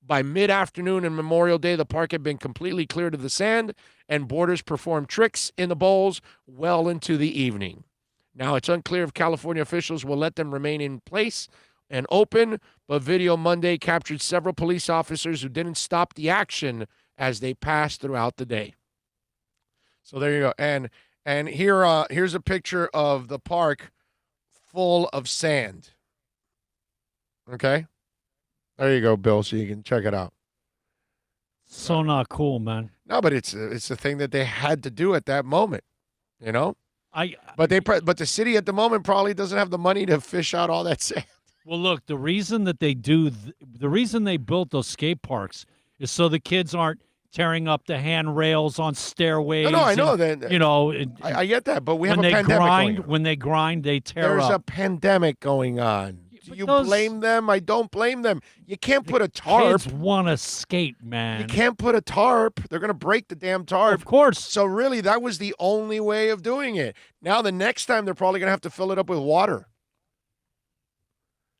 By mid-afternoon and Memorial Day, the park had been completely cleared of the sand, and boarders performed tricks in the bowls well into the evening. Now, it's unclear if California officials will let them remain in place and open, but video Monday captured several police officers who didn't stop the action as they passed throughout the day. So there you go. And here's a picture of the park full of sand. Okay? There you go, Bill, so you can check it out. So not cool, man. No, but it's the thing that they had to do at that moment, you know? But the city at the moment probably doesn't have the money to fish out all that sand. Well, look, the reason that they the reason they built those skate parks is so the kids aren't tearing up the handrails on stairways. No, I know that. You know, I get that, but we have a pandemic going on. When they grind, they tear up. There's a pandemic going on. Do you blame them? I don't blame them. You can't put a tarp. Kids want to skate, man. You can't put a tarp. They're going to break the damn tarp. Of course. So really, that was the only way of doing it. Now, the next time, they're probably going to have to fill it up with water.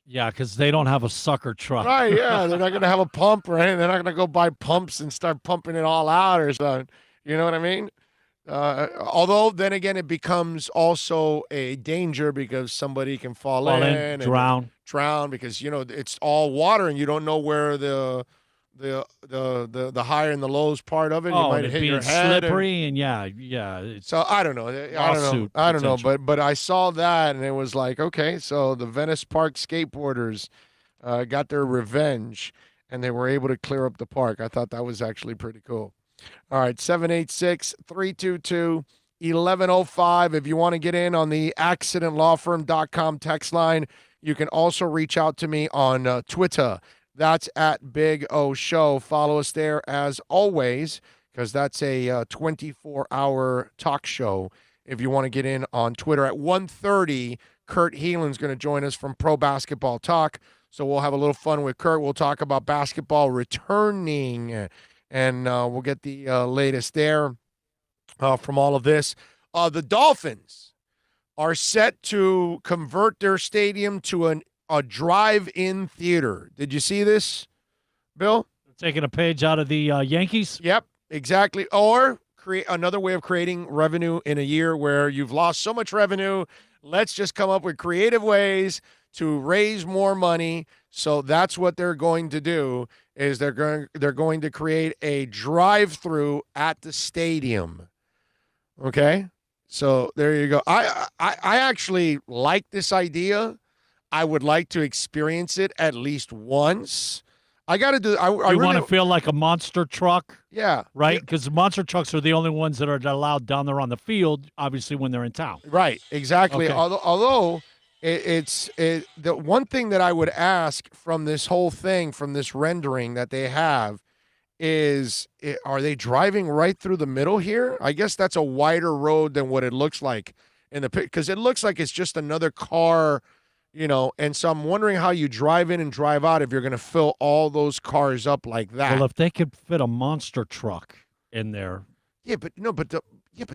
Yeah, because they don't have a sucker truck. Right, yeah. They're not going to have a pump or anything. They're not going to go buy pumps and start pumping it all out or something. You know what I mean? Although, then again, it becomes also a danger because somebody can fall in and drown because, you know, it's all water and you don't know where the higher and the lows part of it. You might hit your head. Slippery and yeah. So I don't know. I don't know. But I saw that and it was like, okay, so the Venice Park skateboarders got their revenge and they were able to clear up the park. I thought that was actually pretty cool. All right, 786-322-1105. If you want to get in on the accidentlawfirm.com text line, you can also reach out to me on Twitter. That's at Big O Show. Follow us there as always, because that's a 24-hour talk show. If you want to get in on Twitter at 1:30, Kurt Heelan's going to join us from Pro Basketball Talk. So we'll have a little fun with Kurt. We'll talk about basketball returning, and we'll get the latest there from all of this. The Dolphins are set to convert their stadium to a drive-in theater. Did you see this, Bill? Taking a page out of the Yankees? Yep, exactly. Or create another way of creating revenue in a year where you've lost so much revenue. Let's just come up with creative ways to raise more money. So that's what they're going to do. Is they're going to create a drive-through at the stadium. Okay? So there you go. I actually like this idea. I would like to experience it at least once. I got to do I You want to feel like a monster truck? Yeah. Right? Because monster trucks are the only ones that are allowed down there on the field, obviously, when they're in town. Right, exactly. Okay. Although the one thing that I would ask from this whole thing, from this rendering that they have, is are they driving right through the middle here? I guess that's a wider road than what it looks like in the picture, because it looks like it's just another car, you know, and so I'm wondering how you drive in and drive out if you're going to fill all those cars up like that. Well, if they could fit a monster truck in there. Yeah, but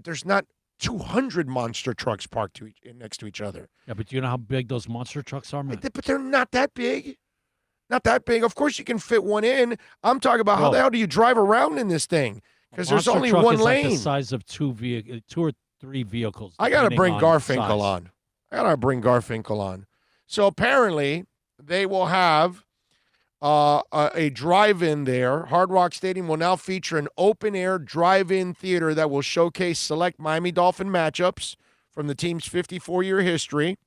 there's not 200 monster trucks parked next to each other. Yeah, but do you know how big those monster trucks are, man? But they're not that big. Not that big. Of course, you can fit one in. I'm talking about how the hell do you drive around in this thing? Because there's only one lane. Like the size of two or three vehicles. I got to bring Garfinkel size. on. I got to bring Garfinkel on. So apparently, they will have a drive-in there. Hard Rock Stadium will now feature an open-air drive-in theater that will showcase select Miami Dolphin matchups from the team's 54-year history,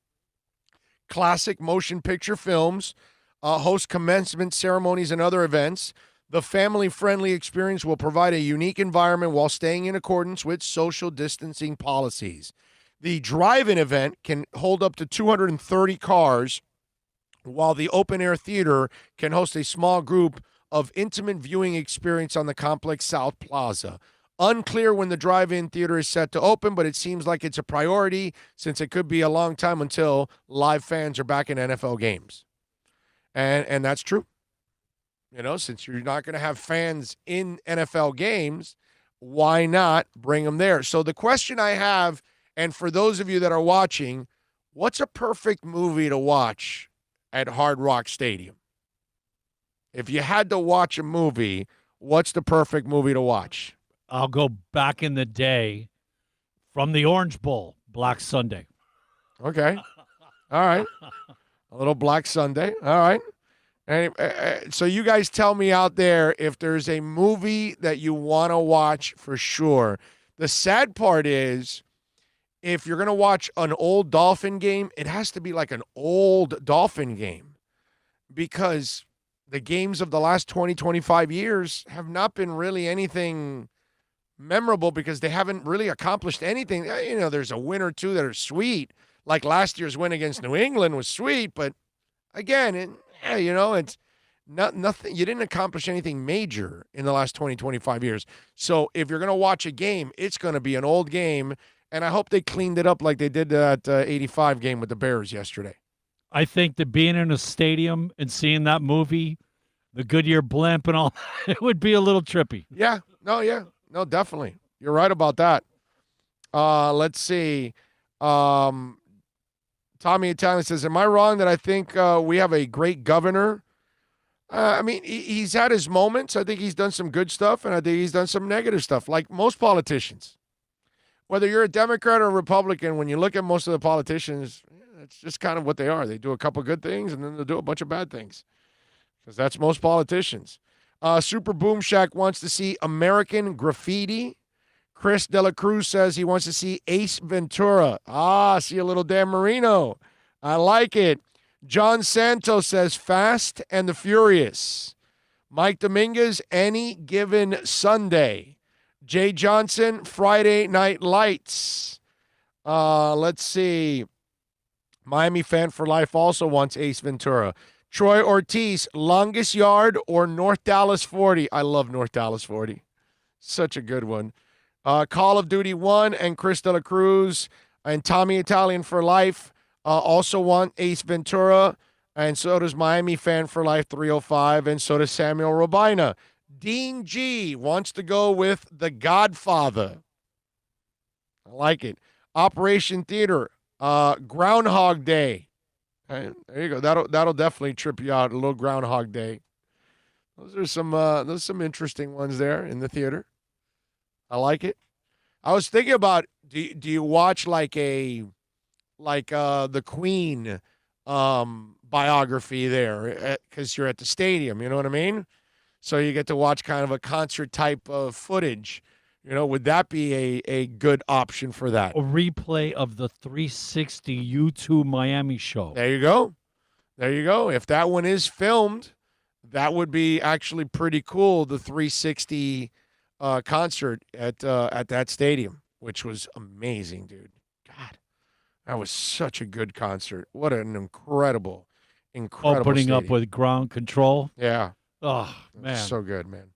classic motion picture films, host commencement ceremonies and other events. The family-friendly experience will provide a unique environment while staying in accordance with social distancing policies. The drive-in event can hold up to 230 cars, while the open-air theater can host a small group of intimate viewing experience on the Complex South Plaza. Unclear when the drive-in theater is set to open, but it seems like it's a priority since it could be a long time until live fans are back in NFL games. And that's true. You know, since you're not going to have fans in NFL games, why not bring them there? So the question I have, and for those of you that are watching, what's a perfect movie to watch at Hard Rock Stadium? If you had to watch a movie, what's the perfect movie to watch? I'll go back in the day from the Orange Bowl, Black Sunday. Okay. All right. A little Black Sunday. All right. And so you guys tell me out there if there's a movie that you want to watch for sure. The sad part is if you're going to watch an old Dolphin game, it has to be like an old Dolphin game because the games of the last 20, 25 years have not been really anything memorable because they haven't really accomplished anything. You know, there's a win or two that are sweet, like last year's win against New England was sweet, but again, it's nothing. You didn't accomplish anything major in the last 20, 25 years. So if you're going to watch a game, it's going to be an old game, and I hope they cleaned it up like they did that 85 game with the Bears yesterday. I think that being in a stadium and seeing that movie, the Goodyear blimp and all, it would be a little trippy. Yeah. No, definitely. You're right about that. Let's see. Tommy Italian says, am I wrong that I think we have a great governor? I mean, he's had his moments. I think he's done some good stuff, and I think he's done some negative stuff, like most politicians. Whether you're a Democrat or a Republican, when you look at most of the politicians, it's just kind of what they are. They do a couple good things, and then they'll do a bunch of bad things, because that's most politicians. Super Boom Shack wants to see American Graffiti. Chris De La Cruz says he wants to see Ace Ventura. See a little Dan Marino. I like it. John Santos says Fast and the Furious. Mike Dominguez, Any Given Sunday. Jay Johnson, Friday Night Lights. Let's see. Miami Fan for Life also wants Ace Ventura. Troy Ortiz, Longest Yard or North Dallas 40. I love North Dallas 40. Such a good one. Call of Duty 1 and Chris De La Cruz and Tommy Italian for Life also want Ace Ventura, and so does Miami Fan for Life 305, and so does Samuel Robina. Dean G wants to go with The Godfather. I like it. Operation Theater, Groundhog Day. There you go. That'll definitely trip you out. A little Groundhog Day. Those are some interesting ones there in the theater. I like it. I was thinking about do you watch like the Queen biography there because you're at the stadium, you know what I mean? So you get to watch kind of a concert type of footage. You know, would that be a good option for that? A replay of the 360 U2 Miami show. There you go. If that one is filmed, that would be actually pretty cool, the 360 concert at that stadium, which was amazing, dude. God, that was such a good concert. What an incredible opening stadium. Up with Ground Control. Yeah. Oh man, so good, man.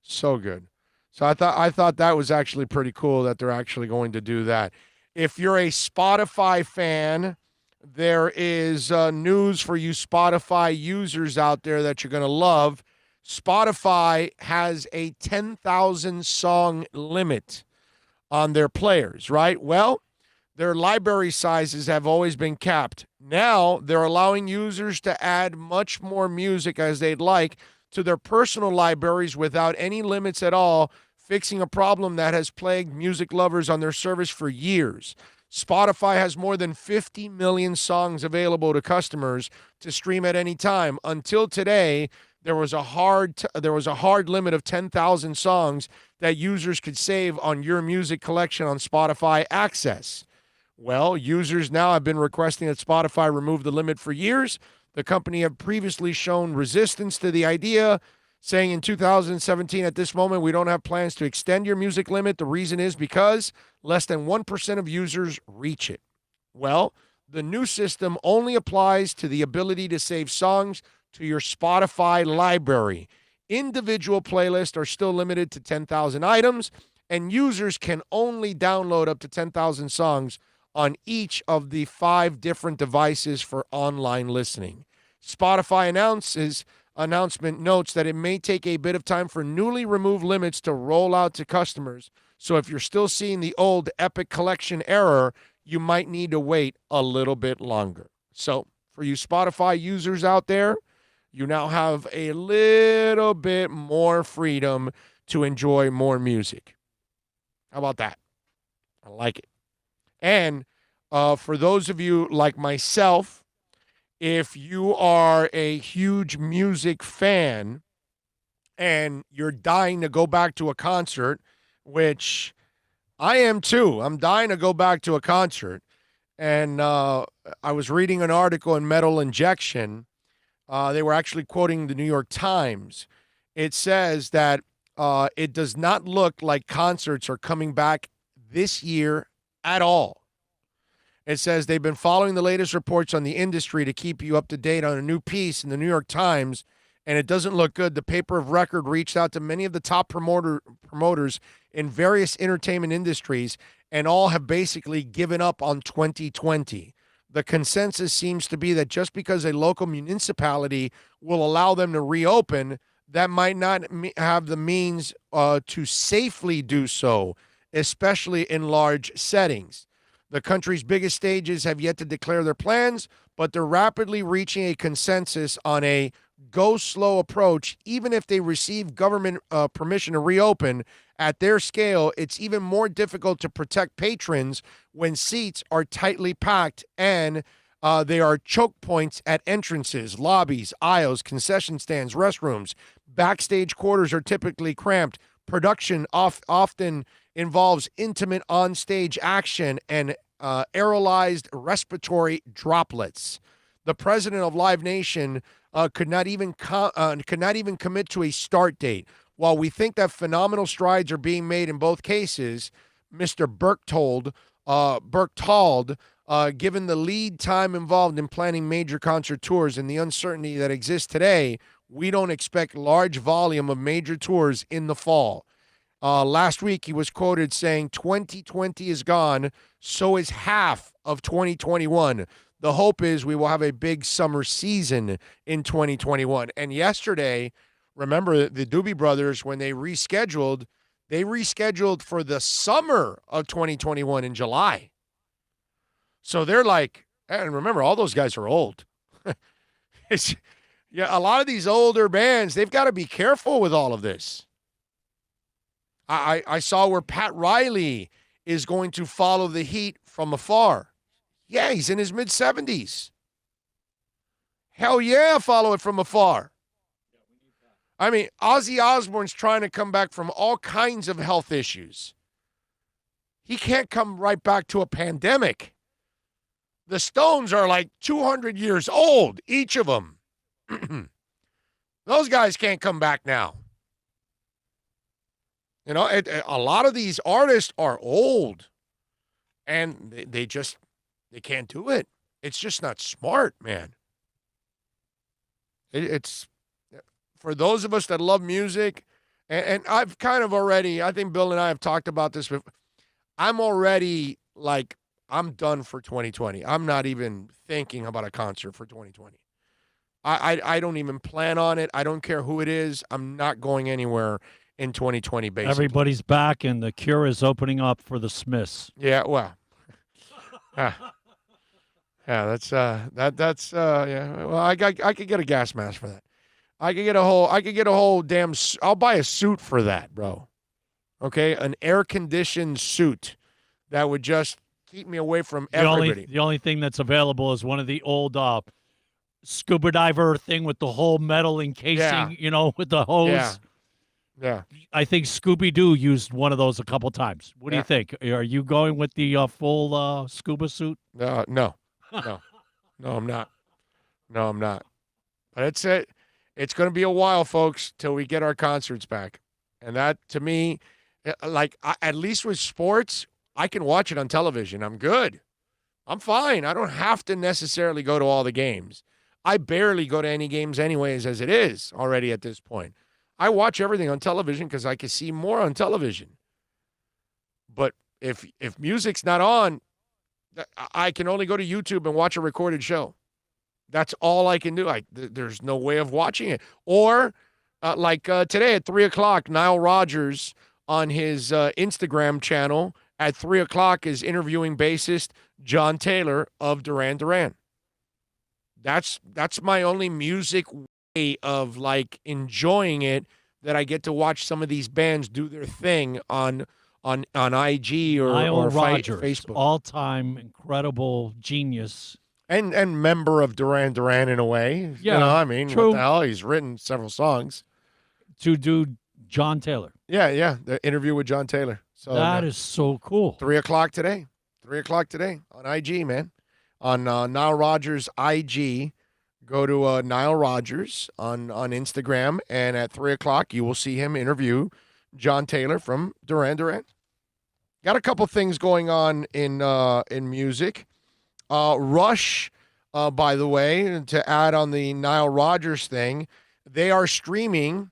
So good. So I thought that was actually pretty cool that they're actually going to do that. If you're a Spotify fan, there is news for you Spotify users out there that you're going to love. Spotify has a 10,000 song limit. on their players, right? Well, their library sizes have always been capped. Now they're allowing users to add much more music as they'd like to their personal libraries without any limits at all, fixing a problem that has plagued music lovers on their service for years. Spotify has more than 50 million songs available to customers to stream at any time. Until today, there was a hard limit of 10,000 songs that users could save on your music collection on Spotify Access. Well, users now have been requesting that Spotify remove the limit for years. The company had previously shown resistance to the idea, saying in 2017, at this moment, we don't have plans to extend your music limit. The reason is because less than 1% of users reach it. Well, the new system only applies to the ability to save songs to your Spotify library. Individual playlists are still limited to 10,000 items, and users can only download up to 10,000 songs on each of the 5 different devices for online listening. Spotify announcement notes that it may take a bit of time for newly removed limits to roll out to customers. So if you're still seeing the old Epic Collection error, you might need to wait a little bit longer. So for you Spotify users out there, you now have a little bit more freedom to enjoy more music. How about that? I like it. And for those of you like myself, if you are a huge music fan and you're dying to go back to a concert, which I am too. I'm dying to go back to a concert. And I was reading an article in Metal Injection. They were actually quoting the New York Times. It says that it does not look like concerts are coming back this year at all. It says they've been following the latest reports on the industry to keep you up to date on a new piece in the New York Times, and it doesn't look good. The paper of record reached out to many of the top promoters in various entertainment industries, and all have basically given up on 2020. The consensus seems to be that just because a local municipality will allow them to reopen, that might not have the means to safely do so, especially in large settings. The country's biggest stages have yet to declare their plans, but they're rapidly reaching a consensus on a go slow approach. Even if they receive government permission to reopen at their scale, it's even more difficult to protect patrons when seats are tightly packed and they are choke points at entrances, lobbies, aisles, concession stands, restrooms. Backstage quarters are typically cramped. Production often involves intimate on-stage action and aerolized respiratory droplets. The president of Live Nation could not even commit to a start date. While we think that phenomenal strides are being made in both cases, Mr. Berchtold, given the lead time involved in planning major concert tours and the uncertainty that exists today, we don't expect large volume of major tours in the fall. Last week, he was quoted saying, 2020 is gone, so is half of 2021. The hope is we will have a big summer season in 2021. And yesterday, remember the Doobie Brothers, when they rescheduled for the summer of 2021 in July. So they're like, and remember, all those guys are old. A lot of these older bands, they've got to be careful with all of this. I saw where Pat Riley is going to follow the heat from afar. Yeah, he's in his mid-70s. Hell yeah, follow it from afar. I mean, Ozzy Osbourne's trying to come back from all kinds of health issues. He can't come right back to a pandemic. The Stones are like 200 years old, each of them. Those guys can't come back now. You know, a lot of these artists are old, and they can't do it. It's just not smart, man. It's for those of us that love music, and I've kind of already, I think Bill and I have talked about this, but I'm already like, I'm done for 2020. I'm not even thinking about a concert for 2020. I don't even plan on it. I don't care who it is. I'm not going anywhere in 2020, basically. Everybody's back, and the Cure is opening up for the Smiths. Yeah, well. Yeah, that's yeah. Well, I could get a gas mask for that. I could get a whole damn. I'll buy a suit for that, bro. Okay, an air-conditioned suit that would just keep me away from everybody. The only thing that's available is one of the old scuba diver thing with the whole metal encasing, with the hose. Yeah. I think Scooby-Doo used one of those a couple times. What do you think? Are you going with the full scuba suit? No, I'm not. But it's it. It's going to be a while, folks, till we get our concerts back. And that, to me, at least with sports, I can watch it on television. I'm good. I'm fine. I don't have to necessarily go to all the games. I barely go to any games anyways as it is already at this point. I watch everything on television because I can see more on television. But if music's not on, I can only go to YouTube and watch a recorded show. That's all I can do. There's no way of watching it. Or today at 3 o'clock, Nile Rodgers on his Instagram channel at 3 o'clock is interviewing bassist John Taylor of Duran Duran. That's my only music way of enjoying it, that I get to watch some of these bands do their thing on IG or Rodgers, Facebook. All-time incredible genius. And member of Duran Duran in a way. Yeah, true. What the hell? He's written several songs. To do John Taylor. Yeah, the interview with John Taylor. So that is so cool. 3 o'clock today. 3 o'clock today on IG, man. On Nile Rodgers IG. Go to Nile Rodgers on Instagram, and at 3 o'clock you will see him interview John Taylor from Duran Duran. Got a couple things going on in music. Rush, by the way, to add on the Nile Rodgers thing, they are streaming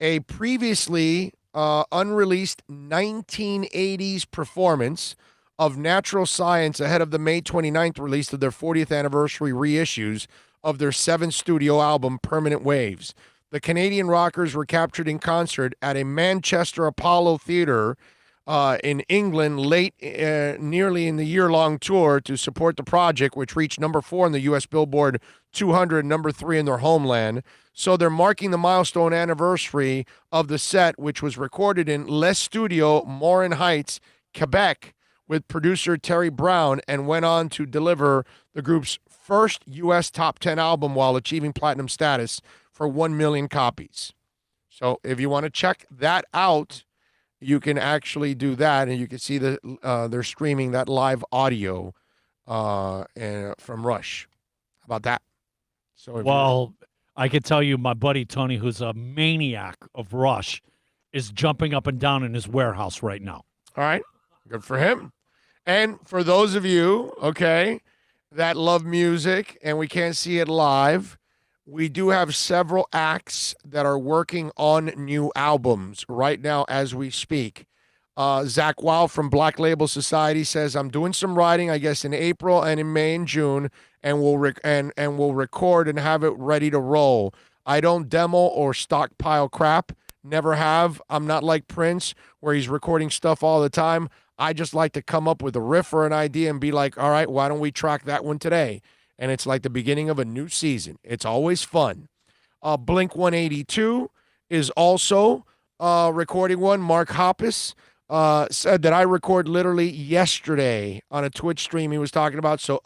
a previously unreleased 1980s performance of Natural Science ahead of the May 29th release of their 40th anniversary reissues of their 7th studio album, Permanent Waves. The Canadian rockers were captured in concert at a Manchester Apollo Theatre in England nearly in the year-long tour to support the project, which reached number 4 in the U.S. Billboard 200, number 3 in their homeland. So they're marking the milestone anniversary of the set, which was recorded in Les Studio, Morin Heights, Quebec, with producer Terry Brown, and went on to deliver the group's first U.S. top 10 album while achieving platinum status for 1 million copies. So if you want to check that out, you can actually do that, and you can see they're streaming that live audio from Rush. How about that? So I can tell you my buddy Tony, who's a maniac of Rush, is jumping up and down in his warehouse right now. All right. Good for him. And for those of you, that love music and we can't see it live, we do have several acts that are working on new albums right now as we speak. Zach Wild from Black Label Society says, I'm doing some writing, I guess, in April and in May and June, and we'll record and have it ready to roll. I don't demo or stockpile crap. Never have. I'm not like Prince, where he's recording stuff all the time. I just like to come up with a riff or an idea and be like, all right, why don't we track that one today? And it's like the beginning of a new season. It's always fun. Blink-182 is also recording one. Mark Hoppus said that I record literally yesterday on a Twitch stream he was talking about. So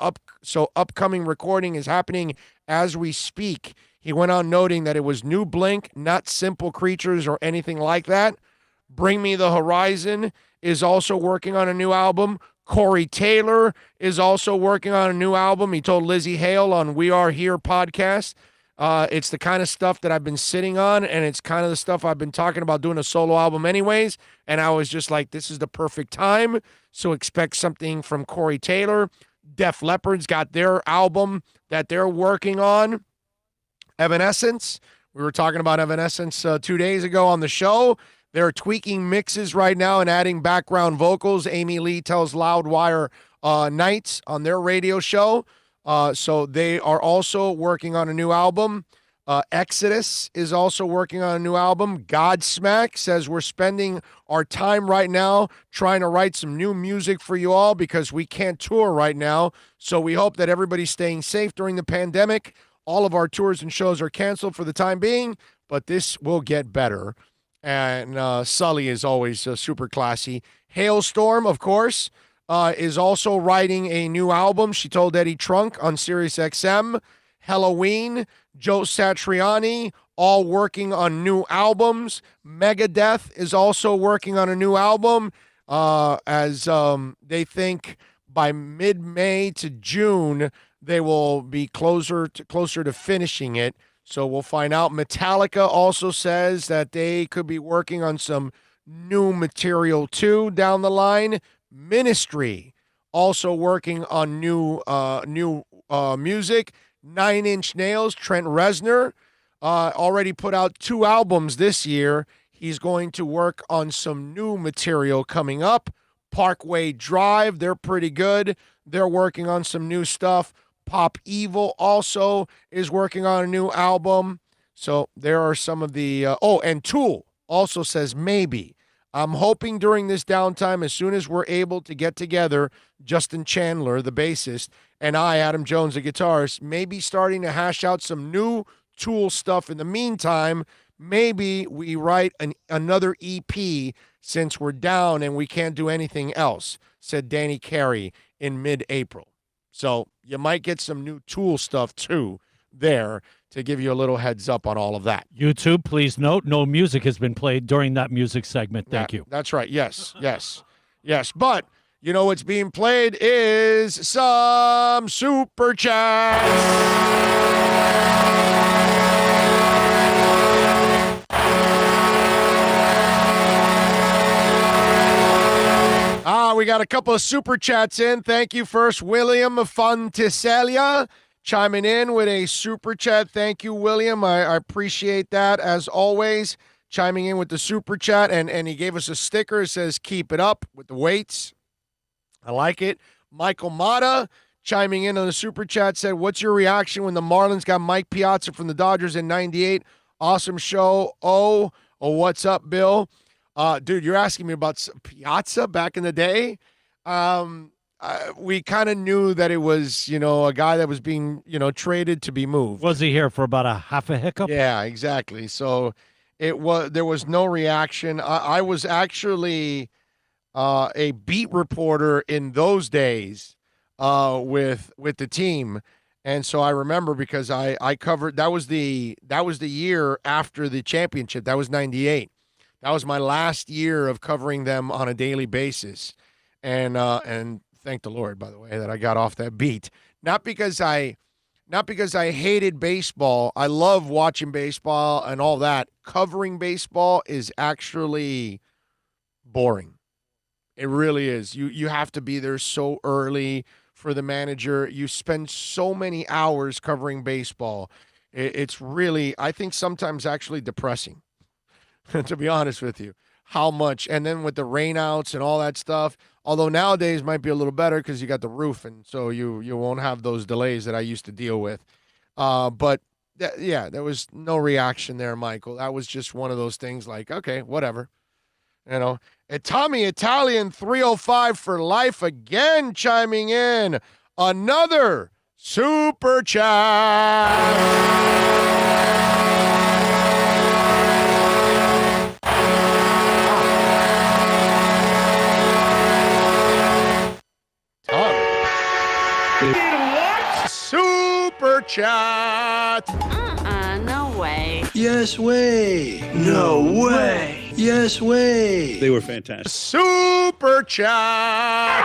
upcoming recording is happening as we speak. He went on noting that it was new Blink, not Simple Creatures or anything like that. Bring Me the Horizon is also working on a new album. Corey Taylor is also working on a new album. He told Lizzie Hale on We Are Here podcast. It's the kind of stuff that I've been sitting on, and it's kind of the stuff I've been talking about doing a solo album anyways. And I was just like, this is the perfect time. So expect something from Corey Taylor. Def Leppard's got their album that they're working on. Evanescence. We were talking about Evanescence 2 days ago on the show. They're tweaking mixes right now and adding background vocals. Amy Lee tells Loudwire Nights on their radio show. So they are also working on a new album. Exodus is also working on a new album. Godsmack says we're spending our time right now trying to write some new music for you all because we can't tour right now. So we hope that everybody's staying safe during the pandemic. All of our tours and shows are canceled for the time being, but this will get better. And Sully is always super classy. Hailstorm, of course, is also writing a new album. She told Eddie Trunk on Sirius XM. Halloween, Joe Satriani, all working on new albums. Megadeth is also working on a new album as they think by mid-May to June, they will be closer to finishing it. So we'll find out. Metallica also says that they could be working on some new material too down the line. Ministry also working on new music. 9 Inch Nails, Trent Reznor, already put out 2 albums this year. He's going to work on some new material coming up. Parkway Drive, they're pretty good. They're working on some new stuff. Pop Evil also is working on a new album. So there are some of the... and Tool also says maybe. I'm hoping during this downtime, as soon as we're able to get together, Justin Chandler, the bassist, and I, Adam Jones, the guitarist, maybe starting to hash out some new Tool stuff. In the meantime, maybe we write another EP since we're down and we can't do anything else, said Danny Carey in mid-April. So you might get some new Tool stuff, too, there to give you a little heads up on all of that. YouTube, please note, no music has been played during that music segment. Thank you. That's right. Yes. But, you know what's being played is some Super Chats. We got a couple of Super Chats in. Thank you first, William Fonticelia, chiming in with a Super Chat. Thank you, William. I appreciate that, as always, chiming in with the Super Chat. And he gave us a sticker. It says, keep it up with the weights. I like it. Michael Mata, chiming in on the Super Chat, said, what's your reaction when the Marlins got Mike Piazza from the Dodgers in 98? Awesome show. Oh, what's up, Bill? Dude, you're asking me about Piazza back in the day. We kind of knew that it was, a guy that was being, traded to be moved. Was he here for about a half a hiccup? Yeah, exactly. So there was no reaction. I was actually a beat reporter in those days with the team. And so I remember because I covered, that was the year after the championship. That was 98. That was my last year of covering them on a daily basis. And thank the Lord, by the way, that I got off that beat. Not because I hated baseball. I love watching baseball and all that. Covering baseball is actually boring. It really is. You have to be there so early for the manager. You spend so many hours covering baseball. It's really, I think, sometimes actually depressing. To be honest with you, how much, and then with the rainouts and all that stuff, although nowadays might be a little better because you got the roof, and so you won't have those delays that I used to deal with. But there was no reaction there, Michael. That was just one of those things like, okay, whatever. And Tommy Italian 305 for life again chiming in. Another Super Chat. Super Chat. No way. Yes way. No way. Yes way. They were fantastic. Super Chat.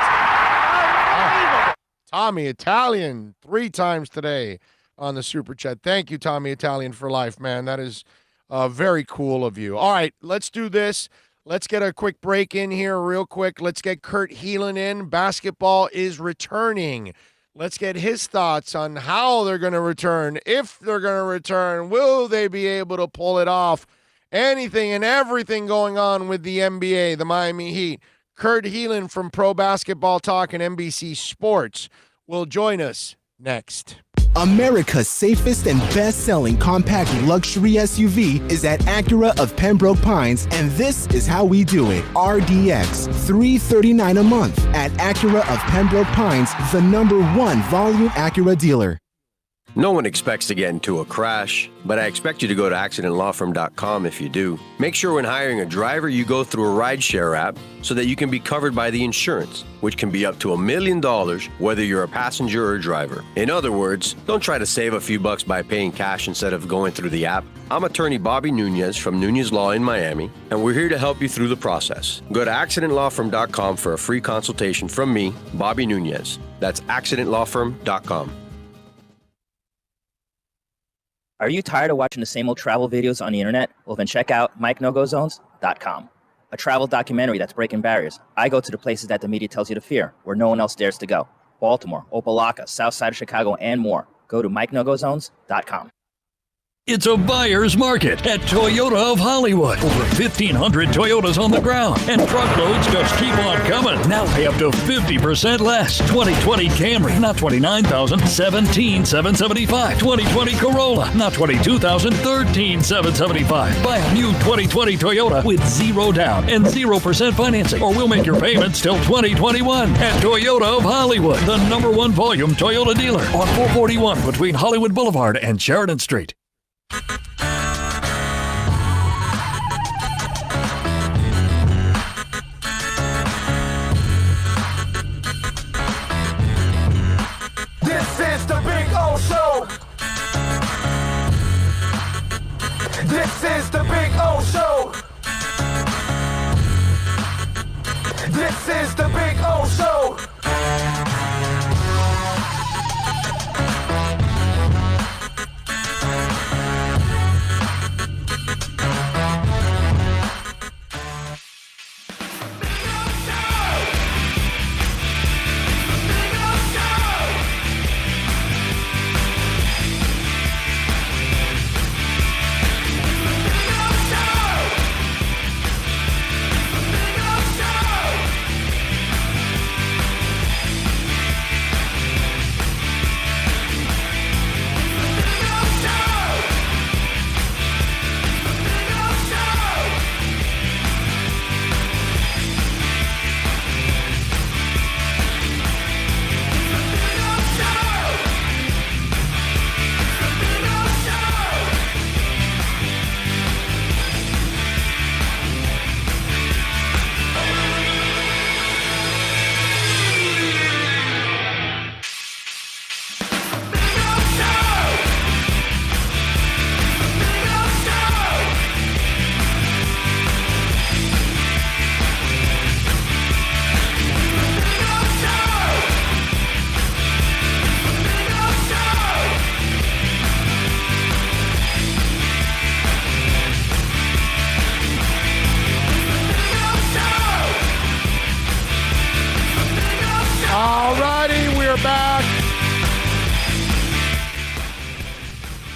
Tommy Italian 3 times today on the Super Chat. Thank you, Tommy Italian, for life, man. That is very cool of you. All right, let's do this. Let's get a quick break in here real quick. Let's get Kurt Heelan in. Basketball is returning. Let's get his thoughts on how they're going to return, if they're going to return, will they be able to pull it off, anything and everything going on with the NBA, the Miami Heat. Kurt Heelan from Pro Basketball Talk and NBC Sports will join us next. America's safest and best-selling compact luxury SUV is at Acura of Pembroke Pines, and this is how we do it. RDX, $339 a month at Acura of Pembroke Pines, the #1 volume Acura dealer. No one expects to get into a crash, but I expect you to go to accidentlawfirm.com if you do. Make sure when hiring a driver, you go through a rideshare app so that you can be covered by the insurance, which can be up to $1 million whether you're a passenger or a driver. In other words, don't try to save a few bucks by paying cash instead of going through the app. I'm attorney Bobby Nunez from Nunez Law in Miami, and we're here to help you through the process. Go to accidentlawfirm.com for a free consultation from me, Bobby Nunez. That's accidentlawfirm.com. Are you tired of watching the same old travel videos on the internet? Well, then check out MikeNoGoZones.com, a travel documentary that's breaking barriers. I go to the places that the media tells you to fear, where no one else dares to go. Baltimore, Opelika, South Side of Chicago, and more. Go to MikeNoGoZones.com. It's a buyer's market at Toyota of Hollywood. Over 1,500 Toyotas on the ground, and truckloads just keep on coming. Now pay up to 50% less. 2020 Camry, not $29,000, $17,775. 2020 Corolla, not $22,000, $13,775. Buy a new 2020 Toyota with 0 down and 0% financing, or we'll make your payments till 2021 at Toyota of Hollywood, the #1 volume Toyota dealer on 441 between Hollywood Boulevard and Sheridan Street. This is the Big O Show. This is the Big O Show. This is the Big O Show.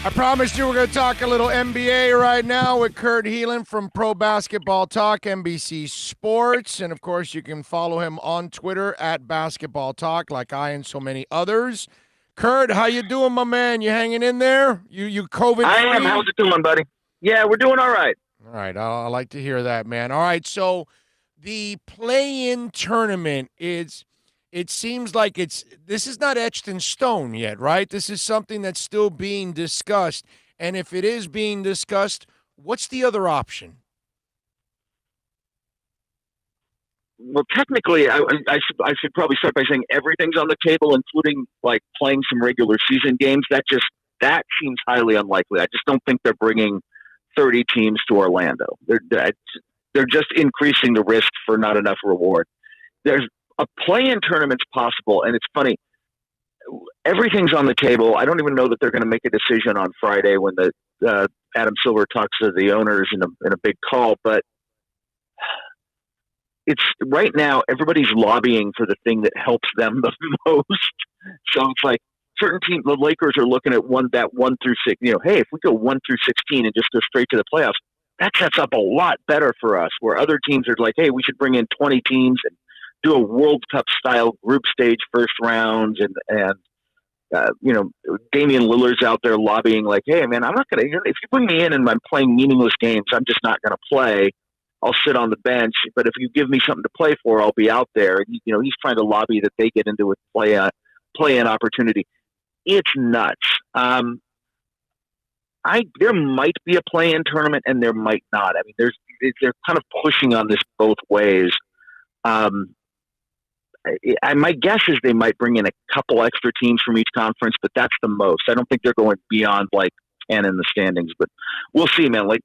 I promised you we're going to talk a little NBA right now with Kurt Helin from Pro Basketball Talk, NBC Sports. And, of course, you can follow him on Twitter at Basketball Talk like I and so many others. Kurt, how you doing, my man? You hanging in there? You COVID-free? I am. How's it doing, buddy? Yeah, we're doing all right. All right. I like to hear that, man. All right, so the play-in tournament is – it seems like this is not etched in stone yet, right? This is something that's still being discussed. And if it is being discussed, what's the other option? Well, technically, I should probably start by saying everything's on the table, including like playing some regular season games. That seems highly unlikely. I just don't think they're bringing 30 teams to Orlando. They're just increasing the risk for not enough reward. There's a play-in tournament's possible, and it's funny. Everything's on the table. I don't even know that they're going to make a decision on Friday when the Adam Silver talks to the owners in a big call. But it's right now everybody's lobbying for the thing that helps them the most. So it's like certain teams. The Lakers are looking at 1 through 6. Hey, if we go 1 through 16 and just go straight to the playoffs, that sets up a lot better for us. Where other teams are like, hey, we should bring in 20 teams and do a World Cup style group stage first rounds and Damian Lillard's out there lobbying like, hey, man, I'm not going to – if you bring me in and I'm playing meaningless games, I'm just not going to play. I'll sit on the bench. But if you give me something to play for, I'll be out there. He's trying to lobby that they get into a play-in opportunity. It's nuts. There might be a play-in tournament and there might not. I mean, they're kind of pushing on this both ways. My guess is they might bring in a couple extra teams from each conference, but that's the most. I don't think they're going beyond like 10 in the standings, but we'll see, man. Like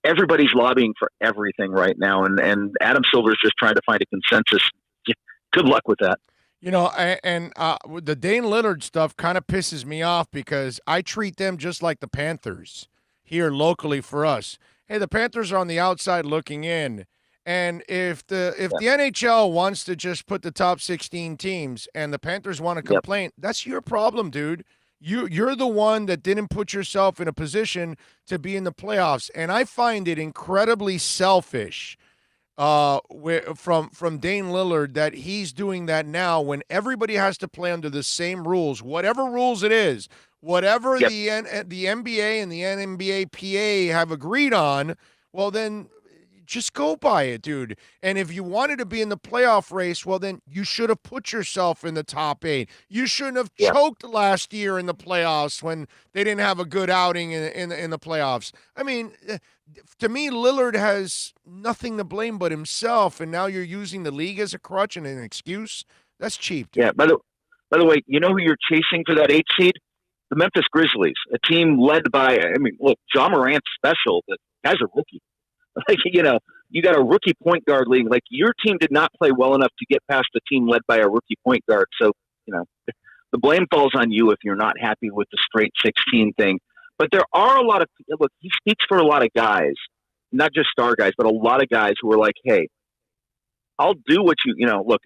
everybody's lobbying for everything right now, and Adam Silver's just trying to find a consensus. Good luck with that. The Dame Lillard stuff kind of pisses me off because I treat them just like the Panthers here locally for us. Hey, the Panthers are on the outside looking in. And if the NHL wants to just put the top 16 teams and the Panthers want to complain, that's your problem, dude. You're the one that didn't put yourself in a position to be in the playoffs. And I find it incredibly selfish from Dame Lillard that he's doing that now when everybody has to play under the same rules, whatever rules it is, whatever the NBA and the NBAPA have agreed on, well, then just go by it, dude. And if you wanted to be in the playoff race, well, then you should have put yourself in the top 8. You shouldn't have choked last year in the playoffs when they didn't have a good outing in the playoffs. I mean, to me, Lillard has nothing to blame but himself, and now you're using the league as a crutch and an excuse? That's cheap, dude. Yeah, by the way, you know who you're chasing for that 8 seed? The Memphis Grizzlies, a team led by, look, Ja Morant's special. The guy's a rookie. Like, you got a rookie point guard league. Like, your team did not play well enough to get past a team led by a rookie point guard. So, the blame falls on you if you're not happy with the straight 16 thing. But there are a lot of – look, he speaks for a lot of guys, not just star guys, but a lot of guys who are like, hey, I'll do what look,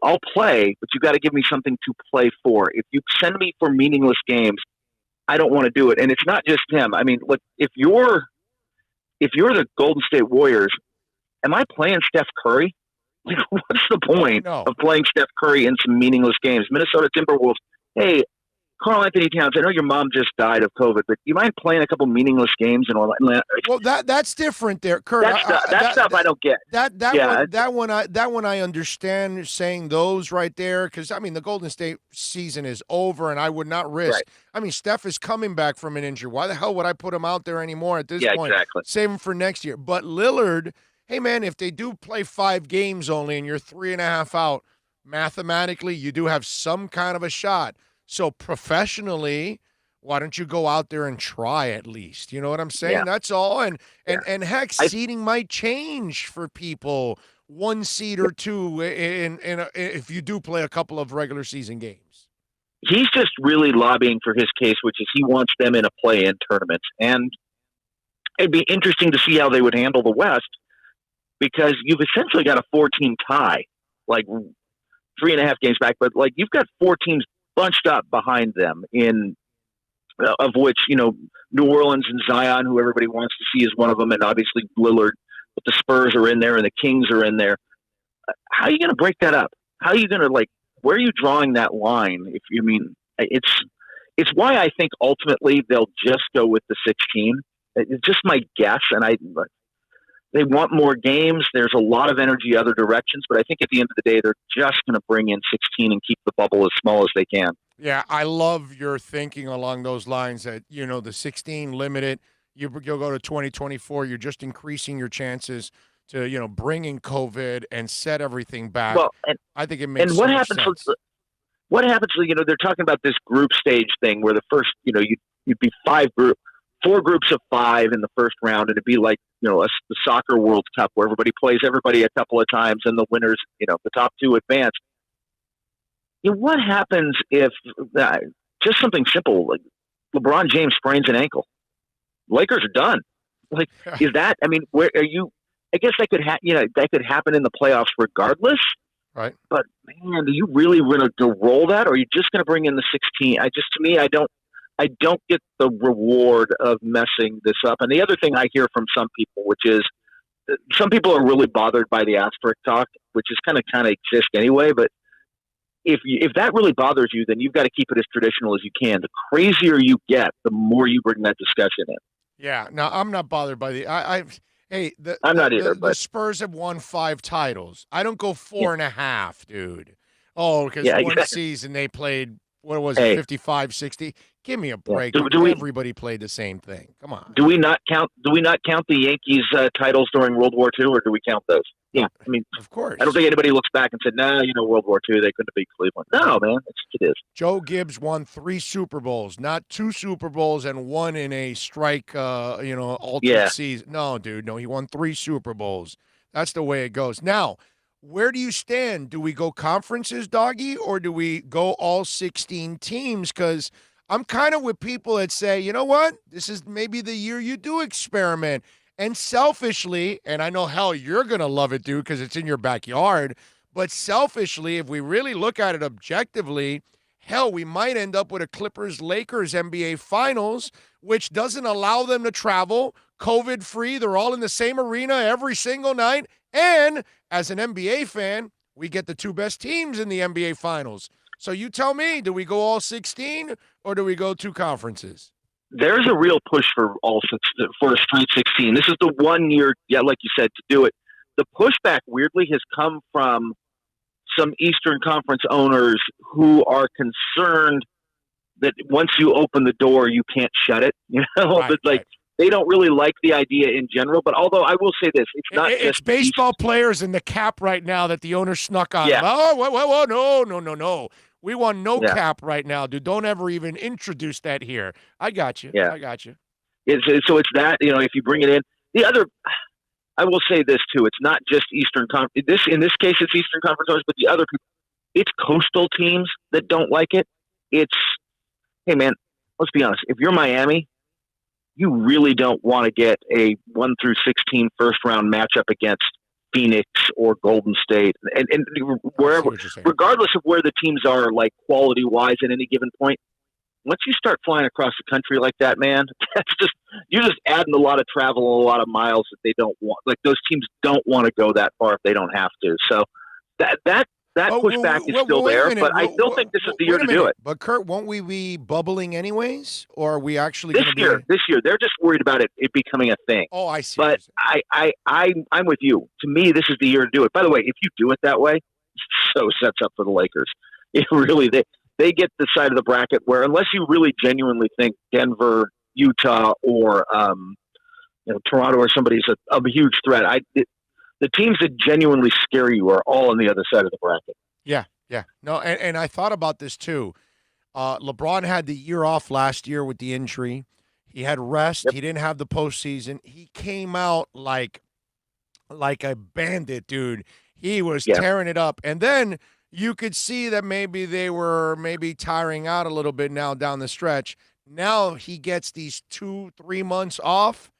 I'll play, but you got to give me something to play for. If you send me for meaningless games, I don't want to do it. And it's not just him. I mean, look, if you're the Golden State Warriors, am I playing Steph Curry? Like, what's the point of playing Steph Curry in some meaningless games? Minnesota Timberwolves, hey, Karl Anthony Towns, I know your mom just died of COVID, but do you mind playing a couple meaningless games in Orlando? Well, that's different there, Kurt. That stuff I don't get. That one I understand saying those right there, because the Golden State season is over, and I would not risk. Right. Steph is coming back from an injury. Why the hell would I put him out there anymore at this point? Exactly. Save him for next year. But Lillard, hey man, if they do play 5 games only and you're 3.5 out, mathematically you do have some kind of a shot. So professionally, why don't you go out there and try at least? You know what I'm saying? Yeah. That's all. And heck, seeding might change for people, 1 seed or 2 if you do play a couple of regular season games. He's just really lobbying for his case, which is he wants them in a play-in tournament. And it'd be interesting to see how they would handle the West, because you've essentially got a 4-team tie, like 3.5 games back, but like you've got 4 teams bunched up behind them, of which New Orleans and Zion, who everybody wants to see, is one of them, and obviously Lillard. But the Spurs are in there and the Kings are in there. How are you going to break that up? How are you going to where are you drawing that line? It's why I think ultimately they'll just go with the 16. It's just my guess, and they want more games. There's a lot of energy other directions, but I think at the end of the day, they're just going to bring in 16 and keep the bubble as small as they can. Yeah, I love your thinking along those lines that, the 16 limited, you'll go to 2024, you're just increasing your chances to, bring in COVID and set everything back. Well, I think it makes sense. And what happens, they're talking about this group stage thing where the first, you'd be 4 groups of 5 in the first round, and it'd be like, the soccer World Cup where everybody plays everybody a couple of times and the winners, the top 2 advance. What happens if just something simple, like LeBron James sprains an ankle? Lakers are done. Like, is that, where are you? I guess that could that could happen in the playoffs regardless. Right. But man, do you really want to roll that, or are you just going to bring in the 16? I don't get the reward of messing this up. And the other thing I hear from some people, which is some people are really bothered by the asterisk talk, which is kind of exist anyway. But if that really bothers you, then you've got to keep it as traditional as you can. The crazier you get, the more you bring that discussion in. Yeah, no, I'm not bothered by the. I'm not either. The Spurs have won 5 titles. I don't go 4.5, dude. Oh, because one season they played. What was it? 55, 60. Give me a break. Everybody played the same thing. Come on. Do we not count the Yankees titles during World War II, or do we count those? Yeah, I mean, of course. I don't think anybody looks back and said, "No, World War II, they couldn't have beat Cleveland." No, man, it is. Joe Gibbs won 3 Super Bowls, not 2 Super Bowls and 1 in a strike, alternate season. No, dude, no, he won 3 Super Bowls. That's the way it goes. Now, where do you stand? Do we go conferences, Doggy, or do we go all 16 teams? Because I'm kind of with people that say, you know what? This is maybe the year you do experiment. And selfishly, and I know, hell, you're going to love it, dude, because it's in your backyard. But selfishly, if we really look at it objectively, hell, we might end up with a Clippers-Lakers NBA Finals, which doesn't allow them to travel, COVID-free. They're all in the same arena every single night. And as an NBA fan, we get the 2 best teams in the NBA Finals. So you tell me, do we go all 16 or do we go 2 conferences? There's a real push for a straight 16. This is the one year, like you said, to do it. The pushback, weirdly, has come from some Eastern Conference owners who are concerned that once you open the door, you can't shut it. They don't really like the idea in general. But although I will say this, it's not it's just baseball players in the cap right now that the owner snuck on. Yeah. Oh, no. We want no cap right now, dude. Don't ever even introduce that here. I got you. Yeah. I got you. So it's that, if you bring it in. The other, I will say this too, it's not just Eastern Conference. In this case, it's Eastern Conference owners, but the other people, it's coastal teams that don't like it. It's, hey man, let's be honest. If you're Miami, you really don't want to get a 1 through 16 first round matchup against Phoenix or Golden State, and wherever, regardless of where the teams are, like quality wise at any given point. Once you start flying across the country like that, man, you're just adding a lot of travel and a lot of miles that they don't want. Like those teams don't want to go that far if they don't have to. So that pushback is still there, but I still think this is the year to do it. But Kurt, won't we be bubbling anyways, or are we actually this year? They're just worried about it becoming a thing. Oh, I see. But I'm with you. To me, this is the year to do it. By the way, if you do it that way, it so sets up for the Lakers. It really they get the side of the bracket where, unless you really genuinely think Denver, Utah, or Toronto or somebody's a huge threat, the teams that genuinely scare you are all on the other side of the bracket. Yeah. No, and I thought about this too. LeBron had the year off last year with the injury. He had rest. Yep. He didn't have the postseason. He came out like a bandit, dude. He was tearing it up. And then you could see that maybe they were tiring out a little bit now down the stretch. Now he gets these 2-3 months off.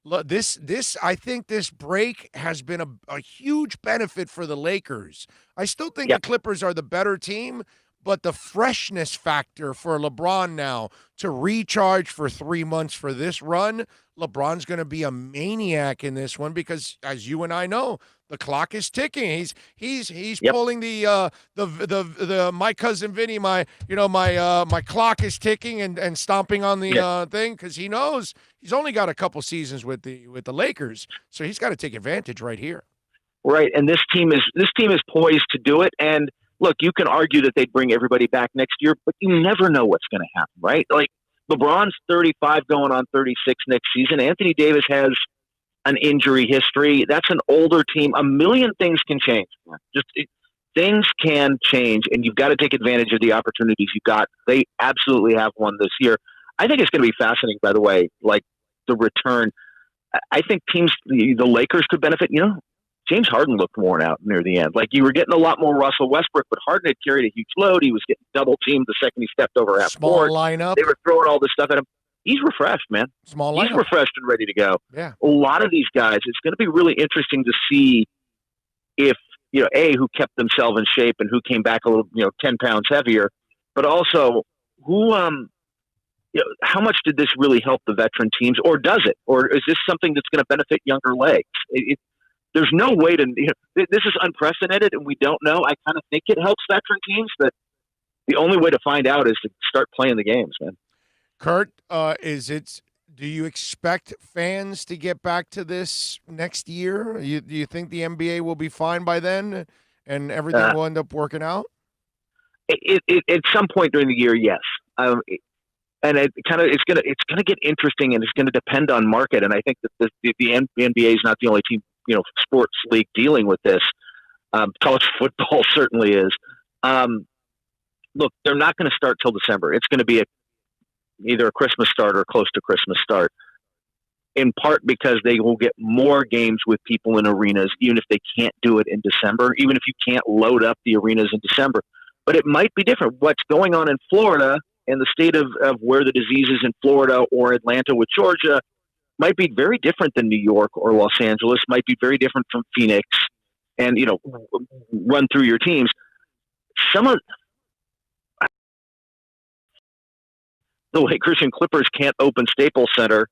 I think this break has been a huge benefit for the Lakers. I still think the Clippers are the better team, but the freshness factor for LeBron now to recharge for 3 months for this run, LeBron's going to be a maniac in this one because, as you and I know, the clock is ticking. He's pulling the my cousin Vinny, my clock is ticking and stomping on the thing because he knows he's only got a couple seasons with the Lakers, so he's got to take advantage right here. Right, and this team is poised to do it. And look, you can argue that they'd bring everybody back next year, but you never know what's going to happen, right? Like LeBron's 35 going on 36 next season. Anthony Davis has an injury history. That's an older team. A million things can change. Things can change, and you've got to take advantage of the opportunities you got. They absolutely have one this year. I think it's going to be fascinating, by the way, like the return. I think teams, the Lakers could benefit. James Harden looked worn out near the end. Like you were getting a lot more Russell Westbrook, but Harden had carried a huge load. He was getting double teamed the second he stepped over half court. Small lineup. They were throwing all this stuff at him. He's refreshed, man. Small lineup. He's refreshed and ready to go. Yeah. A lot of these guys, it's going to be really interesting to see if, who kept themselves in shape and who came back a little, 10 pounds heavier, but also who, how much did this really help the veteran teams, or does it? Or is this something that's going to benefit younger legs? there's no way to. This is unprecedented, and we don't know. I kind of think it helps veteran teams, but the only way to find out is to start playing the games, man. Kurt, do you expect fans to get back to this next year? Do you think the NBA will be fine by then and everything will end up working out? At some point during the year, yes. And it's gonna get interesting, and it's gonna depend on market. And I think that the NBA is not the only team, sports league dealing with this. College football certainly is. Look, they're not going to start till December. It's going to be either a Christmas start or close to Christmas start, in part because they will get more games with people in arenas, even if they can't do it in December, even if you can't load up the arenas in December. But it might be different. What's going on in Florida and the state of where the disease is in Florida or Atlanta with Georgia might be very different than New York or Los Angeles, might be very different from Phoenix, and, run through your teams. The Lakers and Clippers can't open Staples Center,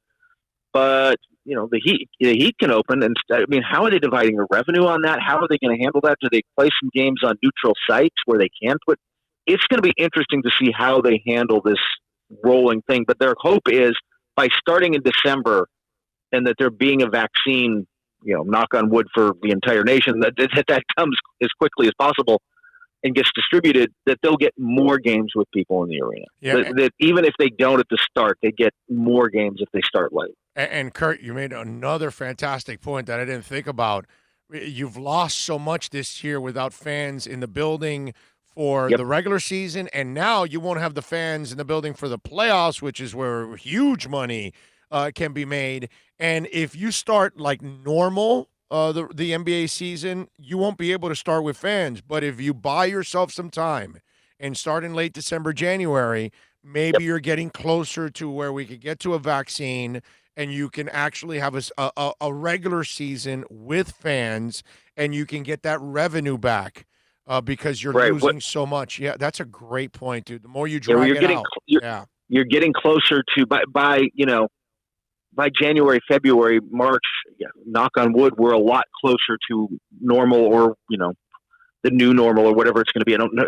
but the Heat can open. And how are they dividing the revenue on that? How are they going to handle that? Do they play some games on neutral sites where they can put? It's going to be interesting to see how they handle this rolling thing. But their hope is by starting in December, and that there being a vaccine, knock on wood for the entire nation, that comes as quickly as possible and gets distributed, that they'll get more games with people in the arena. Yeah. That even if they don't at the start, they get more games if they start late. And Kurt, you made another fantastic point that I didn't think about. You've lost so much this year without fans in the building for the regular season, and now you won't have the fans in the building for the playoffs, which is where huge money can be made. And if you start like normal, the NBA season, you won't be able to start with fans. But if you buy yourself some time and start in late December, January, maybe you're getting closer to where we could get to a vaccine and you can actually have a regular season with fans and you can get that revenue back because you're losing so much. Yeah, that's a great point, dude. The more you drag it out. You're getting closer to by January, February, March, knock on wood, we're a lot closer to normal or, the new normal or whatever it's going to be. I don't know.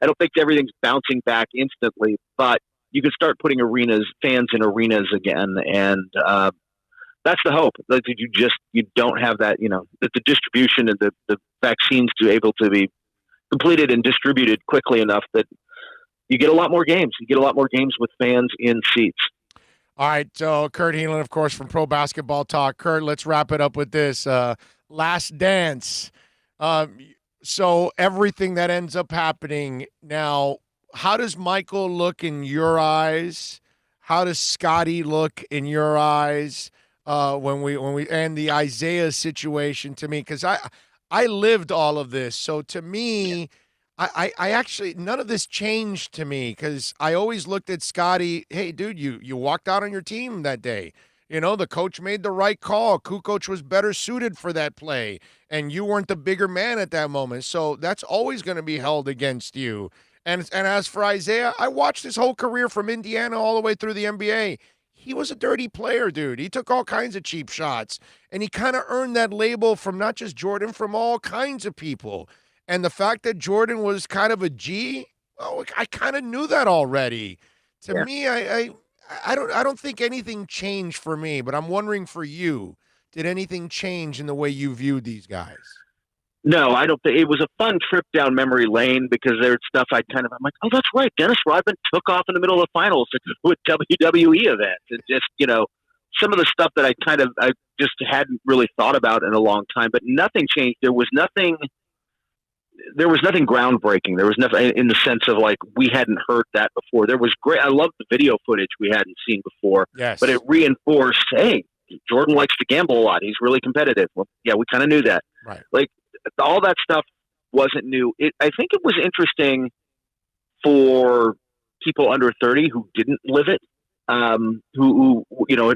I don't think everything's bouncing back instantly, but you can start putting fans in arenas again. And that's the hope. That you don't have that, that the distribution and the vaccines to able to be completed and distributed quickly enough that you get a lot more games. You get a lot more games with fans in seats. All right, so Kurt Helin, of course, from Pro Basketball Talk. Kurt, let's wrap it up with this. Last Dance. So everything that ends up happening now, how does Michael look in your eyes? How does Scotty look in your eyes when we and the Isaiah situation to me? Because I lived all of this. So to me, I actually, none of this changed to me because I always looked at Scotty, hey, dude, you walked out on your team that day. The coach made the right call. Kukoc was better suited for that play, and you weren't the bigger man at that moment. So that's always going to be held against you. And as for Isaiah, I watched his whole career from Indiana all the way through the NBA. He was a dirty player, dude. He took all kinds of cheap shots, and he kind of earned that label from not just Jordan, from all kinds of people. And the fact that Jordan was kind of a G, I kind of knew that already. To me, I don't think anything changed for me, but I'm wondering for you, did anything change in the way you viewed these guys? No, I don't think. It was a fun trip down memory lane because there's stuff I'm like, oh, that's right. Dennis Rodman took off in the middle of the finals with WWE events. And just, some of the stuff that I just hadn't really thought about in a long time, but nothing changed. There was nothing groundbreaking. There was nothing in the sense of like, we hadn't heard that before. There was great. I love the video footage we hadn't seen before, but it reinforced, hey, Jordan likes to gamble a lot. He's really competitive. Well, yeah, we kind of knew that. Right. Like all that stuff wasn't new. I think it was interesting for people under 30 who didn't live it, who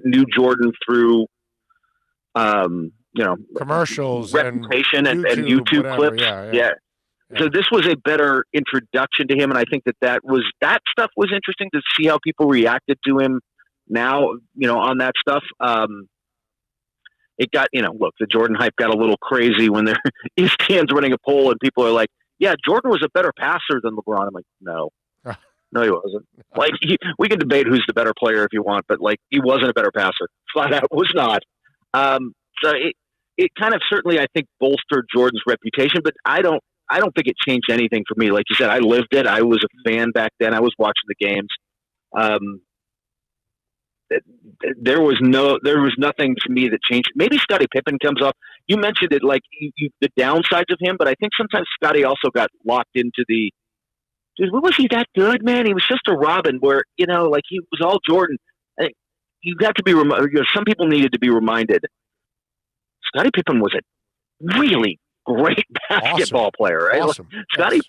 knew Jordan through, commercials, reputation and YouTube clips. Yeah. So this was a better introduction to him, and I think that stuff was interesting to see how people reacted to him now, on that stuff. it got, look, the Jordan hype got a little crazy when ESPN's running a poll and people are like, yeah, Jordan was a better passer than LeBron. I'm like, no, he wasn't. Like, we can debate who's the better player if you want, but like, he wasn't a better passer. Flat out was not. So it kind of certainly, I think, bolstered Jordan's reputation, but I don't think it changed anything for me. Like you said, I lived it. I was a fan back then. I was watching the games. There was nothing to me that changed. Maybe Scottie Pippen comes off. You mentioned it, like the downsides of him, but I think sometimes Scottie also got locked into dude, was he that good, man? He was just a Robin where, like he was all Jordan. You got to be some people needed to be reminded. Scottie Pippen was a really great basketball player, right? Awesome. Scottie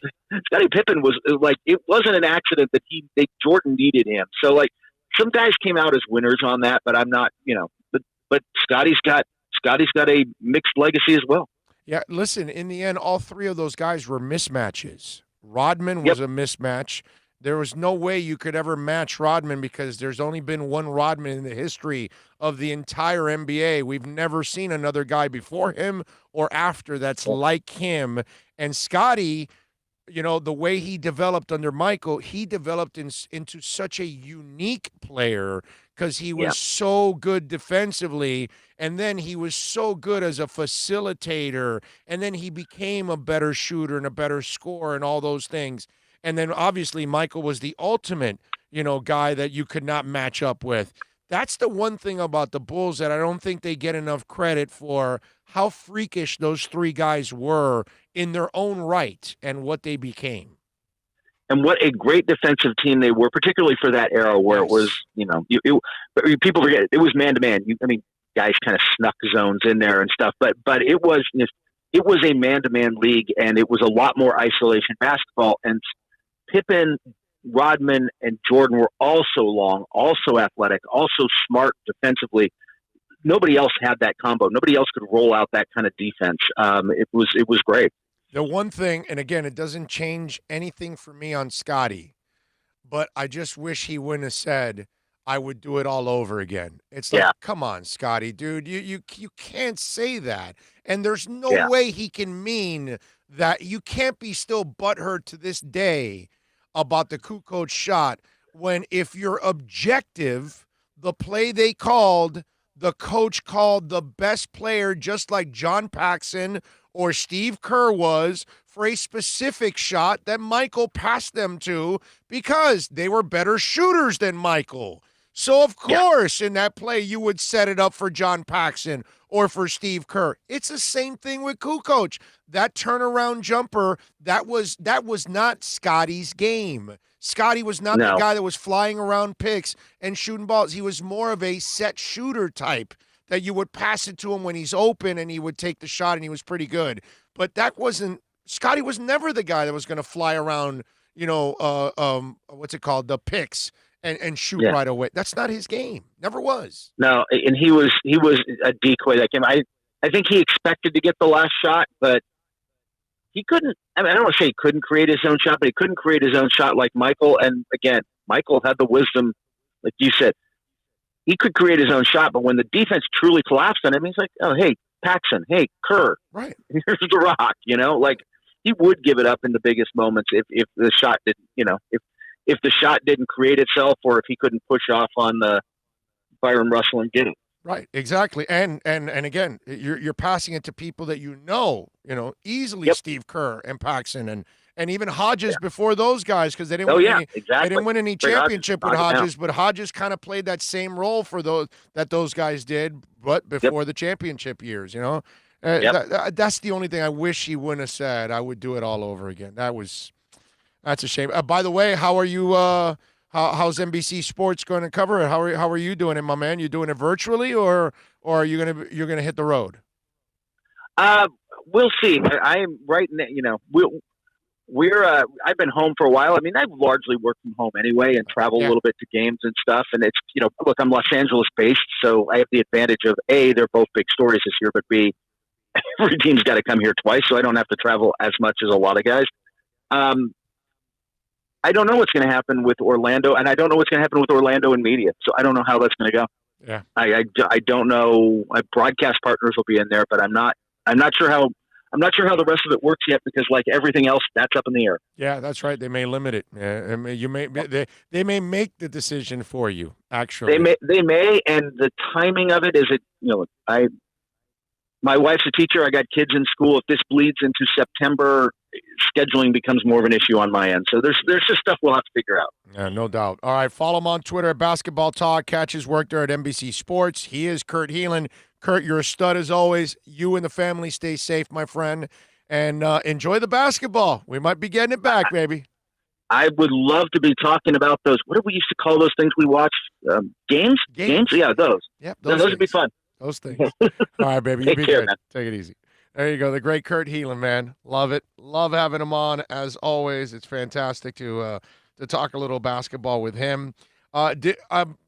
Pippen was like, it wasn't an accident that Jordan needed him. So like, some guys came out as winners on that, but I'm not, but Scottie's got a mixed legacy as well. Yeah, listen, in the end, all three of those guys were mismatches. Rodman was a mismatch. There was no way you could ever match Rodman because there's only been one Rodman in the history of the entire NBA. We've never seen another guy before him or after that's like him. And Scottie, the way he developed under Michael, he developed into such a unique player because he was so good defensively, and then he was so good as a facilitator, and then he became a better shooter and a better scorer and all those things. And then obviously Michael was the ultimate, guy that you could not match up with. That's the one thing about the Bulls that I don't think they get enough credit for, how freakish those three guys were in their own right and what they became. And what a great defensive team they were, particularly for that era where it was, people forget it was man-to-man. Guys kind of snuck zones in there and stuff, but it was a man-to-man league, and it was a lot more isolation basketball. And Pippen, Rodman, and Jordan were also long, also athletic, also smart defensively. Nobody else had that combo. Nobody else could roll out that kind of defense. It was great. The one thing, and again, it doesn't change anything for me on Scottie, but I just wish he wouldn't have said, I would do it all over again. It's like, come on, Scottie, dude, you can't say that. And there's no way he can mean that. You can't be still butthurt to this day about the Kukoc shot when, if you're objective, the play they called, the coach called the best player, just like John Paxson or Steve Kerr was, for a specific shot that Michael passed them to because they were better shooters than Michael. So, of course, in that play, you would set it up for John Paxson or for Steve Kerr. It's the same thing with Kukoc. That turnaround jumper, that was not Scottie's game. Scottie was not the guy that was flying around picks and shooting balls. He was more of a set shooter type that you would pass it to him when he's open and he would take the shot, and he was pretty good. But that wasn't – Scottie was never the guy that was going to fly around, what's it called, the picks and shoot right away. That's not his game. Never was. No, and he was a decoy that game. I think he expected to get the last shot, but he couldn't. I don't want to say he couldn't create his own shot, but he couldn't create his own shot like Michael. And again, Michael had the wisdom, like you said, he could create his own shot, but when the defense truly collapsed on him, he's like, oh, hey, Paxson, hey, Kerr, right, here's the rock, like he would give it up in the biggest moments if the shot didn't, if the shot didn't create itself, or if he couldn't push off on the Byron Russell and get it. Right, exactly. And again, you're passing it to people that easily Steve Kerr and Paxson and even Hodges before those guys, because they didn't win any championship with Hodges, but Hodges kind of played that same role for those guys did, but before the championship years, that's the only thing I wish he wouldn't have said. I would do it all over again. That's a shame. By the way, how are you? How's NBC Sports going to cover it? How are you doing it, my man? You doing it virtually, or are you're gonna hit the road? We'll see. I am right now. I've been home for a while. I've largely worked from home anyway, and travel a little bit to games and stuff. And it's look, I'm Los Angeles based, so I have the advantage of A, they're both big stories this year, but B, every team's got to come here twice, so I don't have to travel as much as a lot of guys. I don't know what's going to happen with Orlando, and I don't know what's going to happen with Orlando and media. So I don't know how that's going to go. Yeah. I don't know. My broadcast partners will be in there, but I'm not sure how the rest of it works yet because, like everything else, that's up in the air. Yeah, that's right. They may limit it. I mean, they may make the decision for you. Actually, they may, and the timing of it is my wife's a teacher. I got kids in school. If this bleeds into September, scheduling becomes more of an issue on my end. So there's just stuff we'll have to figure out. Yeah, no doubt. All right, follow him on Twitter at Basketball Talk. Catch his work there at NBC Sports. He is Kurt Helin. Kurt, you're a stud as always. You and the family stay safe, my friend, and enjoy the basketball. We might be getting it back, baby. I would love to be talking about those. What did we used to call those things we watched? Games? Yeah, those. Yep, those would be fun. Those things. All right, baby. You be care, good. man. Take it easy. There you go. The great Kurt Helin, man. Love it. Love having him on as always. It's fantastic to talk a little basketball with him.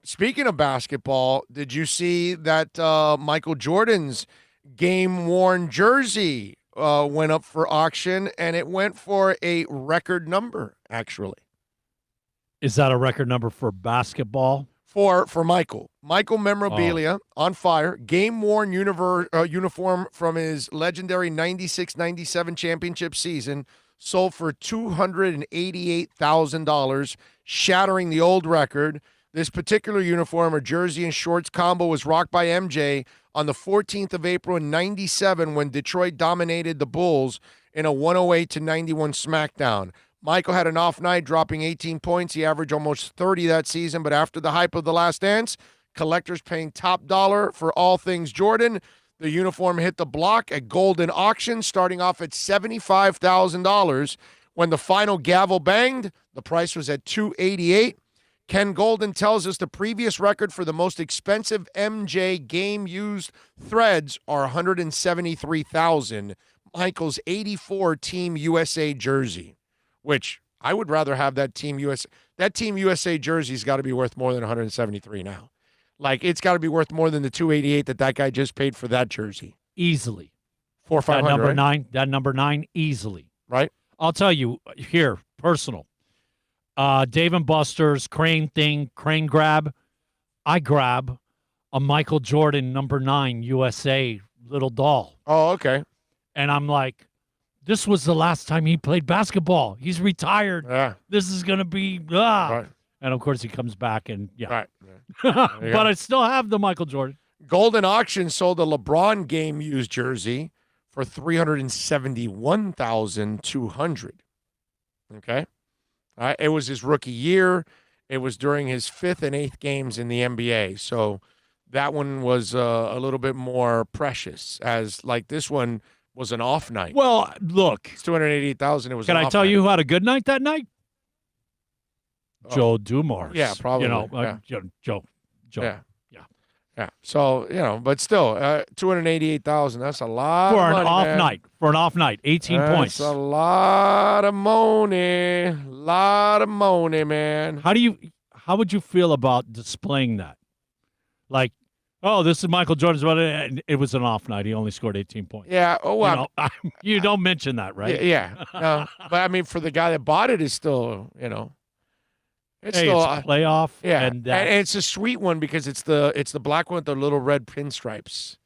Speaking of basketball, did you see that Michael Jordan's game-worn jersey went up for auction, and it went for a record number, actually. Is that a record number for basketball? For Michael. Michael memorabilia on fire. Game-worn uniform from his legendary 96-97 championship season sold for $288,000, shattering the old record. This particular uniform, or jersey and shorts combo, was rocked by MJ on the 14th of April in 97 when Detroit dominated the Bulls in a 108-91 smackdown. Michael had an off night, dropping 18 points. He averaged almost 30 that season, but after the hype of The Last Dance, collectors paying top dollar for all things Jordan. The uniform hit the block at Golden Auction, starting off at $75,000. When the final gavel banged, the price was at $288,000. Ken Golden tells us the previous record for the most expensive MJ game-used threads are $173,000. Michael's 84 Team USA jersey, which I would rather have that Team USA. That Team USA jersey's got to be worth more than $173 now. Like, it's got to be worth more than the $288 that guy just paid for that jersey. Easily. $400-$500. That number right? nine. That number 9 easily. Right. I'll tell you here, personal. Dave and Buster's crane grab. I grab a Michael Jordan number 9 USA little doll. Oh, okay. And I'm like, this was the last time he played basketball. He's retired. Yeah. This is going to be, Right. And, of course, he comes back and, yeah. Right. But I still have the Michael Jordan. Golden Auction sold a LeBron game-used jersey for $371,200. Okay? All right. It was his rookie year. It was during his 5th and 8th games in the NBA. So that one was a little bit more precious, as like this one was an off night. Well, look. It's $288,000. It was. Can an I off tell night. you who had a good night that night? Oh. Joe Dumars. Yeah, probably. You know, Yeah. Joe. Yeah. Yeah. So, but still, $288,000. That's a lot For of an money, off man. night. For an off night. 18 points. That's a lot of money. Lot of money, man. How would you feel about displaying that? Like, oh, this is Michael Jordan's brother, and it was an off night. He only scored 18 points. Yeah. Oh, well. You don't mention that, right? Yeah. No, but I mean, for the guy that bought it, is still, it's Hey, still it's a playoff. Yeah, And and it's a sweet one because it's the black one with the little red pinstripes.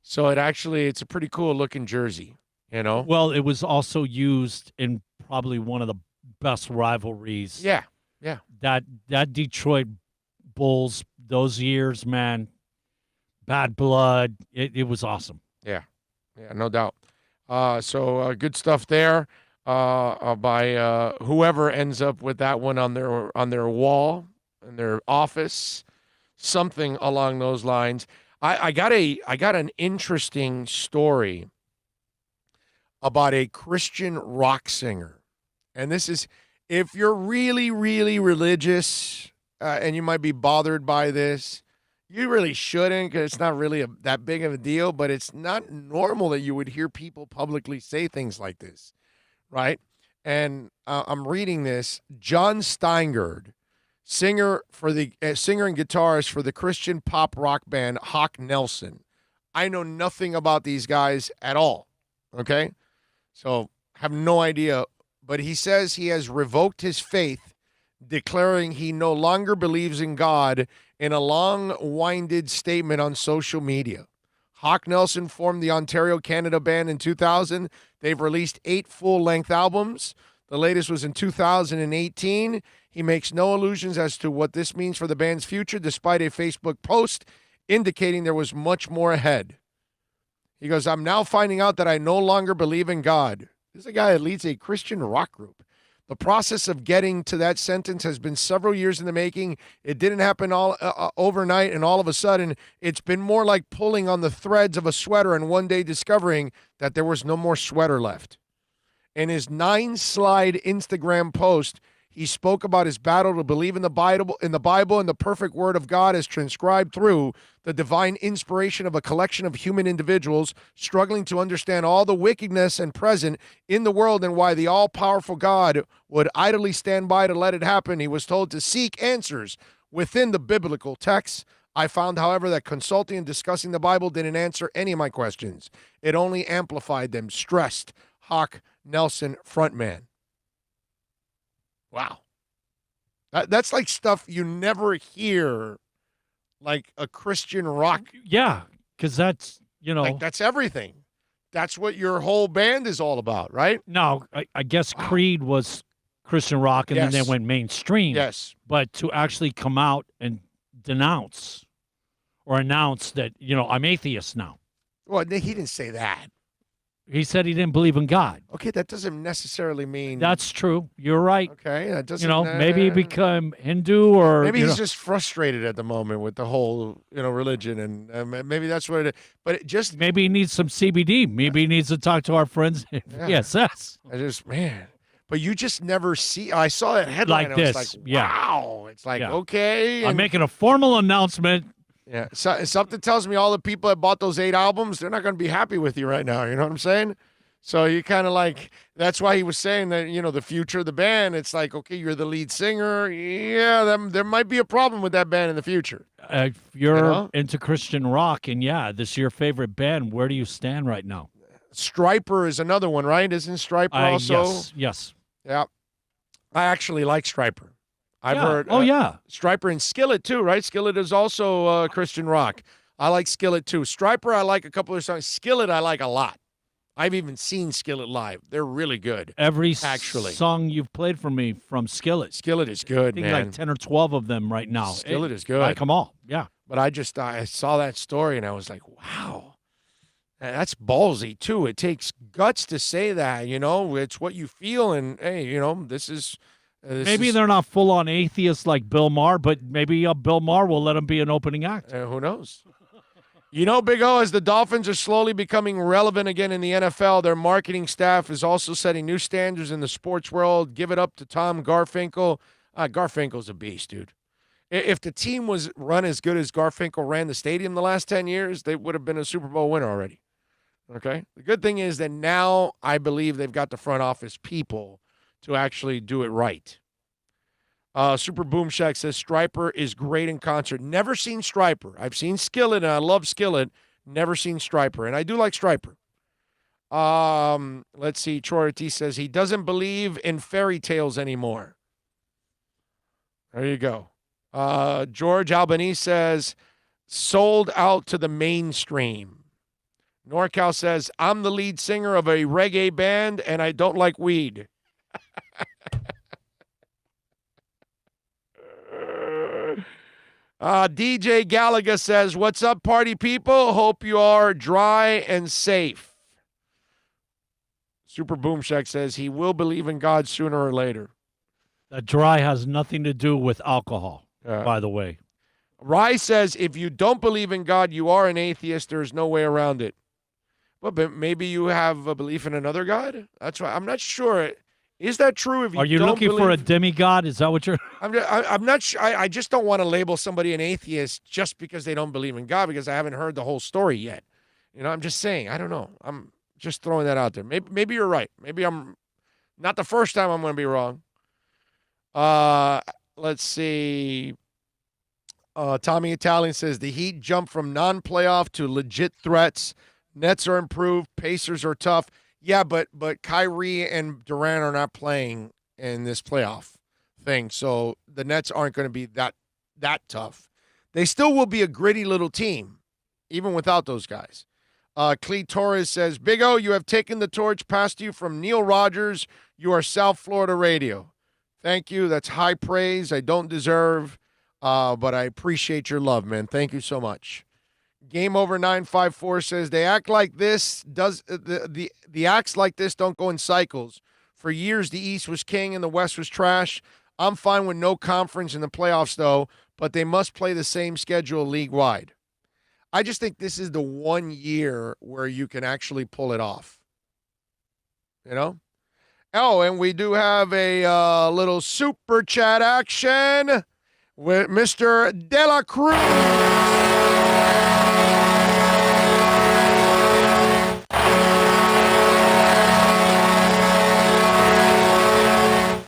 So it's a pretty cool looking jersey. Well, it was also used in probably one of the best rivalries. Yeah. Yeah. That Detroit Bulls, those years, man, bad blood. It was awesome. Yeah. Yeah, no doubt. So good stuff there by whoever ends up with that one on their wall in their office, something along those lines. I got an interesting story about a Christian rock singer, and this is, if you're really, really religious and you might be bothered by this, you really shouldn't, because it's not really that big of a deal, but it's not normal that you would hear people publicly say things like this, right? And I'm reading this. John Steingard, singer and guitarist for the Christian pop rock band Hawk Nelson. I know nothing about these guys at all, okay? So have no idea. But he says he has revoked his faith, declaring he no longer believes in God in a long-winded statement on social media. Hawk Nelson formed the Ontario, Canada band in 2000. They've released 8 full-length albums. The latest was in 2018. He makes no allusions as to what this means for the band's future, despite a Facebook post indicating there was much more ahead. He goes, I'm now finding out that I no longer believe in God. This is a guy that leads a Christian rock group. The process of getting to that sentence has been several years in the making. It didn't happen all overnight, and all of a sudden, it's been more like pulling on the threads of a sweater and one day discovering that there was no more sweater left. In his 9-slide Instagram post, he spoke about his battle to believe in the Bible and the perfect word of God as transcribed through the divine inspiration of a collection of human individuals struggling to understand all the wickedness and present in the world and why the all-powerful God would idly stand by to let it happen. He was told to seek answers within the biblical text. I found, however, that consulting and discussing the Bible didn't answer any of my questions. It only amplified them. Stressed Hawk Nelson frontman. Wow. That's like stuff you never hear, like a Christian rock. Yeah, because that's, like that's everything. That's what your whole band is all about, right? No, I guess Creed was Christian rock, and then they went mainstream. Yes. But to actually come out and denounce or announce that, I'm atheist now. Well, he didn't say that. He said he didn't believe in God. Okay, that doesn't necessarily mean... That's true. You're right. Okay, that doesn't... maybe he become Hindu or... Maybe he's just frustrated at the moment with the whole, religion, and maybe that's what it is. But it just... Maybe he needs some CBD. Maybe he needs to talk to our friends at ESS. Man... But you just never see... I saw that headline, like this. I was like, wow. It's like, okay. I'm making a formal announcement. Yeah, so, something tells me all the people that bought those 8 albums, they're not going to be happy with you right now. You know what I'm saying? So you kind of like, that's why he was saying that, the future of the band, it's like, okay, you're the lead singer. Yeah, there might be a problem with that band in the future. If you're into Christian rock and, this is your favorite band, where do you stand right now? Stryper is another one, right? Isn't Stryper also? Yes. Yeah. I actually like Stryper. I've heard. Stryper and Skillet too, right? Skillet is also Christian rock. I like Skillet too. Stryper, I like a couple of songs. Skillet, I like a lot. I've even seen Skillet live. They're really good. Every song you've played for me from Skillet. Skillet is good, I think like 10 or 12 of them right now. Skillet is good. I like them all. Yeah. But I saw that story and I was like, wow. That's ballsy too. It takes guts to say that, It's what you feel, and hey, this is. Maybe they're not full-on atheists like Bill Maher, but maybe Bill Maher will let him be an opening act. Who knows? Big O, as the Dolphins are slowly becoming relevant again in the NFL, their marketing staff is also setting new standards in the sports world. Give it up to Tom Garfinkel. Garfinkel's a beast, dude. If the team was run as good as Garfinkel ran the stadium the last 10 years, they would have been a Super Bowl winner already. Okay? The good thing is that now I believe they've got the front office people to actually do it right. Super Boom Shack says Stryper is great in concert. Never seen Stryper. I've seen Skillet, and I love Skillet. Never seen Stryper, and I do like Stryper. Let's see. Troy Ortiz says he doesn't believe in fairy tales anymore. There you go. George Albanese says sold out to the mainstream. NorCal says I'm the lead singer of a reggae band, and I don't like weed. DJ Gallagher says, what's up, party people? Hope you are dry and safe. Super Boom Shack says he will believe in God sooner or later. That dry has nothing to do with alcohol, by the way. Rye says, if you don't believe in God, you are an atheist. There's no way around it. Well, but maybe you have a belief in another God? That's why I'm not sure. Is that true? If you are you don't looking for a demigod? Is that what you're? I'm not sure. I just don't want to label somebody an atheist just because they don't believe in God, because I haven't heard the whole story yet. I'm just saying. I don't know. I'm just throwing that out there. Maybe you're right. Maybe I'm not the first time I'm going to be wrong. Let's see. Tommy Italian says the Heat jump from non-playoff to legit threats. Nets are improved. Pacers are tough. Yeah, but Kyrie and Durant are not playing in this playoff thing, so the Nets aren't going to be that tough. They still will be a gritty little team, even without those guys. Clee Torres says, Big O, you have taken the torch past you from Neil Rogers. You are South Florida radio. Thank you. That's high praise I don't deserve, but I appreciate your love, man. Thank you so much. Game Over 954 says, they act like this. The acts like this don't go in cycles. For years, the East was king and the West was trash. I'm fine with no conference in the playoffs, though, but they must play the same schedule league-wide. I just think this is the one year where you can actually pull it off. You know? Oh, and we do have a little super chat action with Mr. De La Cruz.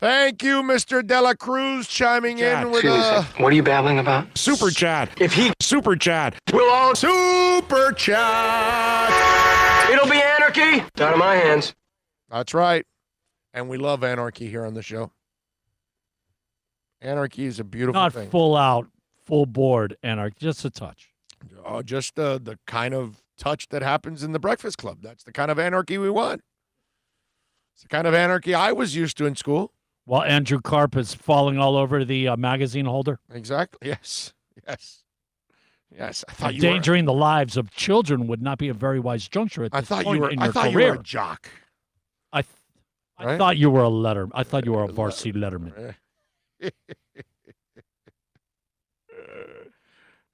Thank you, Mr. De La Cruz, chiming in with What are you babbling about? Super chat. If he Super chat. will all Super chat. it'll be anarchy. It's out of my hands. That's right. And we love anarchy here on the show. Anarchy is a beautiful Not thing. full out, full board anarchy, just a touch. Just the kind of touch that happens in the Breakfast Club. That's the kind of anarchy we want. It's the kind of anarchy I was used to in school. While Andrew Karp is falling all over the magazine holder. Exactly. Yes. I thought Endangering the lives of children would not be a very wise juncture at this point in your career. You were a jock. I Right? thought you were a letter. I thought you were a varsity letterman.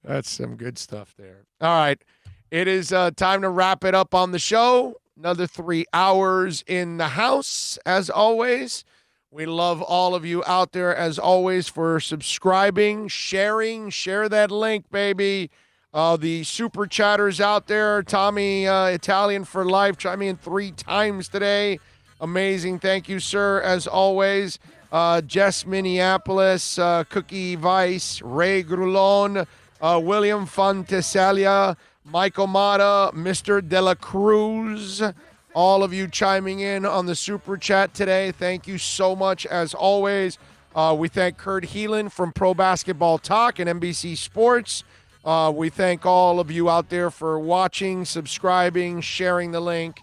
That's some good stuff there. All right. It is time to wrap it up on the show. Another 3 hours in the house, as always. We love all of you out there, as always, for subscribing, sharing. Share that link, baby. The super chatters out there, Tommy Italian for life, chiming in 3 times today. Amazing. Thank you, sir, as always. Jess Minneapolis, Cookie Vice, Ray Grulon, William Fontesalia, Michael Mata, Mr. De La Cruz. All of you chiming in on the super chat today. Thank you so much, as always. We thank Kurt Heelan from Pro Basketball Talk and NBC Sports. We thank all of you out there for watching, subscribing, sharing the link.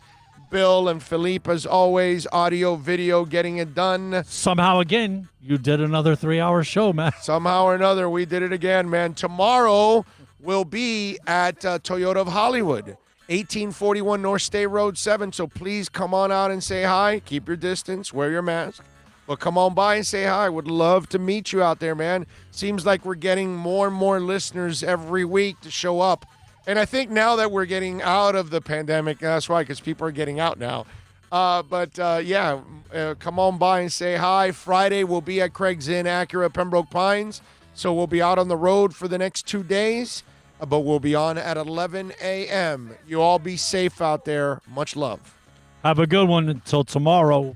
Bill and Philippe, as always, audio, video, getting it done. Somehow, again, you did another 3-hour show, man. Somehow or another, we did it again, man. Tomorrow we'll be at Toyota of Hollywood. 1841 North State Road 7, so please come on out and say hi. Keep your distance, wear your mask, but come on by and say hi. Would love to meet you out there, man. Seems like we're getting more and more listeners every week to show up. And I think now that we're getting out of the pandemic, that's why, because people are getting out now. Come on by and say hi. Friday we'll be at Craig's Inn, Acura, Pembroke Pines, so we'll be out on the road for the next 2 days. But we'll be on at 11 a.m. You all be safe out there. Much love. Have a good one until tomorrow.